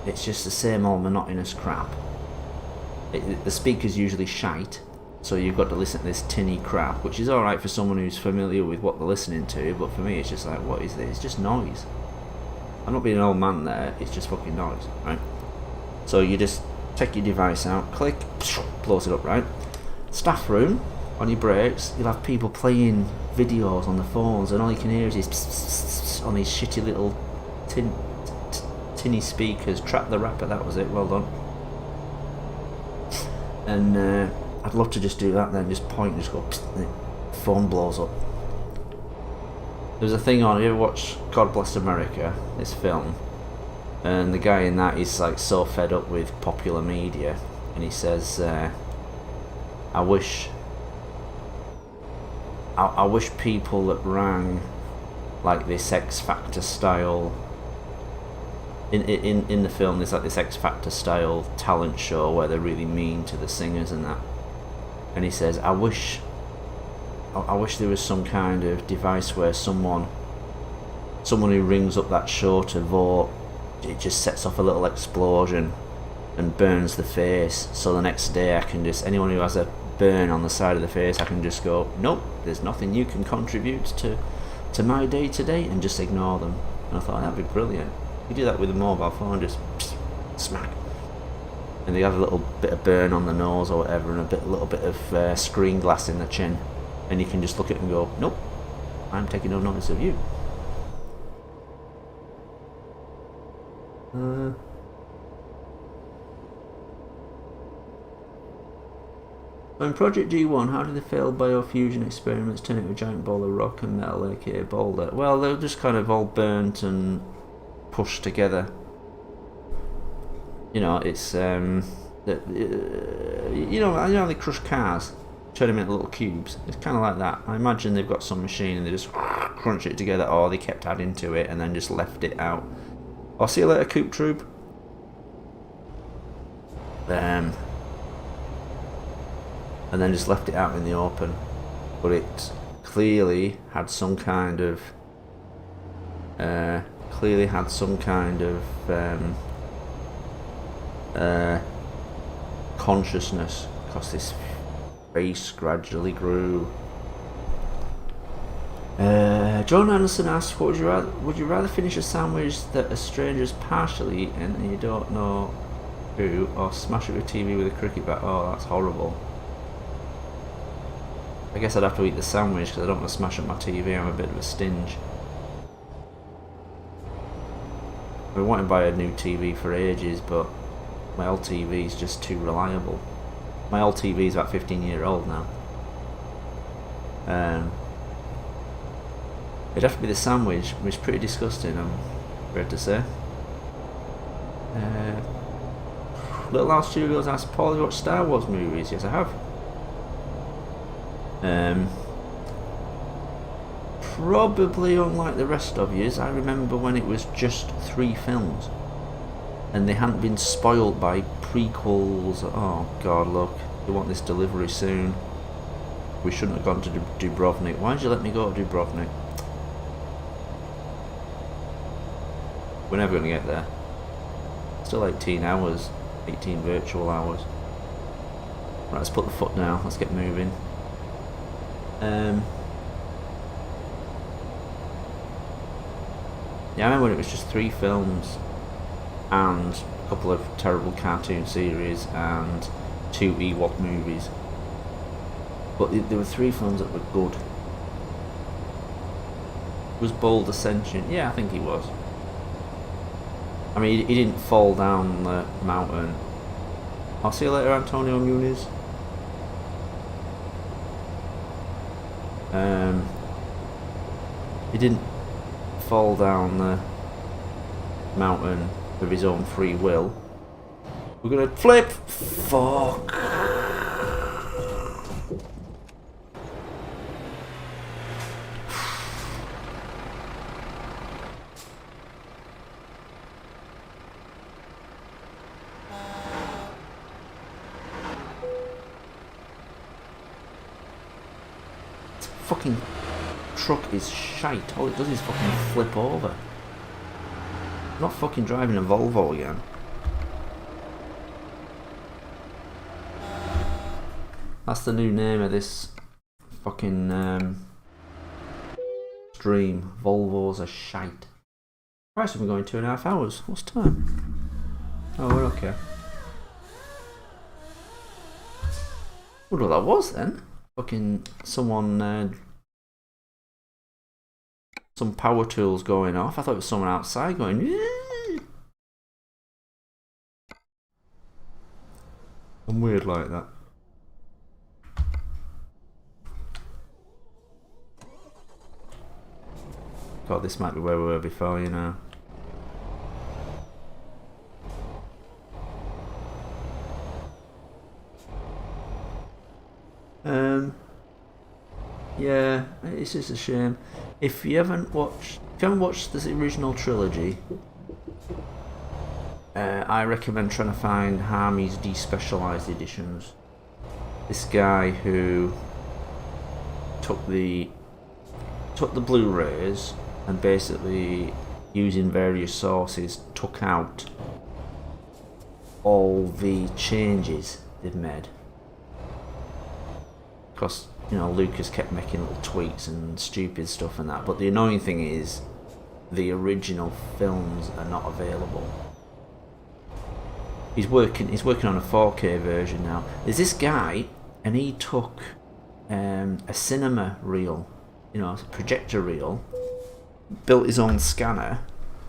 it's just the same old monotonous crap. The speaker's usually shite, so you've got to listen to this tinny crap, which is alright for someone who's familiar with what they're listening to, but for me it's just like, what is this? It's just noise. I'm not being an old man there, it's just fucking noise, right? So you just take your device out, click, blows it up, right? Staff room, on your breaks, you'll have people playing videos on the phones, and all you can hear is this on these shitty little tinny speakers. Trap the Rapper, that was it, well done. And I'd love to just do that then, just point and just go, and the phone blows up. There's a thing on, have you ever watched God Bless America, this film? And the guy in that is like so fed up with popular media, and he says, I wish people that rang like this X Factor style in the film, there's like this X Factor style talent show where they're really mean to the singers and that, and he says, I wish there was some kind of device where someone who rings up that show to vote, it just sets off a little explosion and burns the face, so the next day I can just, anyone who has a burn on the side of the face, I can just go, nope, there's nothing you can contribute to my day today, and just ignore them. And I thought, that'd be brilliant. You do that with a mobile phone, just smack. And they have a little bit of burn on the nose or whatever, and a little bit of screen glass in the chin, and you can just look at it and go, nope, I'm taking no notice of you. So in Project G1, how did the failed biofusion experiments turn into a giant ball of rock and metal, aka boulder? Well, they were just kind of all burnt and pushed together. You know, it's you know how they crush cars, turn them into little cubes. It's kind of like that. I imagine they've got some machine and they just crunch it together, or they kept adding to it and then just left it out. I'll see you later, Coop Troop. And then just left it out in the open, but it clearly had some kind of consciousness, because this face gradually grew. John Anderson asks, would you rather finish a sandwich that a stranger's partially eaten and you don't know who, or smash it with TV with a cricket bat? Oh, that's horrible. I guess I'd have to eat the sandwich because I don't want to smash up my TV. I'm a bit of a stinge. I've been wanting to buy a new TV for ages, but my old TV is just too reliable. My old TV is about 15 years old now. It'd have to be the sandwich, which is pretty disgusting, I'm afraid to say. Little House Studios asked, Paul, have you watched Star Wars movies? Yes, I have. Probably unlike the rest of yous, I remember when it was just 3 films and they hadn't been spoilt by prequels. Oh god, look, you want this delivery soon. We shouldn't have gone to Dubrovnik. Why did you let me go to Dubrovnik? We're never going to get there. Still 18 hours, 18 virtual hours. Right, let's put the foot down, let's get moving. Yeah, I remember when it was just 3 films and a couple of terrible cartoon series and 2 Ewok movies. But there were 3 films that were good. Was Bold Ascension? Yeah, I think he was. I mean, he didn't fall down the mountain. I'll see you later, Antonio Muniz. He didn't fall down the mountain of his own free will. We're gonna flip. Fuck. Fucking truck is shite. All it does is fucking flip over. I'm not fucking driving a Volvo again. That's the new name of this fucking stream. Volvos are shite. Christ, we've been going 2.5 hours. What's time? Oh, we're okay. Wonder what that was then. Fucking someone, some power tools going off. I thought it was someone outside going. I'm weird like that. God, this might be where we were before, you know. Yeah, it's just a shame. If you haven't watched the original trilogy, I recommend trying to find Harmy's despecialized editions. This guy who took the Blu-rays and basically, using various sources, took out all the changes they've made. because you know Lucas kept making little tweaks and stupid stuff and that. But the annoying thing is, the original films are not available. He's working on a 4K version now. There's this guy, and he took a cinema reel, you know, a projector reel, built his own scanner,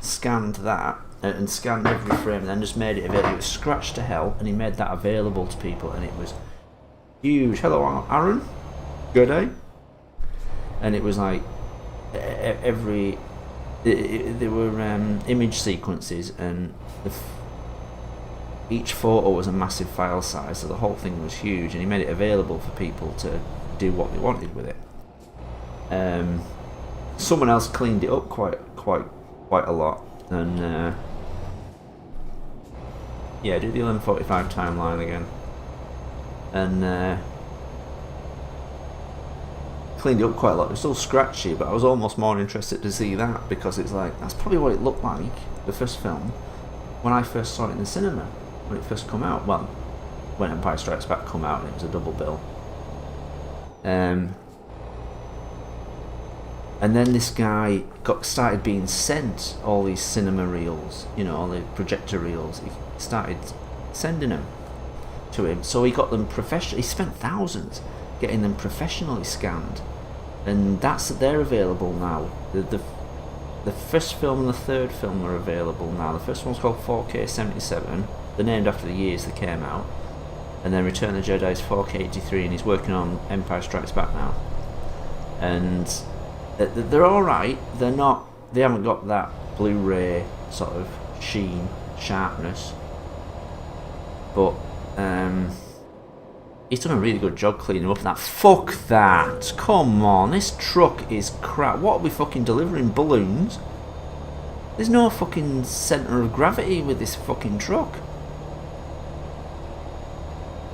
scanned that, and scanned every frame, and then just made it available. It was scratched to hell, and he made that available to people, and it was huge. Hello, Aaron. Good day. And it was like there were image sequences, and each photo was a massive file size, so the whole thing was huge, and he made it available for people to do what they wanted with it. Someone else cleaned it up quite a lot, and yeah, do the 11:45 timeline again, and cleaned it up quite a lot. It was still scratchy, but I was almost more interested to see that, because it's like, that's probably what it looked like, the first film, when I first saw it in the cinema, when it first come out. Well, when Empire Strikes Back come out, and it was a double bill. And then this guy started being sent all these cinema reels, you know, all the projector reels. He started sending them to him, so he got them professionally. He spent thousands getting them professionally scanned, and they're available now. The first film and the third film are available now. The first one's called 4K 77. They're named after the years they came out. And then Return of the Jedi is 4K 83, and he's working on Empire Strikes Back now. And they're alright. They haven't got that Blu-ray sort of sheen, sharpness. But he's done a really good job cleaning up that. Fuck that! Come on, this truck is crap. What are we fucking delivering? Balloons? There's no fucking centre of gravity with this fucking truck.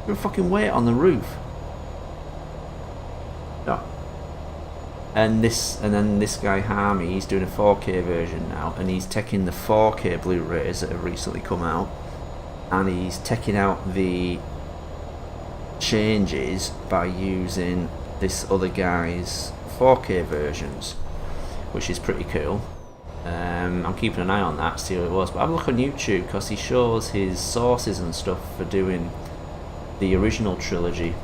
There's a fucking weight on the roof. No. And then this guy Harmy, he's doing a 4K version now, and he's taking the 4K Blu-rays that have recently come out, and he's taking out the changes by using this other guy's 4K versions, which is pretty cool. I'm keeping an eye on that, see how it was. But have a look on YouTube, because he shows his sources and stuff for doing the original trilogy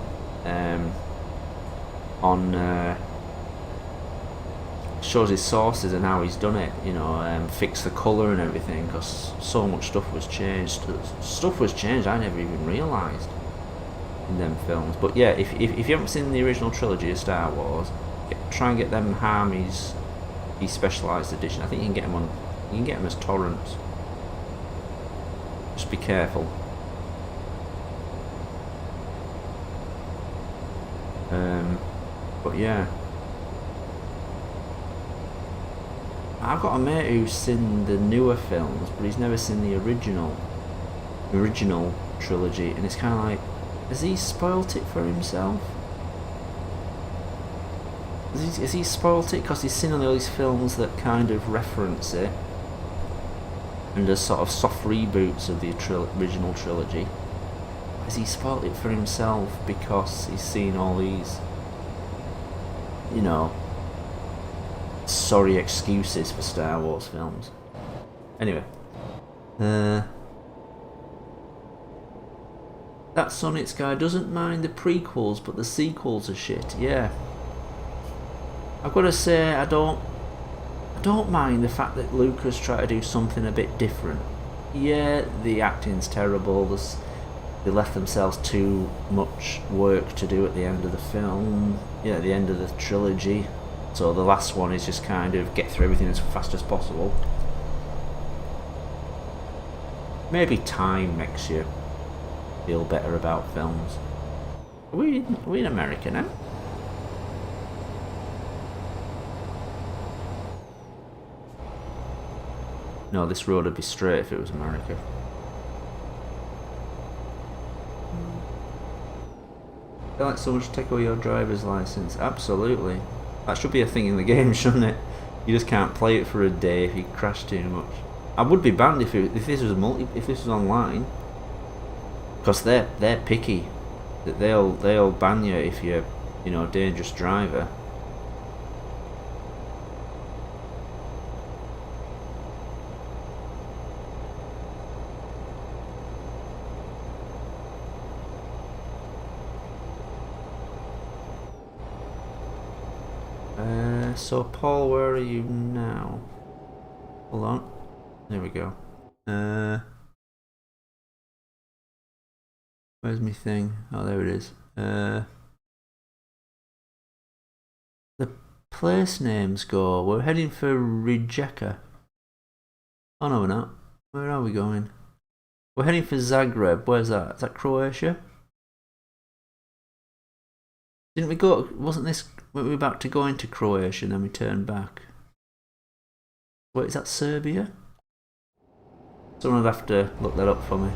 shows his sources and how he's done it, you know, fix the colour and everything, because so much stuff was changed. I never even realised in them films. But yeah, if you haven't seen the original trilogy of Star Wars, try and get them Harmy's specialised edition. I think you can get them as torrents. Just be careful. But yeah, I've got a mate who's seen the newer films, but he's never seen the original trilogy, and it's kind of like, has he spoilt it for himself? Has he spoilt it because he's seen all these films that kind of reference it, and are sort of soft reboots of the original trilogy? Has he spoilt it for himself because he's seen all these, you know, sorry excuses for Star Wars films? Anyway, that Sonics guy doesn't mind the prequels, but the sequels are shit. Yeah, I've got to say, I don't mind the fact that Lucas tried to do something a bit different. Yeah, the acting's terrible. They left themselves too much work to do at the end of the film. Yeah, at the end of the trilogy. So the last one is just kind of get through everything as fast as possible. Maybe time makes you feel better about films. Are we in America now? No, this road would be straight if it was America. I like so much to take away your driver's license. Absolutely. That should be a thing in the game, shouldn't it? You just can't play it for a day if you crash too much. I would be banned if this was if this was online, because they're picky. They'll ban you if you you know, dangerous driver. So Paul, where are you now? Hold on. There we go. Where's my thing? Oh, there it is. The place names go. We're heading for Rijeka. Oh no, we're not. Where are we going? We're heading for Zagreb. Where's that? Is that Croatia? Didn't we go? Wasn't this? We were about to go into Croatia and then we turned back. Wait, is that Serbia? Someone would have to look that up for me.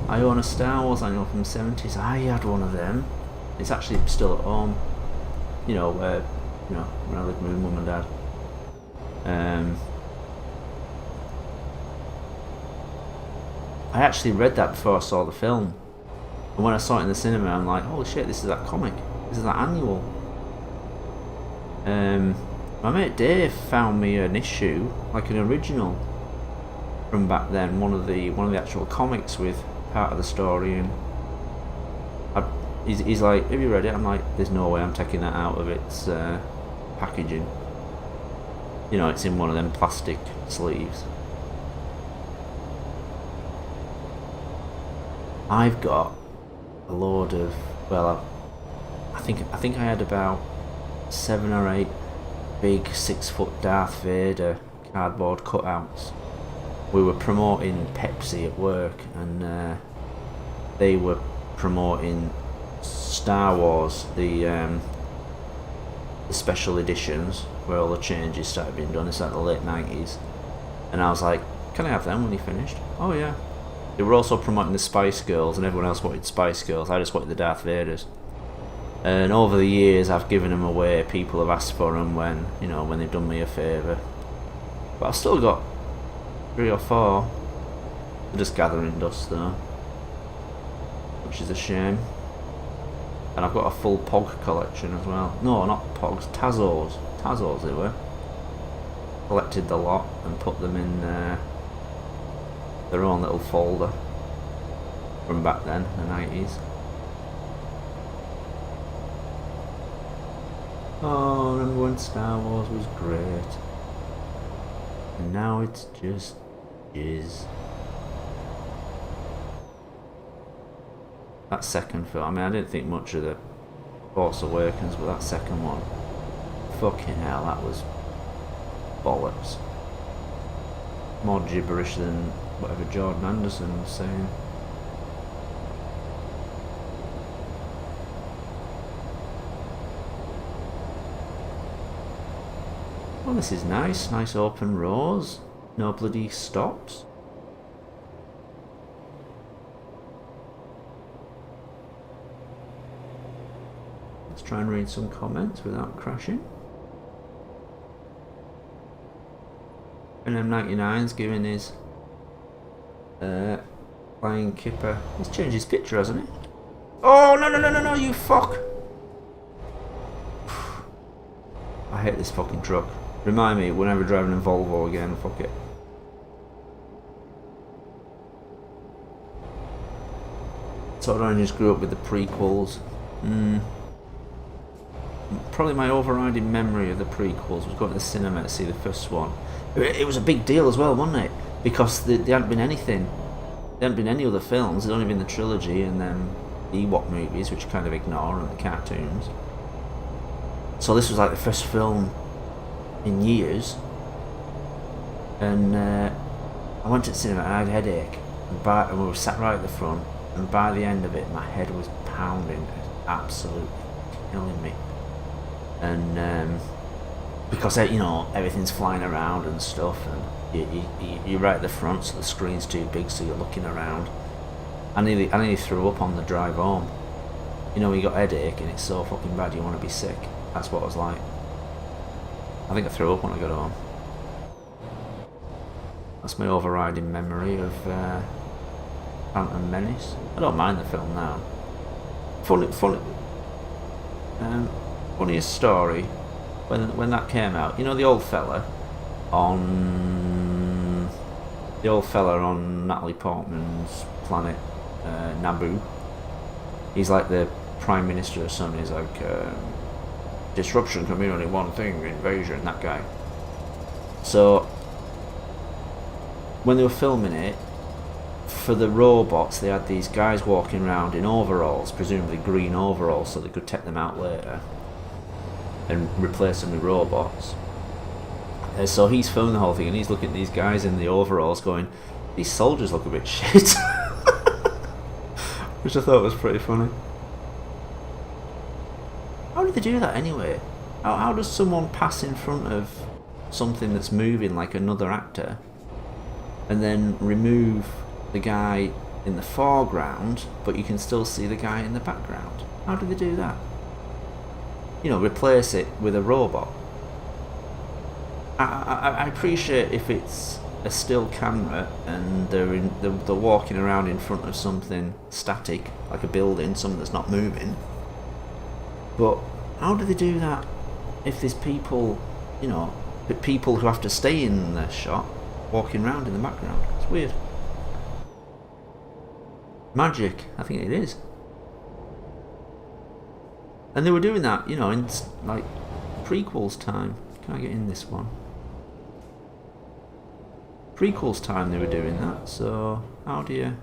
I own a Star Wars, I know, from the 70s. I had one of them. It's actually still at home. You know, where, you know, when I lived with my mum and dad. I actually read that before I saw the film. And when I saw it in the cinema, I'm like, holy shit, this is that comic. This is that annual. My mate Dave found me an issue, like an original, from back then. One of the actual comics with part of the story, and he's like, have you read it? I'm like, there's no way I'm taking that out of its packaging. You know, it's in one of them plastic sleeves. I've got a load of, well, I think I had about 7 or 8 big 6-foot Darth Vader cardboard cutouts. We were promoting Pepsi at work, and they were promoting Star Wars, the special editions where all the changes started being done. It's like the late 90s, and I was like, can I have them when you finished? Oh yeah. They were also promoting the Spice Girls, and everyone else wanted Spice Girls. I just wanted the Darth Vaders. And over the years, I've given them away. People have asked for them when, you know, when they've done me a favour. But I've still got 3 or 4. They're just gathering dust though, which is a shame. And I've got a full Pog collection as well. No, not Pogs, Tazos. Tazos they were. Collected the lot and put them in their own little folder from back then, the 90s. Oh, I remember when Star Wars was great. And now it's just jizz. That second film, I mean, I didn't think much of the Force Awakens, but that second one, fucking hell, that was bollocks. More gibberish than whatever Jordan Anderson was saying. Well, this is nice. Nice open rows. No bloody stops. Let's try and read some comments without crashing. M99's giving his flying kipper. He's changed his picture, hasn't he? Oh, no, you fuck! I hate this fucking truck. Remind me whenever driving a Volvo again, fuck it. Todd Orange grew up with the prequels. Probably my overriding memory of the prequels was going to the cinema to see the first one. It was a big deal as well, wasn't it? Because there hadn't been anything. There hadn't been any other films. There'd only been the trilogy and then the Ewok movies, which you kind of ignore, and the cartoons. So this was like the first film in years. And I went to the cinema and I had a headache. And we were sat right at the front. And by the end of it, my head was pounding. It was absolutely killing me. And because, you know, everything's flying around and stuff, and you're right at the front, so the screen's too big, so you're looking around. I nearly threw up on the drive home. You know, when you got a headache and it's so fucking bad you want to be sick. That's what it was like. I think I threw up when I got home. That's my overriding memory of Phantom Menace. I don't mind the film now. Funniest story when that came out. You know the old fella on Natalie Portman's planet, Naboo. He's like the Prime Minister or something. He's like, disruption can mean only one thing: invasion. That guy. So when they were filming it, for the robots, they had these guys walking around in overalls, presumably green overalls, so they could take them out later and replace them with robots. So he's filming the whole thing, and he's looking at these guys in the overalls going, these soldiers look a bit shit. Which I thought was pretty funny. How do they do that anyway? How does someone pass in front of something that's moving like another actor and then remove the guy in the foreground, but you can still see the guy in the background? How do they do that? You know, replace it with a robot. I appreciate if it's a still camera and they're walking around in front of something static, like a building, something that's not moving. But how do they do that if there's people, you know, people who have to stay in the shot walking around in the background? It's weird. Magic, I think it is. And they were doing that, you know, in like prequels time. Can I get in this one? Prequels time they were doing that, so how do you...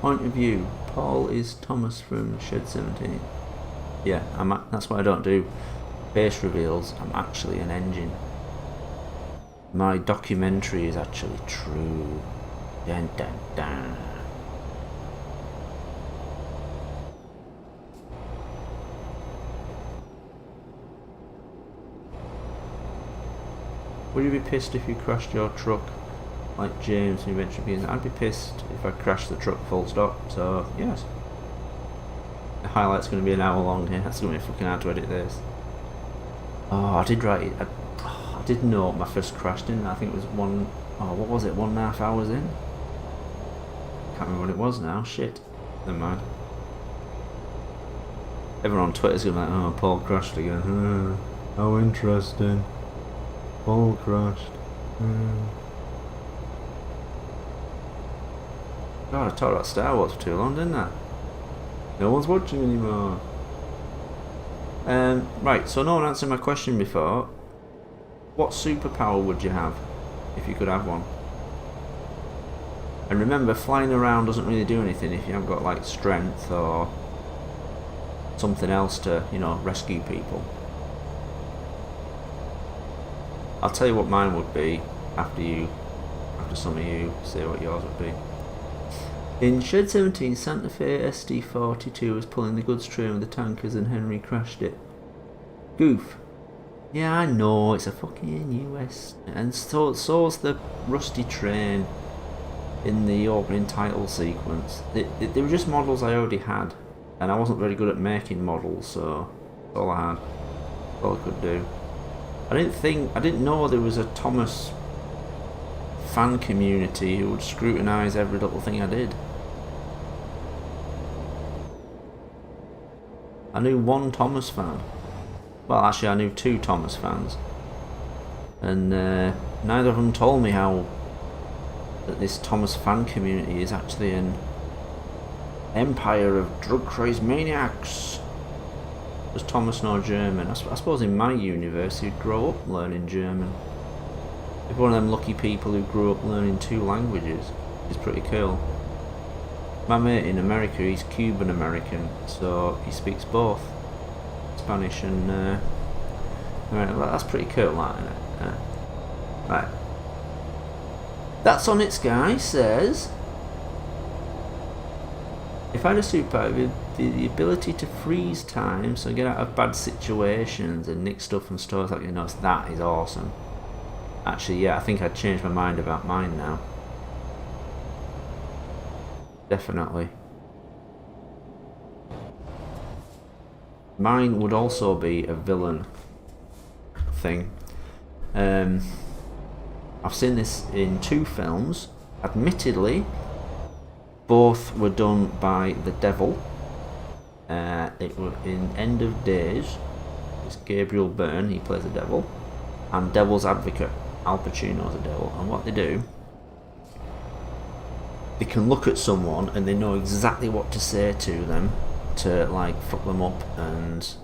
Point of view. Paul is Thomas from Shed 17. Yeah, that's what I don't do. Base reveals I'm actually an engine. My documentary is actually true. Dun dun dun. Would you be pissed if you crashed your truck like James who mentioned being? I'd be pissed if I crashed the truck full stop, so yes. The highlight's going to be an hour long here. That's going to be fucking hard to edit this. Oh, I did write it. I did note my first crash, didn't I? I think it was what was it, 1.5 hours in? Can't remember what it was now, shit. Never mind. Everyone on Twitter's going to be like, oh, Paul crashed again. How interesting. Paul crashed. God, I talked about Star Wars for too long, didn't I? No one's watching anymore. Right, so no one answered my question before. What superpower would you have if you could have one? And remember, flying around doesn't really do anything if you haven't got like strength or something else to, you know, rescue people. I'll tell you what mine would be after some of you say what yours would be. In Shed 17, Santa Fe SD42 was pulling the goods train with the tankers and Henry crashed it. Goof. Yeah, I know, it's a fucking US. And so's the rusty train in the opening title sequence. They were just models I already had. And I wasn't very good at making models, so that's all I had. That's all I could do. I didn't know there was a Thomas fan community who would scrutinise every little thing I did. I knew one Thomas fan. Well, actually I knew two Thomas fans. And neither of them told me how that this Thomas fan community is actually an empire of drug-crazed maniacs. Does Thomas know German? I suppose in my universe he'd grow up learning German. He's one of them lucky people who grew up learning 2 languages. Which is pretty cool. My mate in America, he's Cuban American, so he speaks both Spanish and American. Well, that's pretty cool, that, isn't it? Right. That's on its guy says, if I had a superpower with the ability to freeze time, so get out of bad situations and nick stuff from stores like that is awesome. Actually, yeah, I think I'd changed my mind about mine now. Definitely. Mine would also be a villain thing. I've seen this in 2 films. Admittedly, both were done by the devil. It was in End of Days. It's Gabriel Byrne, he plays the devil. And Devil's Advocate, Al Pacino's the devil. And what they do, they can look at someone and they know exactly what to say to them to like fuck them up and,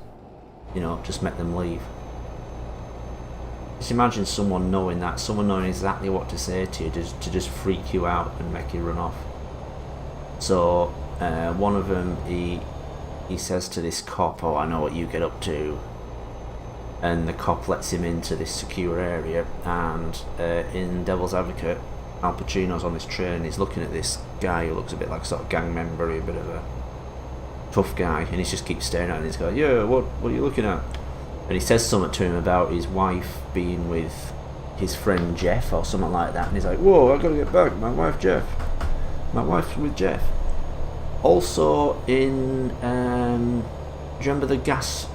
you know, just make them leave. Just imagine someone knowing that, someone knowing exactly what to say to you to just freak you out and make you run off. So one of them, he says to this cop, "Oh, I know what you get up to," and the cop lets him into this secure area. And in Devil's Advocate, Al Pacino's on this train and he's looking at this guy who looks a bit like a sort of gang member, a bit of a tough guy, and he just keeps staring at him and he's going, "Yeah, what are you looking at?" And he says something to him about his wife being with his friend Jeff or something like that, and he's like, "Whoa, I gotta get back, my wife's with Jeff." Also in do you remember the gas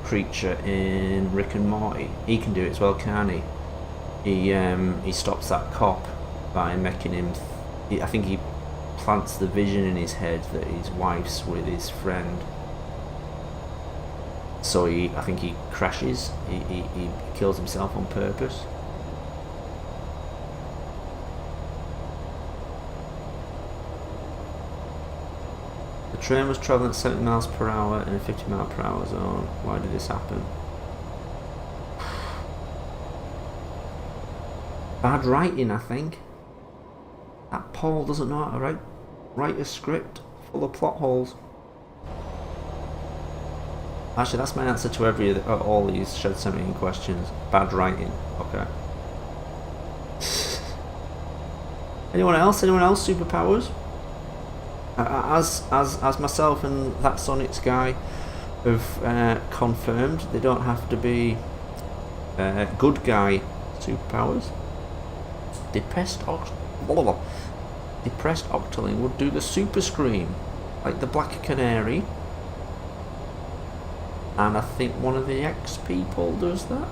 creature in Rick and Morty? He can do it as well, can't he? He stops that cop by making him I think he plants the vision in his head that his wife's with his friend. So I think he crashes. He kills himself on purpose. The train was travelling at 70 miles per hour in a 50 mile per hour zone. Why did this happen? Bad writing, I think. That Paul doesn't know how to write a script full of plot holes. Actually, that's my answer to all these Shed 17 questions. Bad writing. Okay. Anyone else? Superpowers? As myself and that Sonic's guy have confirmed, they don't have to be good guy superpowers. Depressed Octoling would do the super scream, like the Black Canary. And I think one of the X people does that.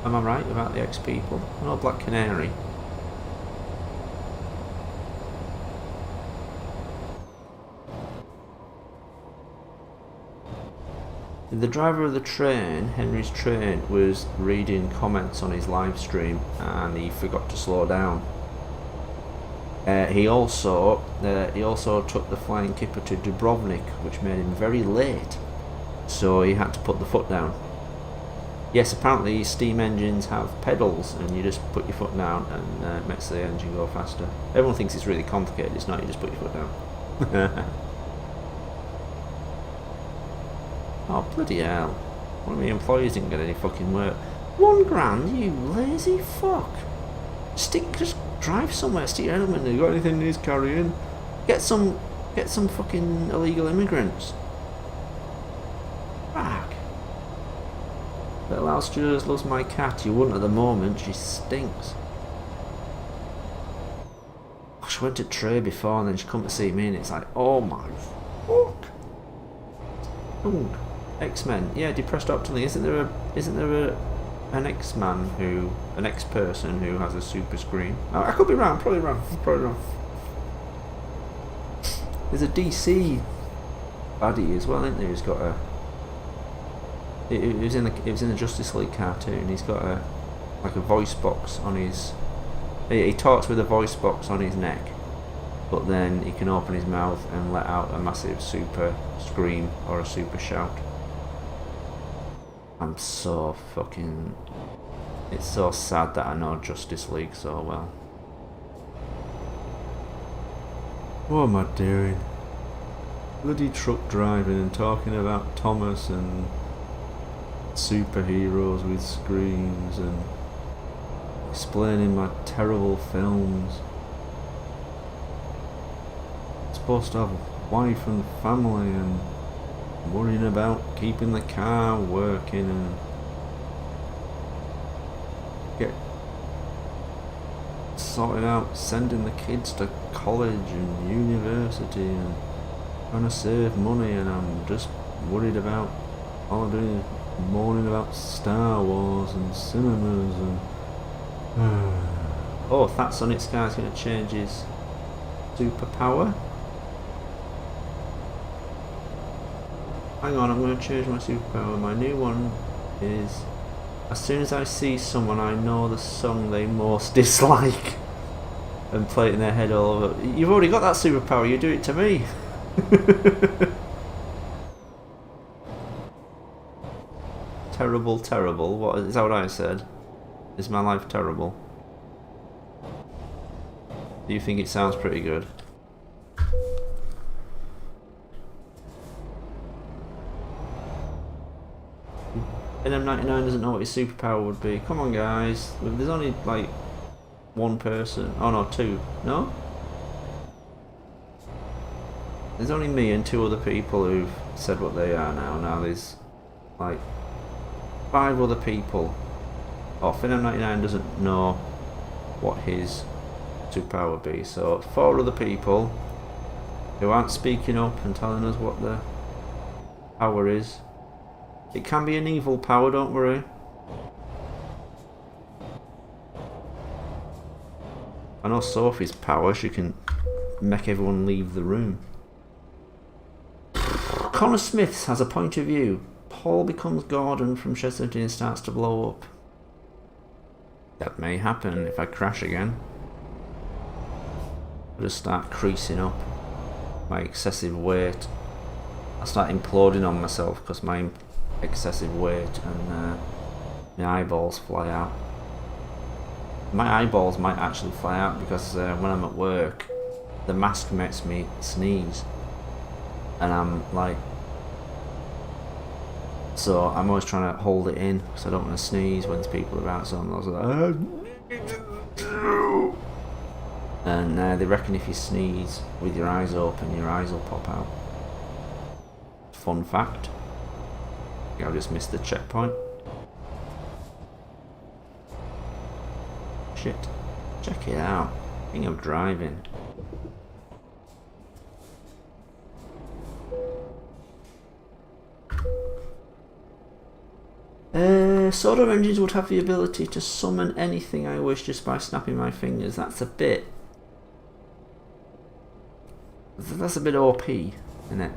Am I right about the X people? I know Black Canary. The driver of the train, Henry's train, was reading comments on his live stream and he forgot to slow down. He also took the flying kipper to Dubrovnik, which made him very late, so he had to put the foot down. Yes, apparently steam engines have pedals and you just put your foot down and it makes the engine go faster. Everyone thinks it's really complicated. It's not, you just put your foot down. Oh, bloody hell. One of my employees didn't get any fucking work. £1,000, you lazy fuck. Just drive somewhere, stick your helmet in. You got anything that needs carrying? Get some fucking illegal immigrants. Fuck. Little Al Studios loves my cat. You wouldn't at the moment, she stinks. Oh, she went to Trey before and then she come to see me and it's like, oh my fuck. Ooh. X-Men, yeah, Depressed Octoling. Isn't there an an X-person who has a super scream? Oh, I could be wrong, probably wrong. There's a DC baddie as well, isn't there? He's got a. It was in the Justice League cartoon. He's got a voice box on his. He talks with a voice box on his neck, but then he can open his mouth and let out a massive super scream or a super shout. I'm so fucking... It's so sad that I know Justice League so well. What am I doing? Bloody truck driving and talking about Thomas and superheroes with screens and explaining my terrible films. I'm supposed to have wife and family and worrying about keeping the car working and get sorted out sending the kids to college and university and trying to save money, and I'm just worried about all I'm doing is moaning about Star Wars and cinemas and oh, that Sonic Sky's going to change his superpower. Hang on, I'm going to change my superpower. My new one is, as soon as I see someone I know the song they most dislike and play it in their head all over. You've already got that superpower, you do it to me. Terrible, terrible. What is that what I said? Is my life terrible? Do you think it sounds pretty good? NM99 doesn't know what his superpower would be. Come on, guys. There's only like one person. Oh no, two. No? There's only me and two other people who've said what they are now. Now there's like 5 other people. Oh, NM99 doesn't know what his superpower would be. So 4 other people who aren't speaking up and telling us what the power is. It can be an evil power, don't worry. I know Sophie's power, she can make everyone leave the room. Connor Smith has a point of view. Paul becomes Gordon from Shed 17 and starts to blow up. That may happen if I crash again. I'll just start creasing up. My excessive weight. I'll start imploding on myself because my excessive weight and my eyeballs fly out. My eyeballs might actually fly out because when I'm at work the mask makes me sneeze and I'm like, so I'm always trying to hold it in because I don't want to sneeze when there's people around, so I'm always like and they reckon if you sneeze with your eyes open your eyes will pop out. Fun fact. I just missed the checkpoint. Shit. Check it out. King of driving. Solar engines would have the ability to summon anything I wish just by snapping my fingers. That's a bit OP, isn't it?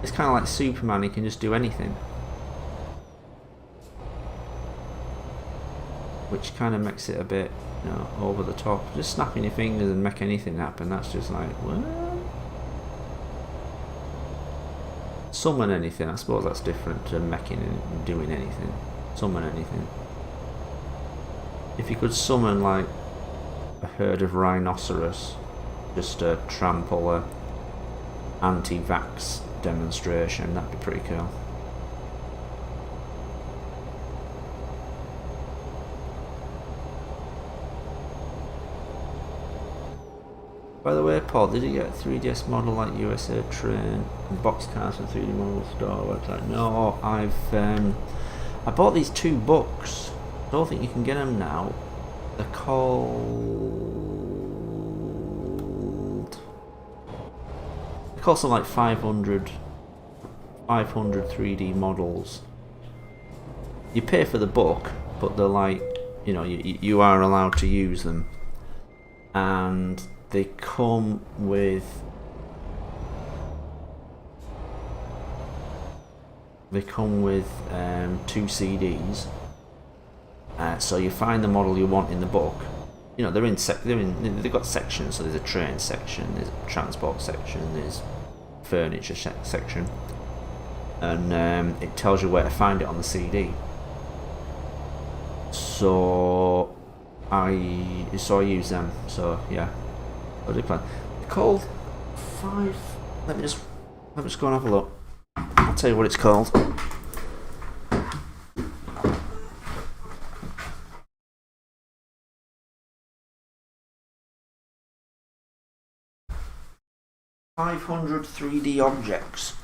It's kind of like Superman, he can just do anything. Which kind of makes it a bit, you know, over the top. Just snapping your fingers and make anything happen, that's just like, what? Summon anything, I suppose that's different to making and doing anything. Summon anything. If you could summon like a herd of rhinoceros just to trample a anti-vax demonstration, that'd be pretty cool. By the way, Paul, did you get a 3DS model like USA Train and Boxcars and 3D Model Store website? No, I bought these 2 books. I don't think you can get them now. They're called something like 500 3D models. You pay for the book, but they're like, you know, you are allowed to use them, and they come with 2 CDs. So you find the model you want in the book. You know, they've got sections. So there's a train section, there's a transport section, there's furniture section, and it tells you where to find it on the CD. So I use them. So yeah, I did plan. They're called 5. Let me just go and have a look. I'll tell you what it's called. 500 3D objects.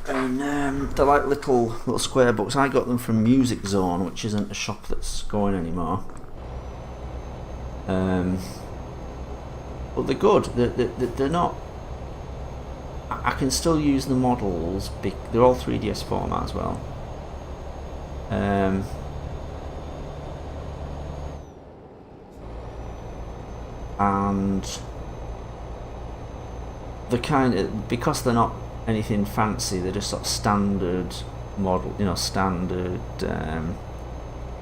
And they're like little square books. I got them from Music Zone, which isn't a shop that's going anymore. But they're good. They're not. I can still use the models. They're all 3DS format as well. And the because they're not anything fancy, they're just sort of standard model, standard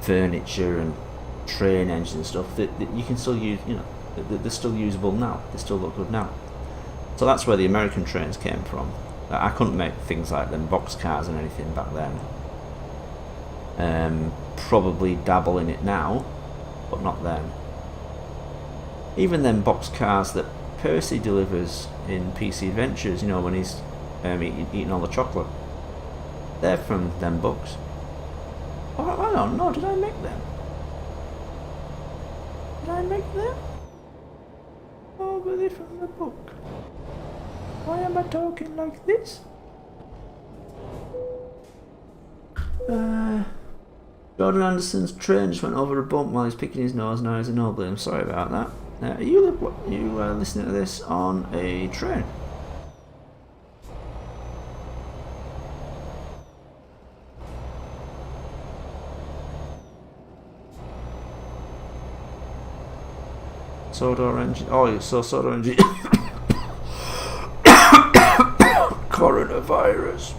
furniture and train engines and stuff that you can still use. They're still usable now. They still look good now. So that's where the American trains came from. I couldn't make things like them boxcars and anything back then. Probably dabble in it now, but not then. Even them boxcars that Percy delivers in PC Adventures, when he's eating all the chocolate, they're from them books. Oh, I don't know, did I make them? Oh, were they from the book? Why am I talking like this? Jordan Anderson's train just went over a bump while he's picking his nose. Now he's a nobly. I'm sorry about that. Are you listening to this on a train? Soda engine. Oh, so soda engine. Coronavirus.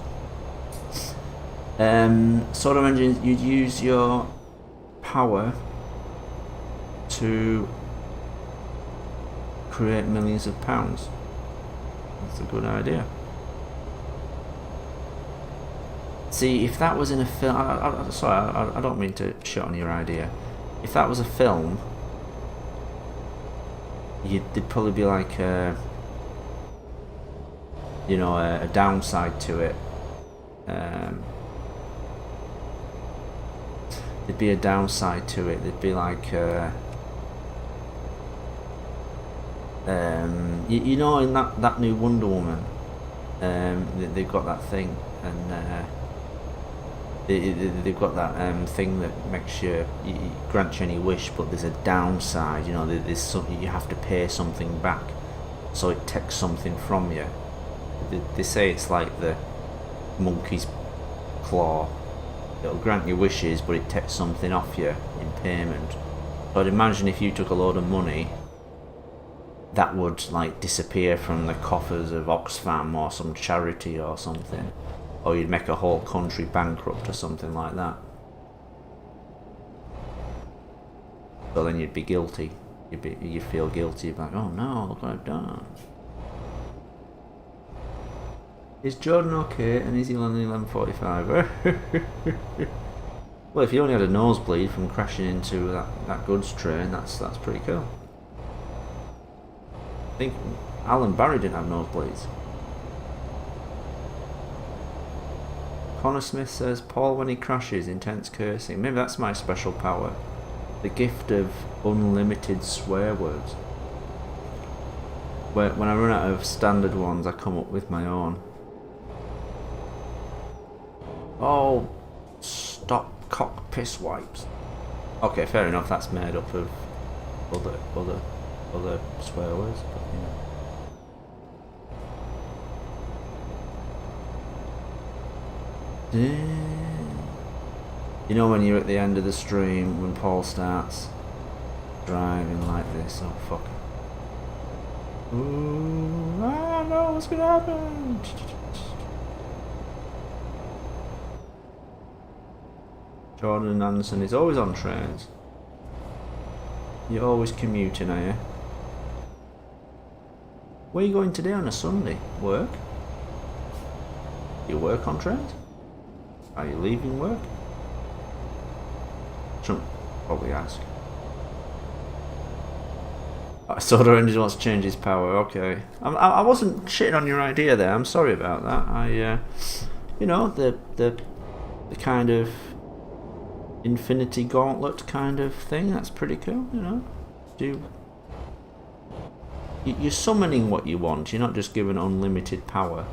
Soda engines, you'd use your power to create millions of pounds. That's a good idea. See, if that was in a film, I don't mean to shit on your idea. If that was a film, there'd probably be like a downside to it. There'd be a downside to it. There'd be like in that new Wonder Woman, they've got that thing, and they've got that thing that makes you grants you any wish, but there's a downside. There's something you have to pay something back, so it takes something from you. They say it's like the monkey's claw. It'll grant you wishes, but it takes something off you in payment. So I'd imagine if you took a load of money, that would like disappear from the coffers of Oxfam or some charity or something, or you'd make a whole country bankrupt or something like that. So then you'd be guilty. You'd feel guilty about, oh no, look what I've done. Is Jordan okay, and is he only 11:45? Well, if he only had a nosebleed from crashing into that goods train, that's pretty cool. I think Alan Barry didn't have nosebleeds. Connor Smith says, Paul, when he crashes, intense cursing. Maybe that's my special power. The gift of unlimited swear words. When I run out of standard ones, I come up with my own. Oh, stop cock piss wipes. Okay, fair enough. That's made up of other swear words. But, when you're at the end of the stream when Paul starts driving like this. Oh fuck. Ooh, I know what's gonna happen. Jordan Anderson is always on trains. You're always commuting, are you? Where are you going today on a Sunday? Work? You work on trains? Are you leaving work? Shouldn't probably ask. Soda Engine wants to change his power. Okay, I wasn't shitting on your idea there. I'm sorry about that. The kind of Infinity Gauntlet kind of thing. That's pretty cool. you're summoning what you want. You're not just given unlimited power.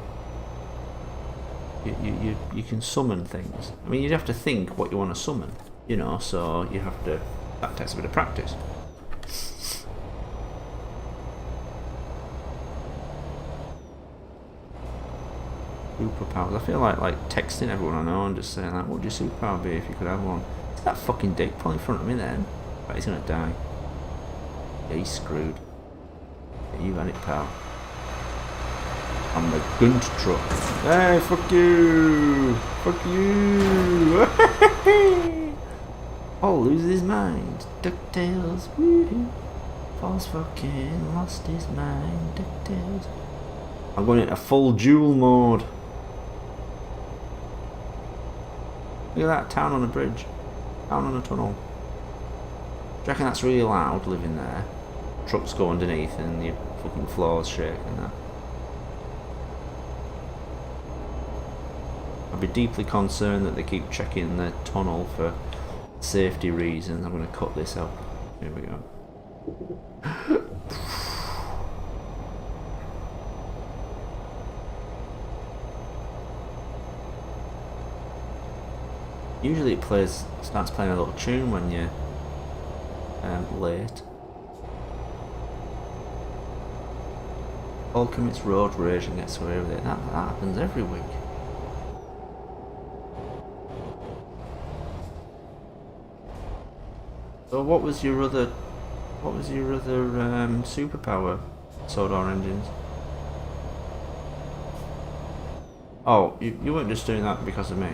You can summon things. I mean, you'd have to think what you want to summon, you know. So you have to. That takes a bit of practice. Superpowers. I feel like texting everyone I know and just saying like, what would your superpower be if you could have one? Is that fucking dick pull in front of me then? But he's gonna die. Yeah, he's screwed. Yeah, you've had it, pal. I'm the Gunt truck. Hey, fuck you! Fuck you! Oh, loses his mind. DuckTales. Woohoo! False fucking lost his mind. DuckTales. I'm going into full duel mode. Look at that, town on a bridge. Town on a tunnel. Do you reckon that's really loud living there? Trucks go underneath and your fucking floors shake and that. I'd be deeply concerned that they keep checking the tunnel for safety reasons. I'm going to cut this up. Here we go. Usually it starts playing a little tune when you're late. Paul commits road rage and gets away with it. That happens every week. So what was your other superpower? Sodor engines. Oh, you weren't just doing that because of me.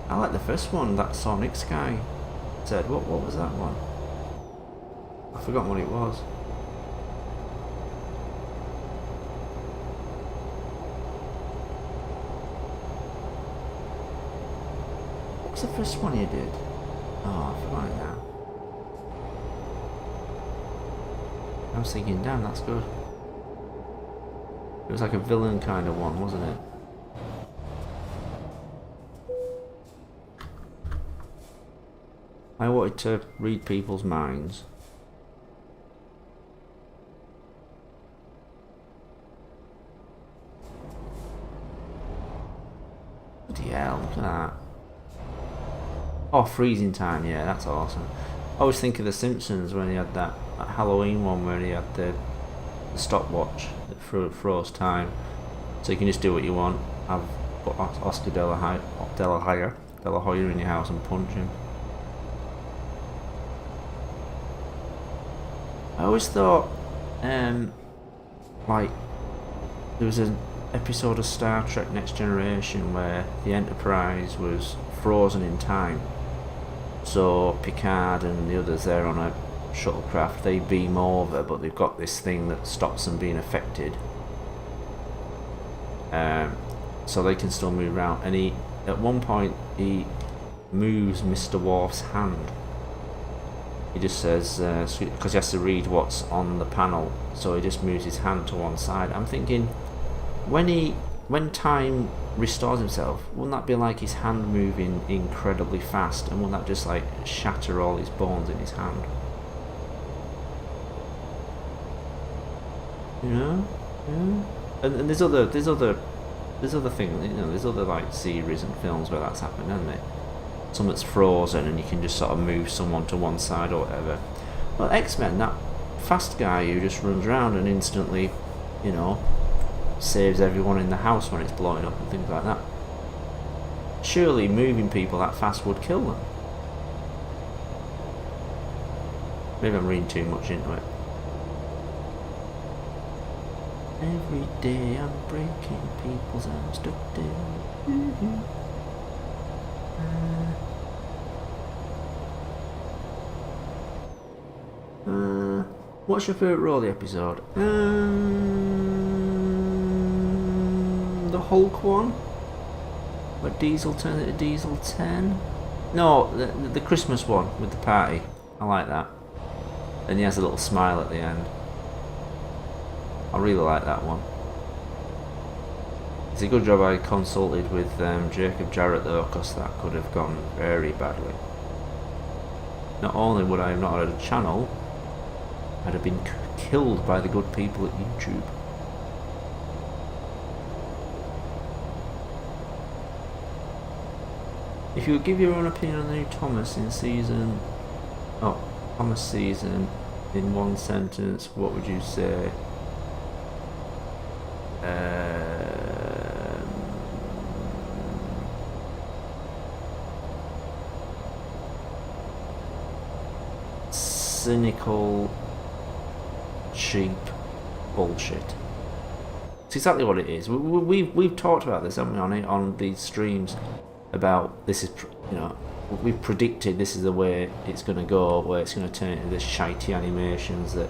I like the first one that Sonic guy said. What was that one? I forgot what it was. What was the first one you did? Oh, I forgot it now. I was thinking, damn, that's good. It was like a villain kind of one, wasn't it? I wanted to read people's minds. Bloody hell, look at that. Oh, freezing time, yeah, that's awesome. I always think of The Simpsons when he had that Halloween one where he had the stopwatch that froze time. So you can just do what you want. Have Oscar De La Hoya in your house and punch him. I always thought, like, there was an episode of Star Trek Next Generation where the Enterprise was frozen in time. So Picard and the others there on a shuttlecraft, they beam over, but they've got this thing that stops them being affected. So they can still move around. And at one point, he moves Mr. Worf's hand. He just says, because he has to read what's on the panel, so he just moves his hand to one side. I'm thinking, when time restores himself, wouldn't that be like his hand moving incredibly fast, and wouldn't that just like shatter all his bones in his hand? You know, yeah. And there's other things, you know, there's other like series and films where that's happened, hasn't it? Something that's frozen and you can just sort of move someone to one side or whatever. Well, X-Men, that fast guy who just runs around and instantly, you know, saves everyone in the house when it's blowing up and things like that. Surely moving people that fast would kill them. Maybe I'm reading too much into it. Every day I'm breaking people's arms. What's your favourite Rolly episode? The Hulk one? Where Diesel turns into Diesel 10? No, the Christmas one with the party. I like that. And he has a little smile at the end. I really like that one. It's a good job I consulted with Jacob Jarrett though, because that could have gone very badly. not only would I have not had a channel, I'd have been killed by the good people at YouTube. If you would give your own opinion on the new Thomas season in one sentence, what would you say? Cynical, cheap bullshit. It's exactly what it is. We've talked about this, haven't we, on these streams, about this is, we've predicted this is the way it's going to go, where it's going to turn into the shitey animations that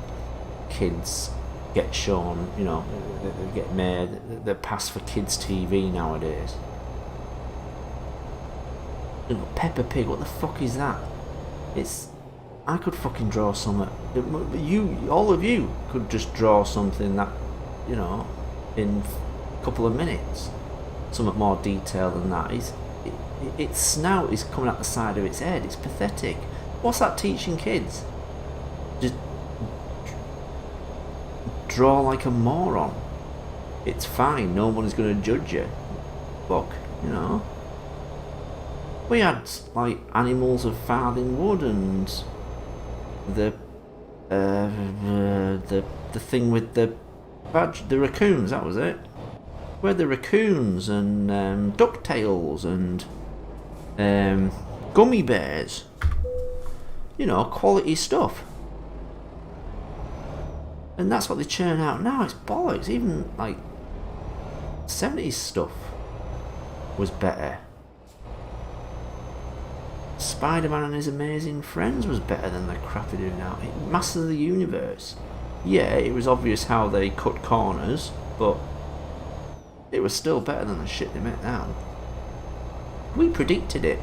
kids get shown, that get made, that pass for kids' TV nowadays. Peppa Pig, what the fuck is that? I could fucking draw something. All of you could just draw something that, in a couple of minutes. Something more detailed than that. Its snout is coming out the side of its head. It's pathetic. What's that teaching kids? Just draw like a moron. It's fine. No one is going to judge you. Look, we had like animals of farthing wood and the thing with the raccoons. That was it. We had the raccoons and DuckTales and gummy bears. Quality stuff. And that's what they churn out now. It's bollocks. Even like 70s stuff was better. Spider-Man and His Amazing Friends was better than the crap they do now. Masters of the Universe. Yeah, it was obvious how they cut corners, but it was still better than the shit they make now. We predicted it.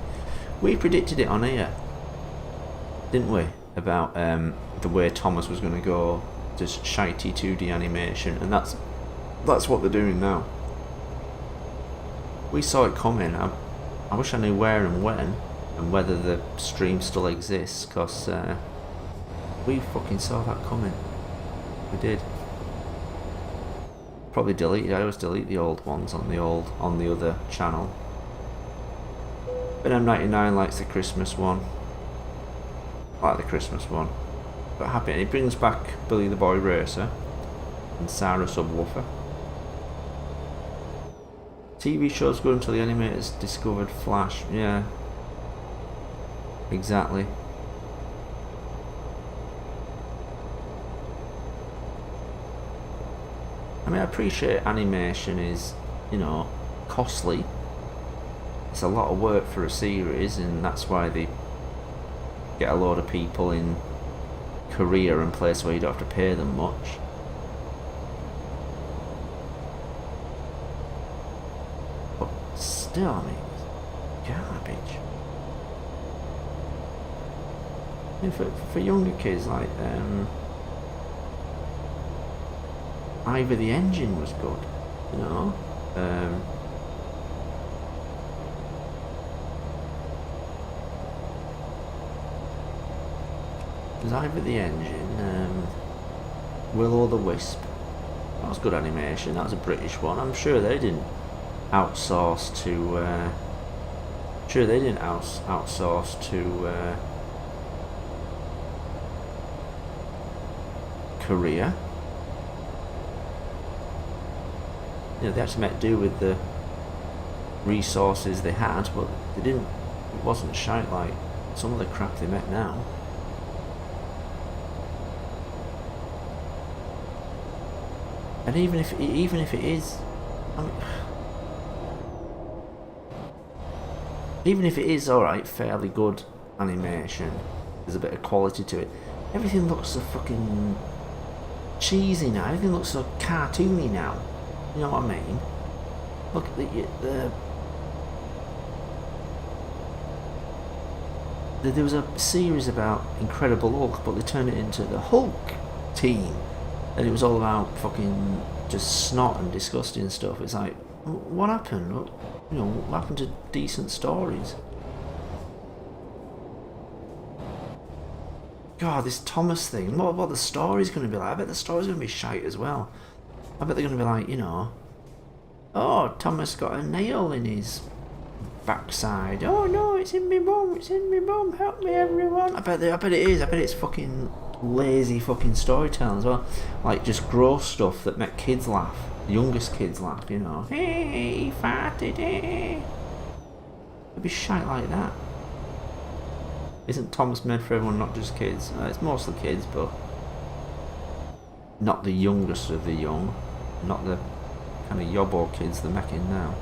We predicted it on here, didn't we? About the way Thomas was going to go, just shitey 2D animation, and that's what they're doing now. We saw it coming. I wish I knew where and when, and whether the stream still exists, because we fucking saw that coming. We did. Probably deleted. I always delete the old ones on the other channel. But M99 likes the Christmas one. I like the Christmas one. But happy, and he brings back Billy the Boy Racer and Sarah Subwoofer. TV shows good until the animators discovered Flash. Yeah. Exactly. I mean, I appreciate animation is, costly. It's a lot of work for a series, and that's why they get a load of people in Korea and places where you don't have to pay them much. But still, I mean, garbage. I mean, for younger kids, like Ivor the Engine was good, There's Ivor the Engine, Will-O-the-Wisp. That was good animation. That was a British one. I'm sure they didn't outsource to. Korea. They had to make do with the resources they had, but they didn't. It wasn't shite like some of the crap they make now. And even if it is, I mean, even if it is alright, fairly good animation, there's a bit of quality to it. Everything looks so fucking cheesy now. Everything looks so cartoony now. You know what I mean? Look at there was a series about Incredible Hulk, but they turned it into the Hulk team, and it was all about fucking just snot and disgusting stuff. It's like, what happened? What happened to decent stories? God, this Thomas thing. What the story's going to be like? I bet the story's going to be shite as well. I bet they're going to be like, you know, oh, Thomas got a nail in his backside. Oh no, it's in me bum. It's in me bum. Help me, everyone. I bet it is. I bet it's fucking lazy fucking storytelling as well. Like just gross stuff that make kids laugh. The youngest kids laugh. You know, hey, he farted. Hey. It'd be shite like that. Isn't Thomas made for everyone, not just kids? It's mostly kids, but not the youngest of the young. Not the kind of yobbo kids they're making now.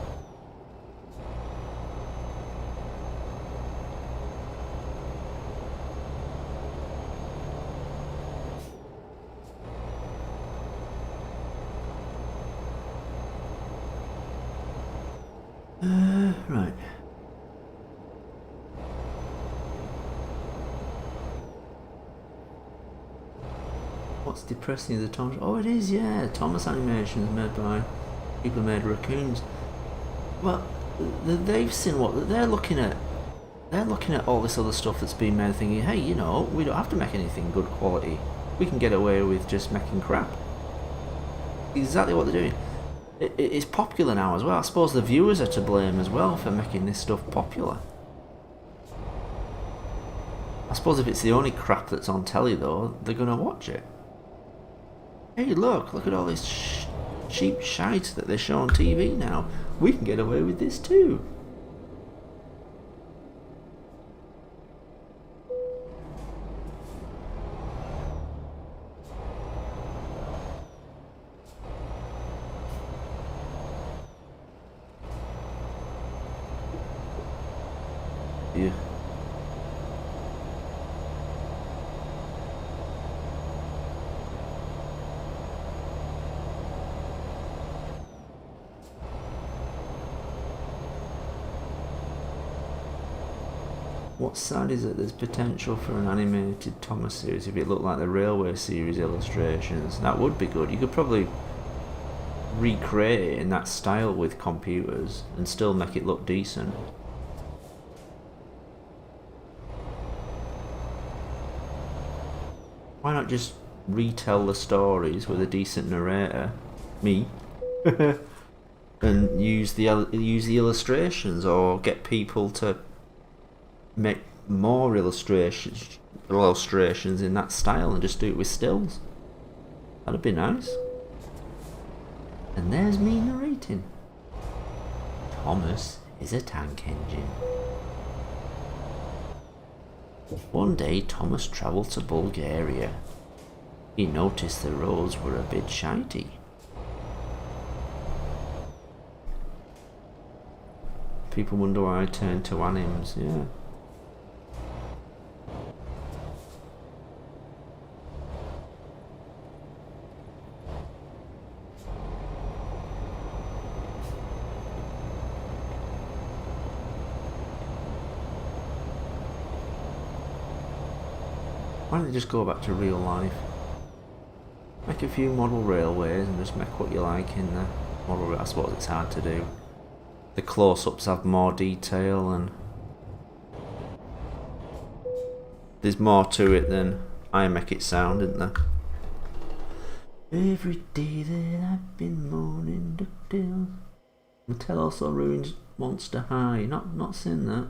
Right. What's depressing is the Thomas... Oh, it is, yeah. Thomas Animations made by people who made Raccoons. Well, they've seen what... They're looking at all this other stuff that's been made, thinking, hey, you know, we don't have to make anything good quality. We can get away with just making crap. Exactly what they're doing. It's popular now as well. I suppose the viewers are to blame as well for making this stuff popular. I suppose if it's the only crap that's on telly, though, they're going to watch it. Hey, look at all this cheap shite that they show on TV now. We can get away with this too. Yeah. What's sad is that there's potential for an animated Thomas series if it looked like the Railway series illustrations. That would be good. You could probably recreate it in that style with computers and still make it look decent. Why not just retell the stories with a decent narrator, me, and use the illustrations, or get people to make more illustrations in that style and just do it with stills? That'd be nice. And there's me narrating. Thomas is a tank engine. One day Thomas travelled to Bulgaria. He noticed the roads were a bit shitey. People wonder why I turned to animes, yeah. Why don't they just go back to real life? Make a few model railways and just make what you like in the model. I suppose it's hard to do. The close-ups have more detail and there's more to it than I make it sound, isn't there? Every day that I've been moaning DuckTales. Mattel also ruins Monster High. Not seen that.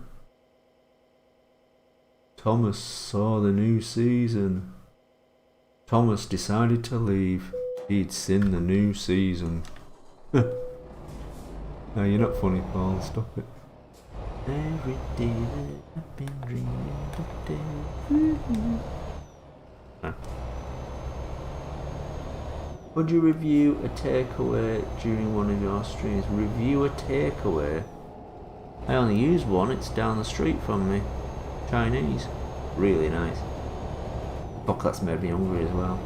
Thomas saw the new season. Thomas decided to leave. He'd seen the new season. No, you're not funny, Paul. Stop it. Every day that I've been dreaming DuckTales. Would you review a takeaway during one of your streams? Review a takeaway? I only use one. It's down the street from me. Chinese. Really nice. Fuck, that's made me hungry as well.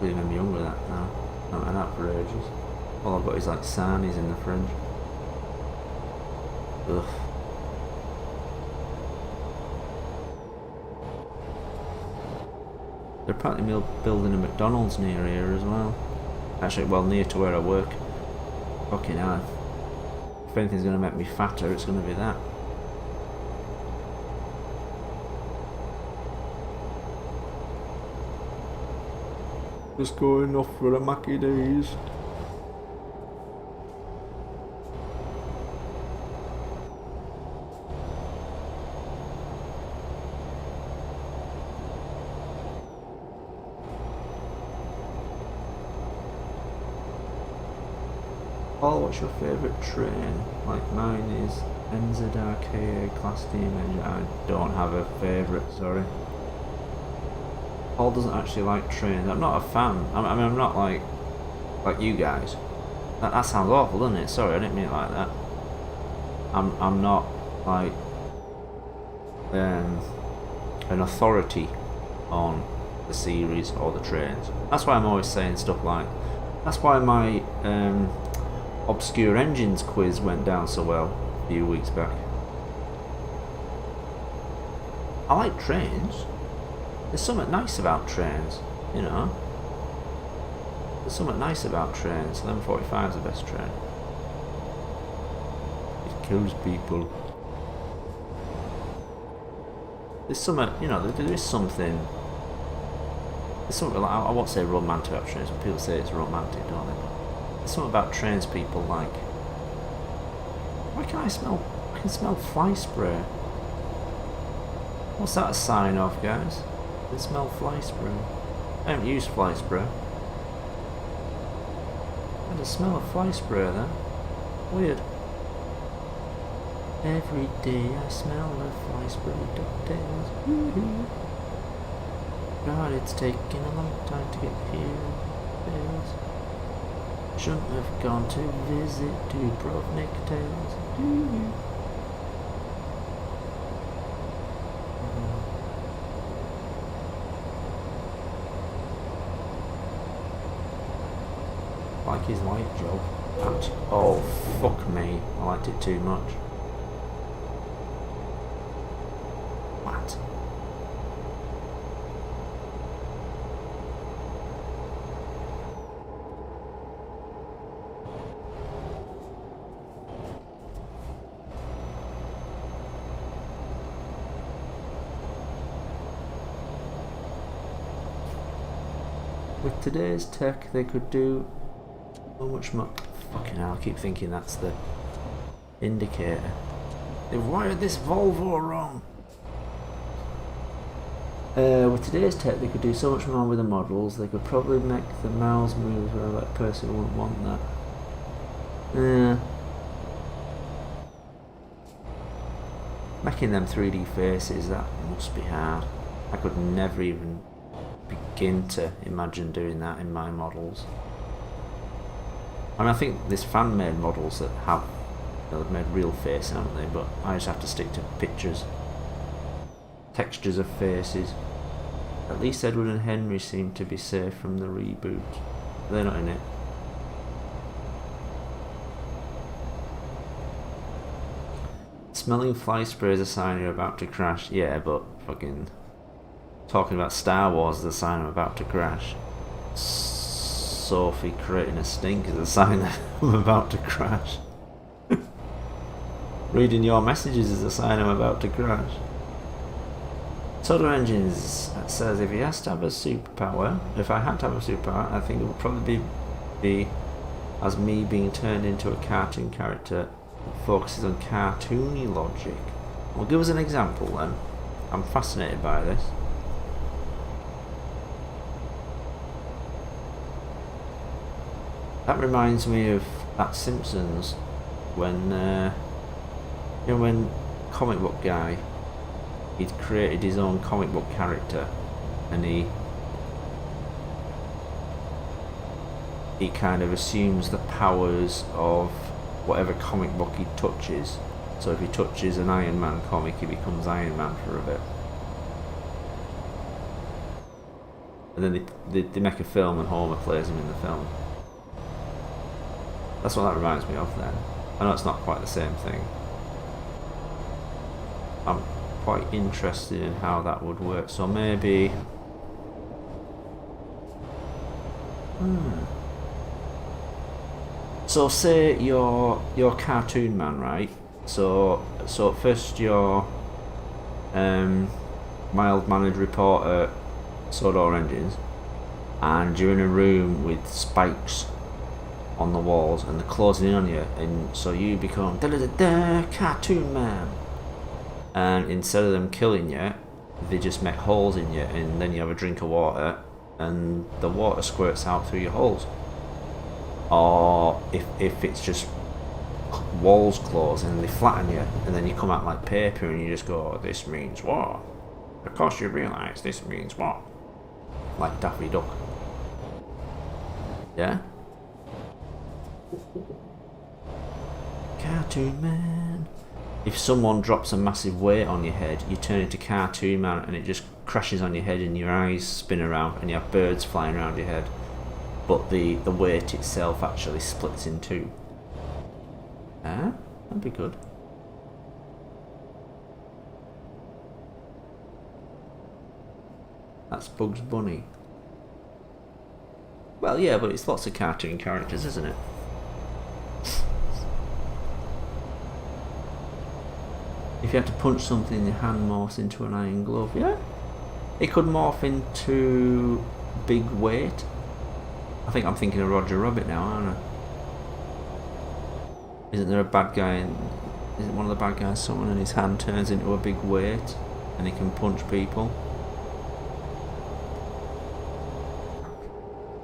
Really made me hungry that now. I haven't had that for ages. All I've got is like sarnies in the fridge. Ugh. They're apparently building a McDonald's near here as well. Actually, well, near to where I work. Fucking hell. If anything's going to make me fatter, it's going to be that. Just going off for a Mackie Days. Paul, what's your favourite train? Like mine is NZRK Class D engine. I don't have a favourite, sorry. Paul doesn't actually like trains. I'm not a fan. I mean, I'm not like you guys. That sounds awful, doesn't it? Sorry, I didn't mean it like that. I'm not like an authority on the series or the trains. That's why I'm always saying stuff like. That's why my obscure engines quiz went down so well a few weeks back. I like trains. There's something nice about trains, you know. There's something nice about trains. The M45 is the best train. It kills people. There's something, you know, there is something. There's something like, I won't say romantic about trains, but people say it's romantic, don't they? But there's something about trains people like. Why can I smell? I can smell fly spray. What's that a sign of, guys? I smell fly spray. I haven't used fly spray. I had a smell of fly spray there. Weird. Every day I smell the fly spray DuckTales. Woohoo! God, it's taking a long time to get here. Shouldn't have gone to visit Dubrovnik Tales. Woohoo! Like his light job. Oh, fuck me. I liked it too much. What? With today's tech, they could do so much more. Fucking hell, I keep thinking that's the indicator. They've wired this Volvo wrong. With today's tech, they could do so much more with the models. They could probably make the mouths move where that person wouldn't want that. Yeah. Making them 3D faces, that must be hard. I could never even begin to imagine doing that in my models. I mean, I think there's fan-made models that have, you know, they've made real face, haven't they? But I just have to stick to pictures, textures of faces. At least Edward and Henry seem to be safe from the reboot. They're not in it. Smelling fly spray is a sign you're about to crash. Yeah, but fucking talking about Star Wars is a sign I'm about to crash. Sophie creating a stink is a sign that I'm about to crash. Reading your messages is a sign I'm about to crash. Soda Engines says if he has to have a superpower, if I had to have a superpower, I think it would probably be as me being turned into a cartoon character that focuses on cartoony logic. Well, give us an example then. I'm fascinated by this. That reminds me of that Simpsons when you know, when comic book guy, he'd created his own comic book character, and he kind of assumes the powers of whatever comic book he touches. So if he touches an Iron Man comic, he becomes Iron Man for a bit. And then they make a film and Homer plays him in the film. That's what that reminds me of then. I know it's not quite the same thing. I'm quite interested in how that would work. So maybe So say you're Cartoon Man, right? So at first you're mild-mannered reporter, Sodor Engines, and you're in a room with spikes on the walls and they're closing in on you, and so you become Cartoon Man, and instead of them killing you, they just make holes in you, and then you have a drink of water and the water squirts out through your holes. Or if it's just walls close and they flatten you, and then you come out like paper and you just go, this means what? Of course you realise this means what? Like Daffy Duck. Yeah? Cartoon Man. If someone drops a massive weight on your head, you turn into Cartoon Man and it just crashes on your head and your eyes spin around and you have birds flying around your head. But the weight itself actually splits in two. Ah, that'd be good. That's Bugs Bunny. Well, yeah, but it's lots of cartoon characters, isn't it? If you had to punch something in your hand, morphs into an iron glove, yeah? It could morph into big weight. I think I'm thinking of Roger Rabbit now, aren't I? Isn't there a bad guy isn't one of the bad guys someone and his hand turns into a big weight and he can punch people?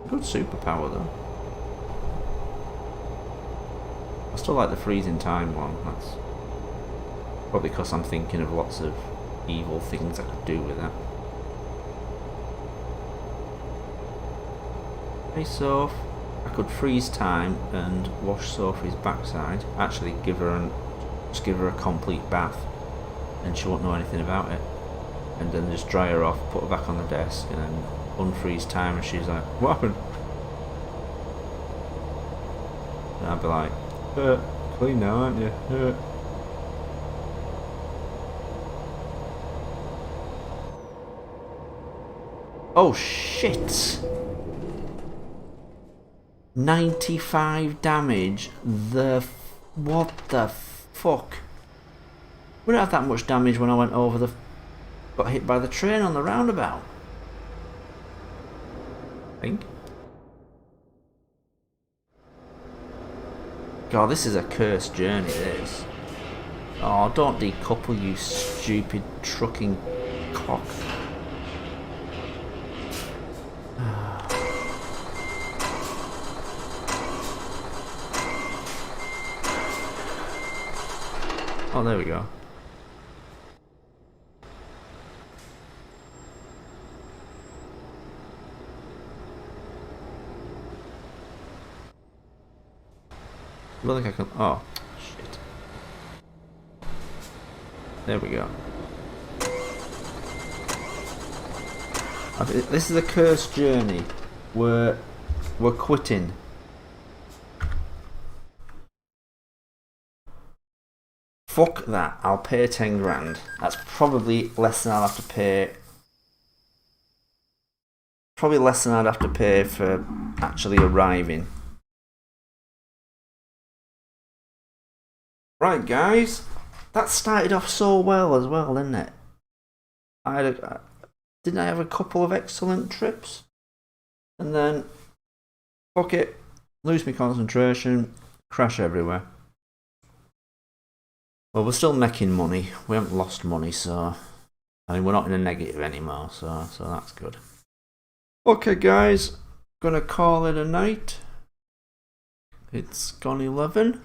Good superpower though. I still like the freezing time one. That's probably because I'm thinking of lots of evil things I could do with that. Hey Soph, I could freeze time and wash Sophie's backside. Actually just give her a complete bath and she won't know anything about it. And then just dry her off, put her back on the desk and then unfreeze time and she's like, what happened? And I'd be like, clean now, aren't you? Oh shit! 95 damage. What the fuck? We didn't have that much damage when I went over got hit by the train on the roundabout. I think. God, this is a cursed journey, this. Oh, don't decouple, you stupid trucking cock. Oh, there we go. I don't think I can. Oh, shit. There we go. This is a cursed journey. We're quitting. Fuck that. I'll pay 10 grand. That's probably less than I'll have to pay. Probably less than I'd have to pay for actually arriving. Right, guys, that started off so well as well, didn't it? Didn't I have a couple of excellent trips? And then, fuck it, lose my concentration, crash everywhere. Well, we're still making money. We haven't lost money, so I mean we're not in a negative anymore, so that's good. Okay, guys, gonna call it a night. It's gone 11.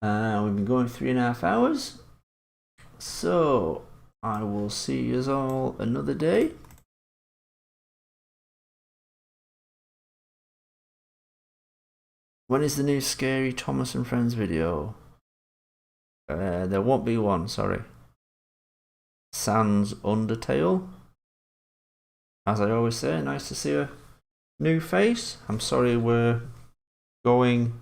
We've been going 3.5 hours, so I will see you all another day. When is the new Scary Thomas and Friends video? There won't be one, sorry. Sans Undertale. As I always say, nice to see a new face. I'm sorry we're going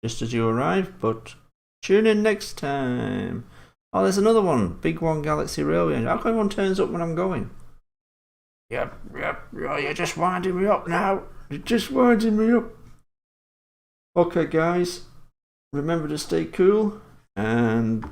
just as you arrive, but tune in next time. Oh, there's another one. Big One Galaxy Railway. How come everyone turns up when I'm going? Yep, you're just winding me up now. You're just winding me up. Okay, guys, remember to stay cool, and